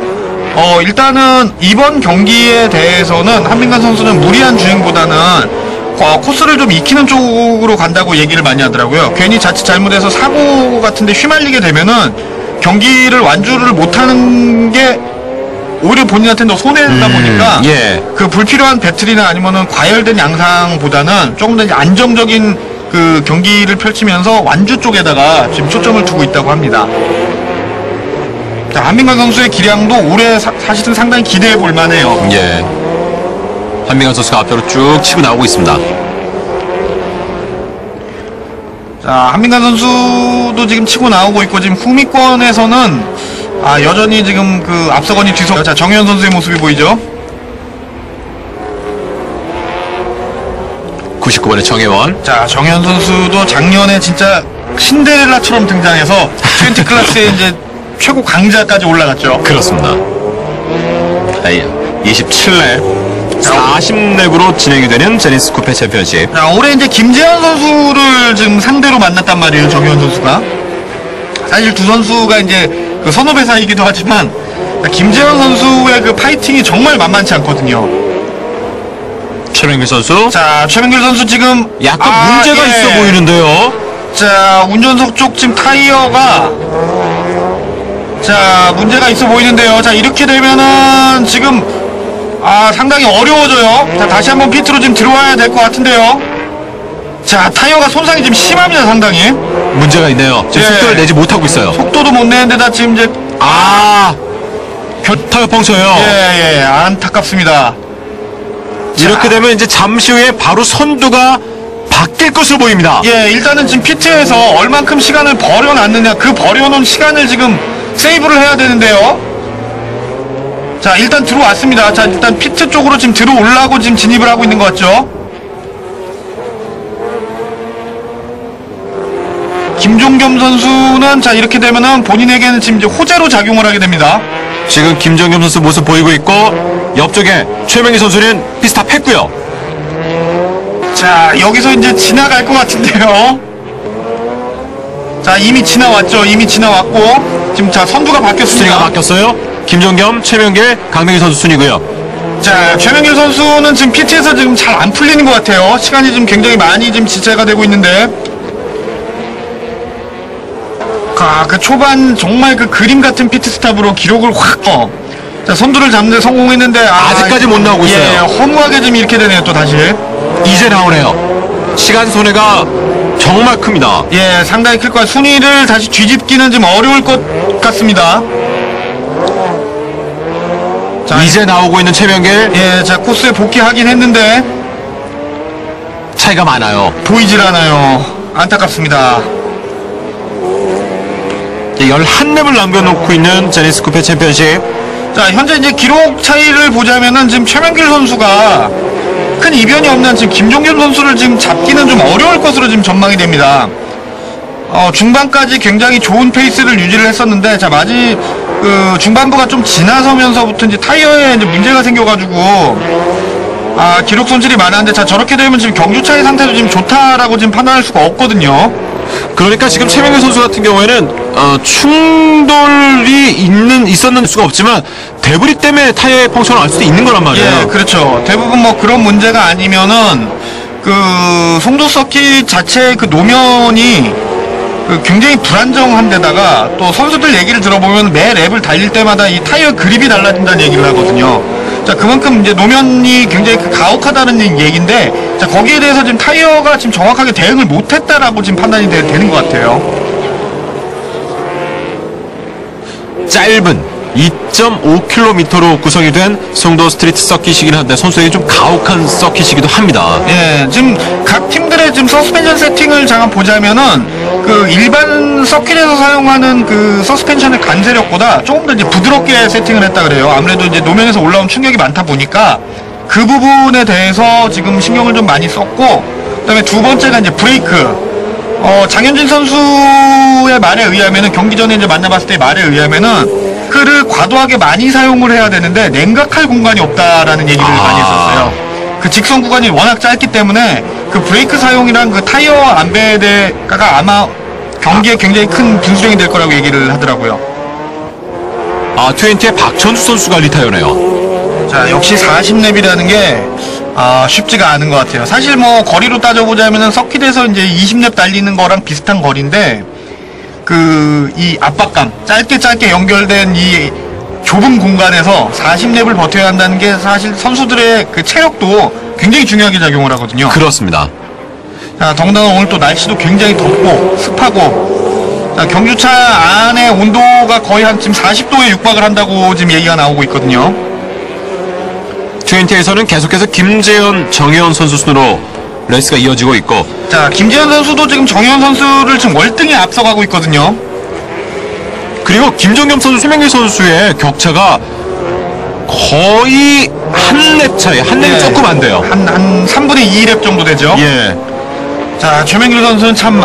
일단은 이번 경기에 대해서는 한민관 선수는 무리한 주행보다는 코스를 좀 익히는 쪽으로 간다고 얘기를 많이 하더라고요. 괜히 자칫 잘못해서 사고 같은데 휘말리게 되면은 경기를 완주를 못하는 게 오히려 본인한테는 더 손해다 보니까 예. 그 불필요한 배틀이나 아니면은 과열된 양상보다는 조금 더 이제 안정적인 그 경기를 펼치면서 완주 쪽에다가 지금 초점을 두고 있다고 합니다. 자, 한민관 선수의 기량도 올해 사실은 상당히 기대해 볼 만해요. 예. 한민관 선수가 앞으로 쭉 치고 나오고 있습니다. 자, 한민관 선수도 지금 치고 나오고 있고, 지금 후미권에서는 여전히 지금 그 앞서거니 뒤서. 자, 정현 선수의 모습이 보이죠? 99번의 정혜원. 자, 정현 선수도 작년에 진짜 신데렐라처럼 등장해서 20 클래스에 이제 최고 강자까지 올라갔죠. 그렇습니다. 27렙 40렙으로 진행이 되는 제니스 쿠페 챔피언십. 자, 올해 이제 김재현 선수를 지금 상대로 만났단 말이에요, 정현 선수가. 사실 두 선수가 이제 그 선후배 사이기도 하지만, 김재현 선수의 그 파이팅이 정말 만만치 않거든요. 최명길 선수. 자, 최명길 선수 지금 약간 문제가 예. 있어 보이는데요. 자, 운전석 쪽 지금 타이어가 자, 문제가 있어 보이는데요. 자, 이렇게 되면은 지금 상당히 어려워져요. 자, 다시 한번 피트로 지금 들어와야 될 것 같은데요. 자, 타이어가 손상이 지금 심합니다, 상당히. 문제가 있네요. 지금 예. 속도를 내지 못하고 있어요. 속도도 못 내는데다 지금 이제 타이어 펑쳐요. 예, 안타깝습니다. 이렇게 되면 이제 잠시 후에 바로 선두가 바뀔 것으로 보입니다. 예, 일단은 지금 피트에서 얼만큼 시간을 버려놨느냐, 그 버려놓은 시간을 지금 세이브를 해야 되는데요. 자, 일단 들어왔습니다. 자, 일단 피트 쪽으로 지금 들어오려고 지금 진입을 하고 있는 것 같죠. 김종겸 선수는 자, 이렇게 되면은 본인에게는 지금 이제 호재로 작용을 하게 됩니다. 지금 김정겸 선수 모습 보이고 있고, 옆쪽에 최명희 선수는 피스탑했고요. 자, 여기서 이제 지나갈 것 같은데요. 자, 이미 지나왔죠. 이미 지나왔고, 지금 자, 선두가 순위가 바뀌었습니다. 바뀌었어요. 김정겸, 최명길, 강명희 선수 순이고요. 자, 최명길 선수는 지금 PT에서 지금 잘 안 풀리는 것 같아요. 시간이 지금 굉장히 많이 지금 지체가 되고 있는데. 그 초반 정말 그 그림 같은 피트 스탑으로 기록을 확, 자, 선두를 잡는 데 성공했는데, 아직까지 못 나오고 있어요. 예, 허무하게 지금 이렇게 되네요, 또 다시. 이제 나오네요. 시간 손해가 정말 큽니다. 예, 상당히 클 거예요. 순위를 다시 뒤집기는 좀 어려울 것 같습니다. 자, 이제 나오고 있는 최명길, 예, 자, 코스에 복귀하긴 했는데 차이가 많아요. 보이질 않아요. 안타깝습니다. 11렙을 남겨놓고 있는 제니스 쿠페 챔피언십. 자, 현재 이제 기록 차이를 보자면은 지금 최명길 선수가 큰 이변이 없는 지금 김종겸 선수를 지금 잡기는 좀 어려울 것으로 지금 전망이 됩니다. 중반까지 굉장히 좋은 페이스를 유지를 했었는데, 자, 중반부가 좀 지나서면서부터 이제 타이어에 이제 문제가 생겨가지고, 기록 손실이 많았는데, 자, 저렇게 되면 지금 경주차의 상태도 지금 좋다라고 지금 판단할 수가 없거든요. 그러니까 지금 최명길 선수 같은 경우에는 충돌이 있었는 수가 없지만 데브리 때문에 타이어의 펑션을 알 수도 있는 거란 말이에요. 예, 그렇죠. 대부분 뭐 그런 문제가 아니면은 그 송도 서킷 자체의 그 노면이 그 굉장히 불안정한 데다가 또 선수들 얘기를 들어보면 매 랩을 달릴 때마다 이 타이어 그립이 달라진다는 얘기를 하거든요. 자, 그만큼 이제 노면이 굉장히 가혹하다는 얘기인데, 자, 거기에 대해서 지금 타이어가 지금 정확하게 대응을 못했다라고 지금 판단이 되는 것 같아요. 짧은 2.5km로 구성이 된 송도 스트리트 서킷이긴 한데 선수에게 좀 가혹한 서킷이기도 합니다. 예, 지금 각 팀들의 지금 서스펜션 세팅을 잠깐 보자면은 그 일반 서킷에서 사용하는 그 서스펜션의 관세력보다 조금 더 이제 부드럽게 세팅을 했다 그래요. 아무래도 이제 노면에서 올라온 충격이 많다 보니까 그 부분에 대해서 지금 신경을 좀 많이 썼고, 그다음에 두 번째가 이제 브레이크. 장현진 선수의 말에 의하면은, 경기 전에 이제 만나봤을 때 말에 의하면은 그를 과도하게 많이 사용을 해야 되는데 냉각할 공간이 없다라는 얘기를 많이 했었어요. 그 직선 구간이 워낙 짧기 때문에 그 브레이크 사용이랑 그 타이어 안배대가 아마 경기에 굉장히 큰 분수령이 될 거라고 얘기를 하더라고요. 트웬티의 박천수 선수가 리타이어네요. 자, 역시 40렙이라는 게 쉽지가 않은 것 같아요. 사실 뭐 거리로 따져보자면은 서킷에서 이제 20렙 달리는 거랑 비슷한 거리인데 이 압박감, 짧게 연결된 이 좁은 공간에서 40렙을 버텨야 한다는 게 사실 선수들의 그 체력도 굉장히 중요하게 작용을 하거든요. 그렇습니다. 자, 더군다나 오늘 또 날씨도 굉장히 덥고 습하고, 자, 경주차 안에 온도가 거의 한 지금 40도에 육박을 한다고 지금 얘기가 나오고 있거든요. 트웬티에서는 계속해서 김재현, 정혜원 선수 순으로 레이스가 이어지고 있고, 자, 김재현 선수도 지금 정현 선수를 지금 월등히 앞서가고 있거든요. 그리고 김정겸 선수, 최명길 선수의 격차가 거의 한 랩 차이, 한 랩이 조금 안 돼요. 한 3분의 2랩 정도 되죠. 예. 자, 최명길 선수는 참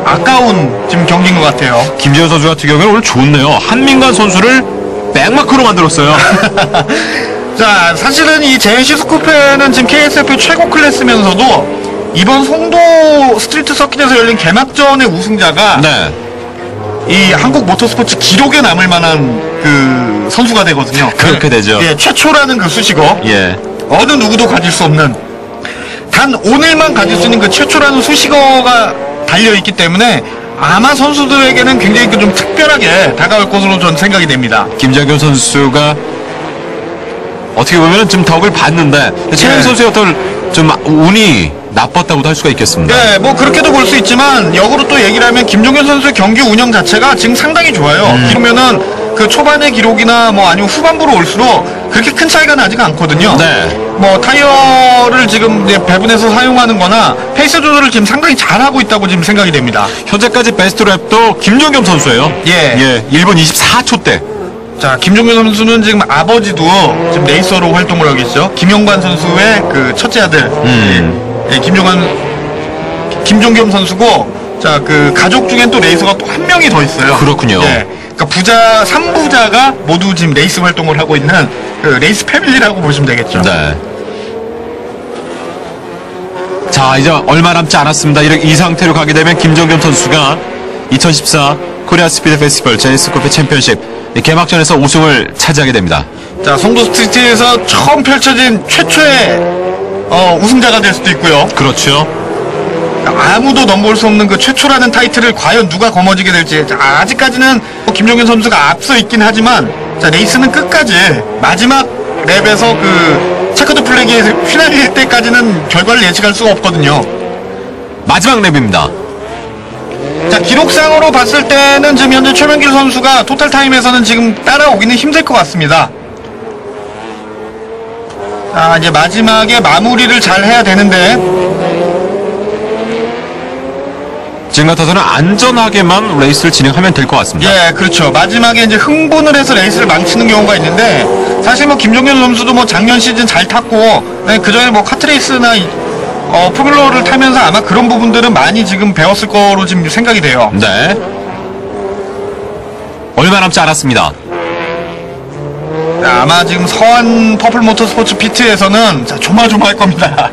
아까운 지금 경기인 것 같아요. 김재현 선수 같은 경우는 오늘 좋네요. 한민관 선수를 백마크로 만들었어요. 자, 사실은 이 JNC 스쿠페는 지금 KSF 최고 클래스면서도 이번 송도 스트리트 서킷에서 열린 개막전의 우승자가 네. 이 한국 모터스포츠 기록에 남을 만한 그 선수가 되거든요. 그렇게 되죠. 예, 최초라는 그 수식어. 예. 어느 누구도 가질 수 없는, 단 오늘만 가질 수 있는 그 최초라는 수식어가 달려있기 때문에 아마 선수들에게는 굉장히 좀 특별하게 다가올 것으로 저는 생각이 됩니다. 김정겸 선수가 어떻게 보면 좀 덕을 봤는데 최명 선수의 어떤 좀 운이 나빴다고도 할 수가 있겠습니다. 네, 뭐 그렇게도 볼 수 있지만 역으로 또 얘기를 하면 김종현 선수의 경기 운영 자체가 지금 상당히 좋아요. 그러면은 그 초반의 기록이나 뭐 아니면 후반부로 올수록 그렇게 큰 차이가 나지가 않거든요. 네. 뭐 타이어를 지금 이제 배분해서 사용하는 거나 페이스 조절을 지금 상당히 잘하고 있다고 지금 생각이 됩니다. 현재까지 베스트 랩도 김정겸 선수예요. 예. 1분 24초 대. 자, 김종현 선수는 지금 아버지도 지금 레이서로 활동을 하고 있죠. 김영관 선수의 그 첫째 아들. 예, 김종겸 선수고, 자, 그 가족 중엔 또 레이서가 또 한 명이 더 있어요. 그렇군요. 예. 그러니까 3부자가 모두 지금 레이스 활동을 하고 있는 그 레이스 패밀리라고 보시면 되겠죠. 네. 자, 이제 얼마 남지 않았습니다. 이 상태로 가게 되면 김정겸 선수가 2014 코리아 스피드 페스티벌 JNC 스쿠페 챔피언십 개막전에서 우승을 차지하게 됩니다. 자, 송도 스트리트에서 처음 펼쳐진 최초의 우승자가 될 수도 있고요. 그렇죠. 아무도 넘볼 수 없는 그 최초라는 타이틀을 과연 누가 거머쥐게 될지. 자, 아직까지는 김종현 선수가 앞서 있긴 하지만, 자, 레이스는 끝까지 마지막 랩에서 그 체커드 플래그에 휘날릴 때까지는 결과를 예측할 수가 없거든요. 마지막 랩입니다. 자, 기록상으로 봤을 때는 지금 현재 최명길 선수가 토탈 타임에서는 지금 따라오기는 힘들 것 같습니다. 자, 이제 마지막에 마무리를 잘 해야 되는데, 지금 같아서는 안전하게만 레이스를 진행하면 될 것 같습니다. 예, 그렇죠. 마지막에 이제 흥분을 해서 레이스를 망치는 경우가 있는데, 사실 뭐 김종현 선수도 뭐 작년 시즌 잘 탔고, 그 전에 뭐 카트레이스나 포뮬러를 타면서 아마 그런 부분들은 많이 지금 배웠을 거로 지금 생각이 돼요. 네. 얼마 남지 않았습니다. 자, 아마 지금 서한 퍼플 모터스포츠 피트에서는 자, 조마조마할 겁니다.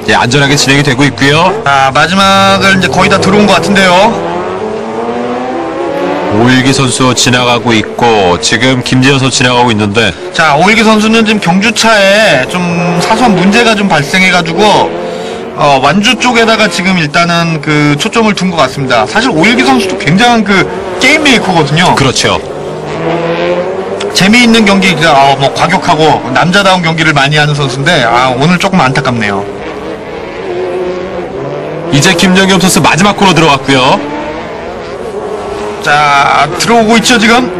예, 안전하게 진행이 되고 있고요. 자, 마지막을 이제 거의 다 들어온 것 같은데요. 오일기 선수 지나가고 있고 지금 김재현 선수 지나가고 있는데, 자, 오일기 선수는 지금 경주차에 좀 사소한 문제가 좀 발생해가지고 완주 쪽에다가 지금 일단은 그 초점을 둔 것 같습니다. 사실 오일기 선수도 굉장한 그 게임 메이커거든요. 그렇죠. 재미있는 경기, 뭐 과격하고 남자다운 경기를 많이 하는 선수인데, 오늘 조금 안타깝네요. 이제 김정겸 선수 마지막 코너 들어갔고요. 자, 들어오고 있죠 지금.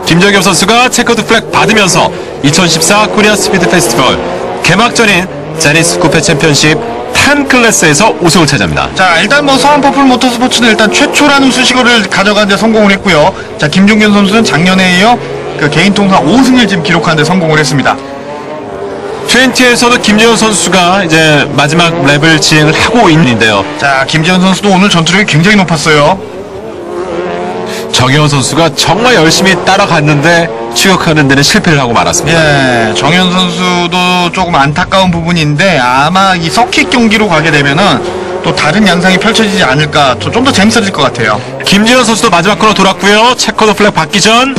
김정겸 선수가 체커드 플렉 받으면서 2014 코리아 스피드 페스티벌 개막전인 JNC 스쿠페 챔피언십 탄 클래스에서 우승을 차지합니다. 자, 일단 뭐 서한 퍼플 모터스포츠는 일단 최초라는 수식어를 가져가는 데 성공을 했고요. 자, 김종현 선수는 작년에 이어 그 개인 통산 5승을 지금 기록하는 데 성공을 했습니다. 20에서도 김재현 선수가 이제 마지막 랩을 진행을 하고 있는데요. 자, 김재현 선수도 오늘 전투력이 굉장히 높았어요. 정혜원 선수가 정말 열심히 따라갔는데 추격하는 데는 실패를 하고 말았습니다. 예, 정현 선수도 조금 안타까운 부분인데 아마 이 서킷 경기로 가게 되면은 또 다른 양상이 펼쳐지지 않을까 좀 더 재밌어질 것 같아요. 김진현 선수도 마지막 코너 돌았고요. 체커드 플렉 받기 전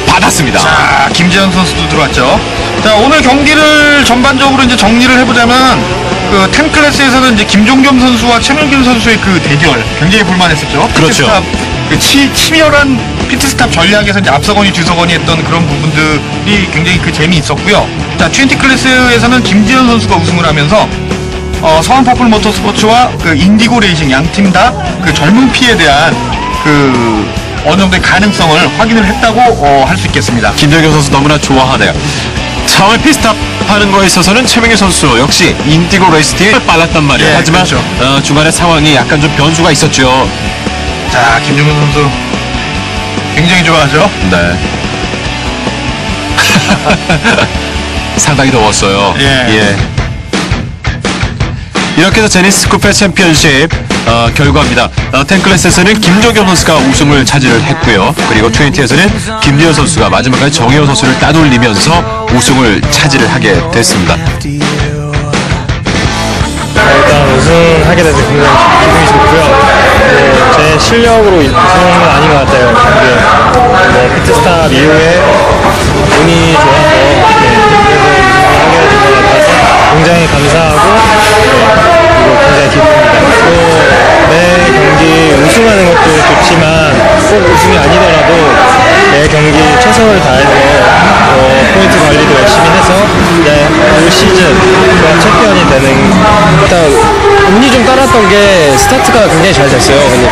받았습니다. 자, 김재현 선수도 들어왔죠. 자, 오늘 경기를 전반적으로 이제 정리를 해보자면, 그, 10 클래스에서는 이제 김종겸 선수와 최명길 선수의 그 대결 굉장히 볼만했었죠. 그렇죠. 피트스탑, 그 치밀한 피트스탑 전략에서 이제 앞서거니 뒤서거니 했던 그런 부분들이 굉장히 그 재미있었고요. 자, 20 클래스에서는 김재현 선수가 우승을 하면서, 서원 퍼플 모터스포츠와 그 인디고 레이싱 양 팀 다 그 젊은 피에 대한 그, 어느 정도의 가능성을 확인을 했다고 할 수 있겠습니다. 김정현 선수 너무나 좋아하네요. 처음에 피스탑 하는 거에 있어서는 최명희 선수 역시 인디고 레이스 팀이 빨랐단 말이에요. 예, 하지만 그렇죠. 중간에 상황이 약간 좀 변수가 있었죠. 자, 김종현 선수 굉장히 좋아하죠. 네. 상당히 더웠어요. 예. 이렇게 해서 제니스 쿠페 챔피언십 결과입니다. 10 클래스에서는 김종겸 선수가 우승을 차지를 했고요. 그리고 20에서는 김재현 선수가 마지막까지 정혜원 선수를 따돌리면서 우승을 차지를 하게 됐습니다. 일단 우승하게 돼서 굉장히 기분이 좋고요. 제 실력으로 우승은 아닌 것 같아요. 근데 피트스탑 이후에 운이 좋아서 그래서 우승을 하게 된 것 같아서 굉장히 감사하고 그리고 굉장히 기쁩니다. 또 매 경기 우승하는 것도 좋지만 꼭 우승이 아니더라도 매 경기 최선을 다해서 포인트 관리도 열심히 해서 올 시즌 챔피언이 되는 일단 운이 좀 따랐던 게 스타트가 굉장히 잘 됐어요. 근데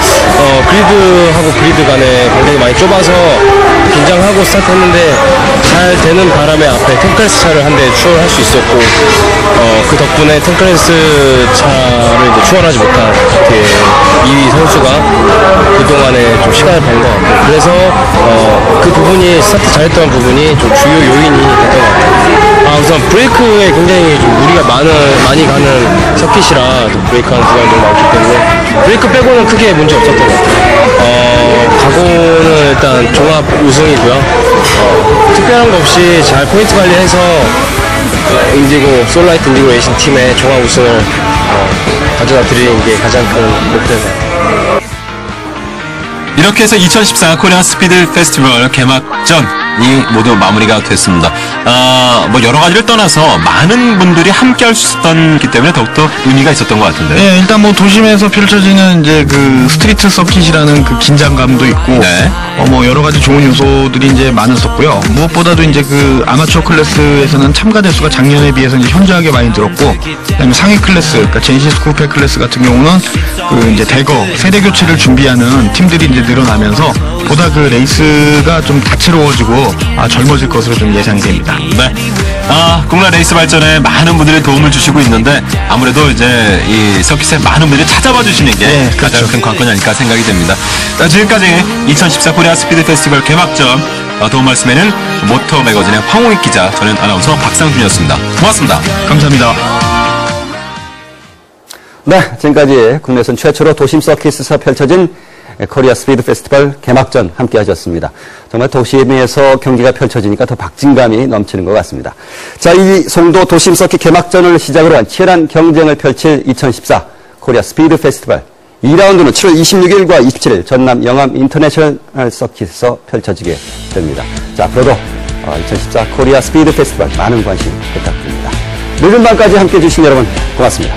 그리드하고 그리드 간에 굉장히 많이 좁아서 긴장하고 스타트했는데 잘 되는 바람에 앞에 10 클래스 차를 한 대 추월할 수 있었고 그 덕분에 10 클래스 차를 이제 추월하지 못한 2위 선수가 그동안에 좀 시간을 뺀 것 같고 그래서 그 부분이 스타트 잘했던 부분이 좀 주요 요인이 됐던 것 같아요. 우선 브레이크에 굉장히 좀 무리가 많이 가는 서킷이라 브레이크하는 구간이 너무 많기 때문에 브레이크 빼고는 크게 문제 없었던 것 같아요. 각오는 일단 종합 우승이고요. 특별한 거 없이 잘 포인트 관리해서 인디고 솔라이트 인디고 레이싱 팀의 종합 우승을 가져다 드리는 게 가장 큰 목표입니다. 이렇게 해서 2014 코리안 스피드 페스티벌 개막전이 모두 마무리가 됐습니다. 뭐 여러 가지를 떠나서 많은 분들이 함께 할 수 있었기 때문에 더욱더 의미가 있었던 것 같은데. 네, 일단 뭐 도심에서 펼쳐지는 이제 그 스트리트 서킷이라는 그 긴장감도 있고, 네. 뭐 여러 가지 좋은 요소들이 이제 많았었고요. 무엇보다도 이제 그 아마추어 클래스에서는 참가 대수가 작년에 비해서 이제 현저하게 많이 늘었고, 그다음에 상위 클래스, 그러니까 제니시스 쿠페 클래스 같은 경우는 그 이제 대거 세대 교체를 준비하는 팀들이 이제 늘어나면서 보다 그 레이스가 좀 다채로워지고 젊어질 것으로 좀 예상이 됩니다. 네. 국내 레이스 발전에 많은 분들이 도움을 주시고 있는데 아무래도 이제 이 서킷에 많은 분들이 찾아봐 주시는 게 가장 큰 관건이 아닐까 생각이 됩니다. 자, 지금까지 2014 코리아 스피드 페스티벌 개막전 도움 말씀에는 모터 매거진의 황홍익 기자, 저는 아나운서 박상준이었습니다. 고맙습니다. 감사합니다. 네, 지금까지 국내선 최초로 도심 서킷에서 펼쳐진 코리아 스피드 페스티벌 개막전 함께 하셨습니다. 정말 도심에서 경기가 펼쳐지니까 더 박진감이 넘치는 것 같습니다. 자, 이 송도 도심 서킷 개막전을 시작으로 한 치열한 경쟁을 펼칠 2014 코리아 스피드 페스티벌 2라운드는 7월 26일과 27일 전남 영암 인터내셔널 서킷에서 펼쳐지게 됩니다. 자, 앞으로도 2014 코리아 스피드 페스티벌 많은 관심 부탁드립니다. 늦은 밤까지 함께해 주신 여러분 고맙습니다.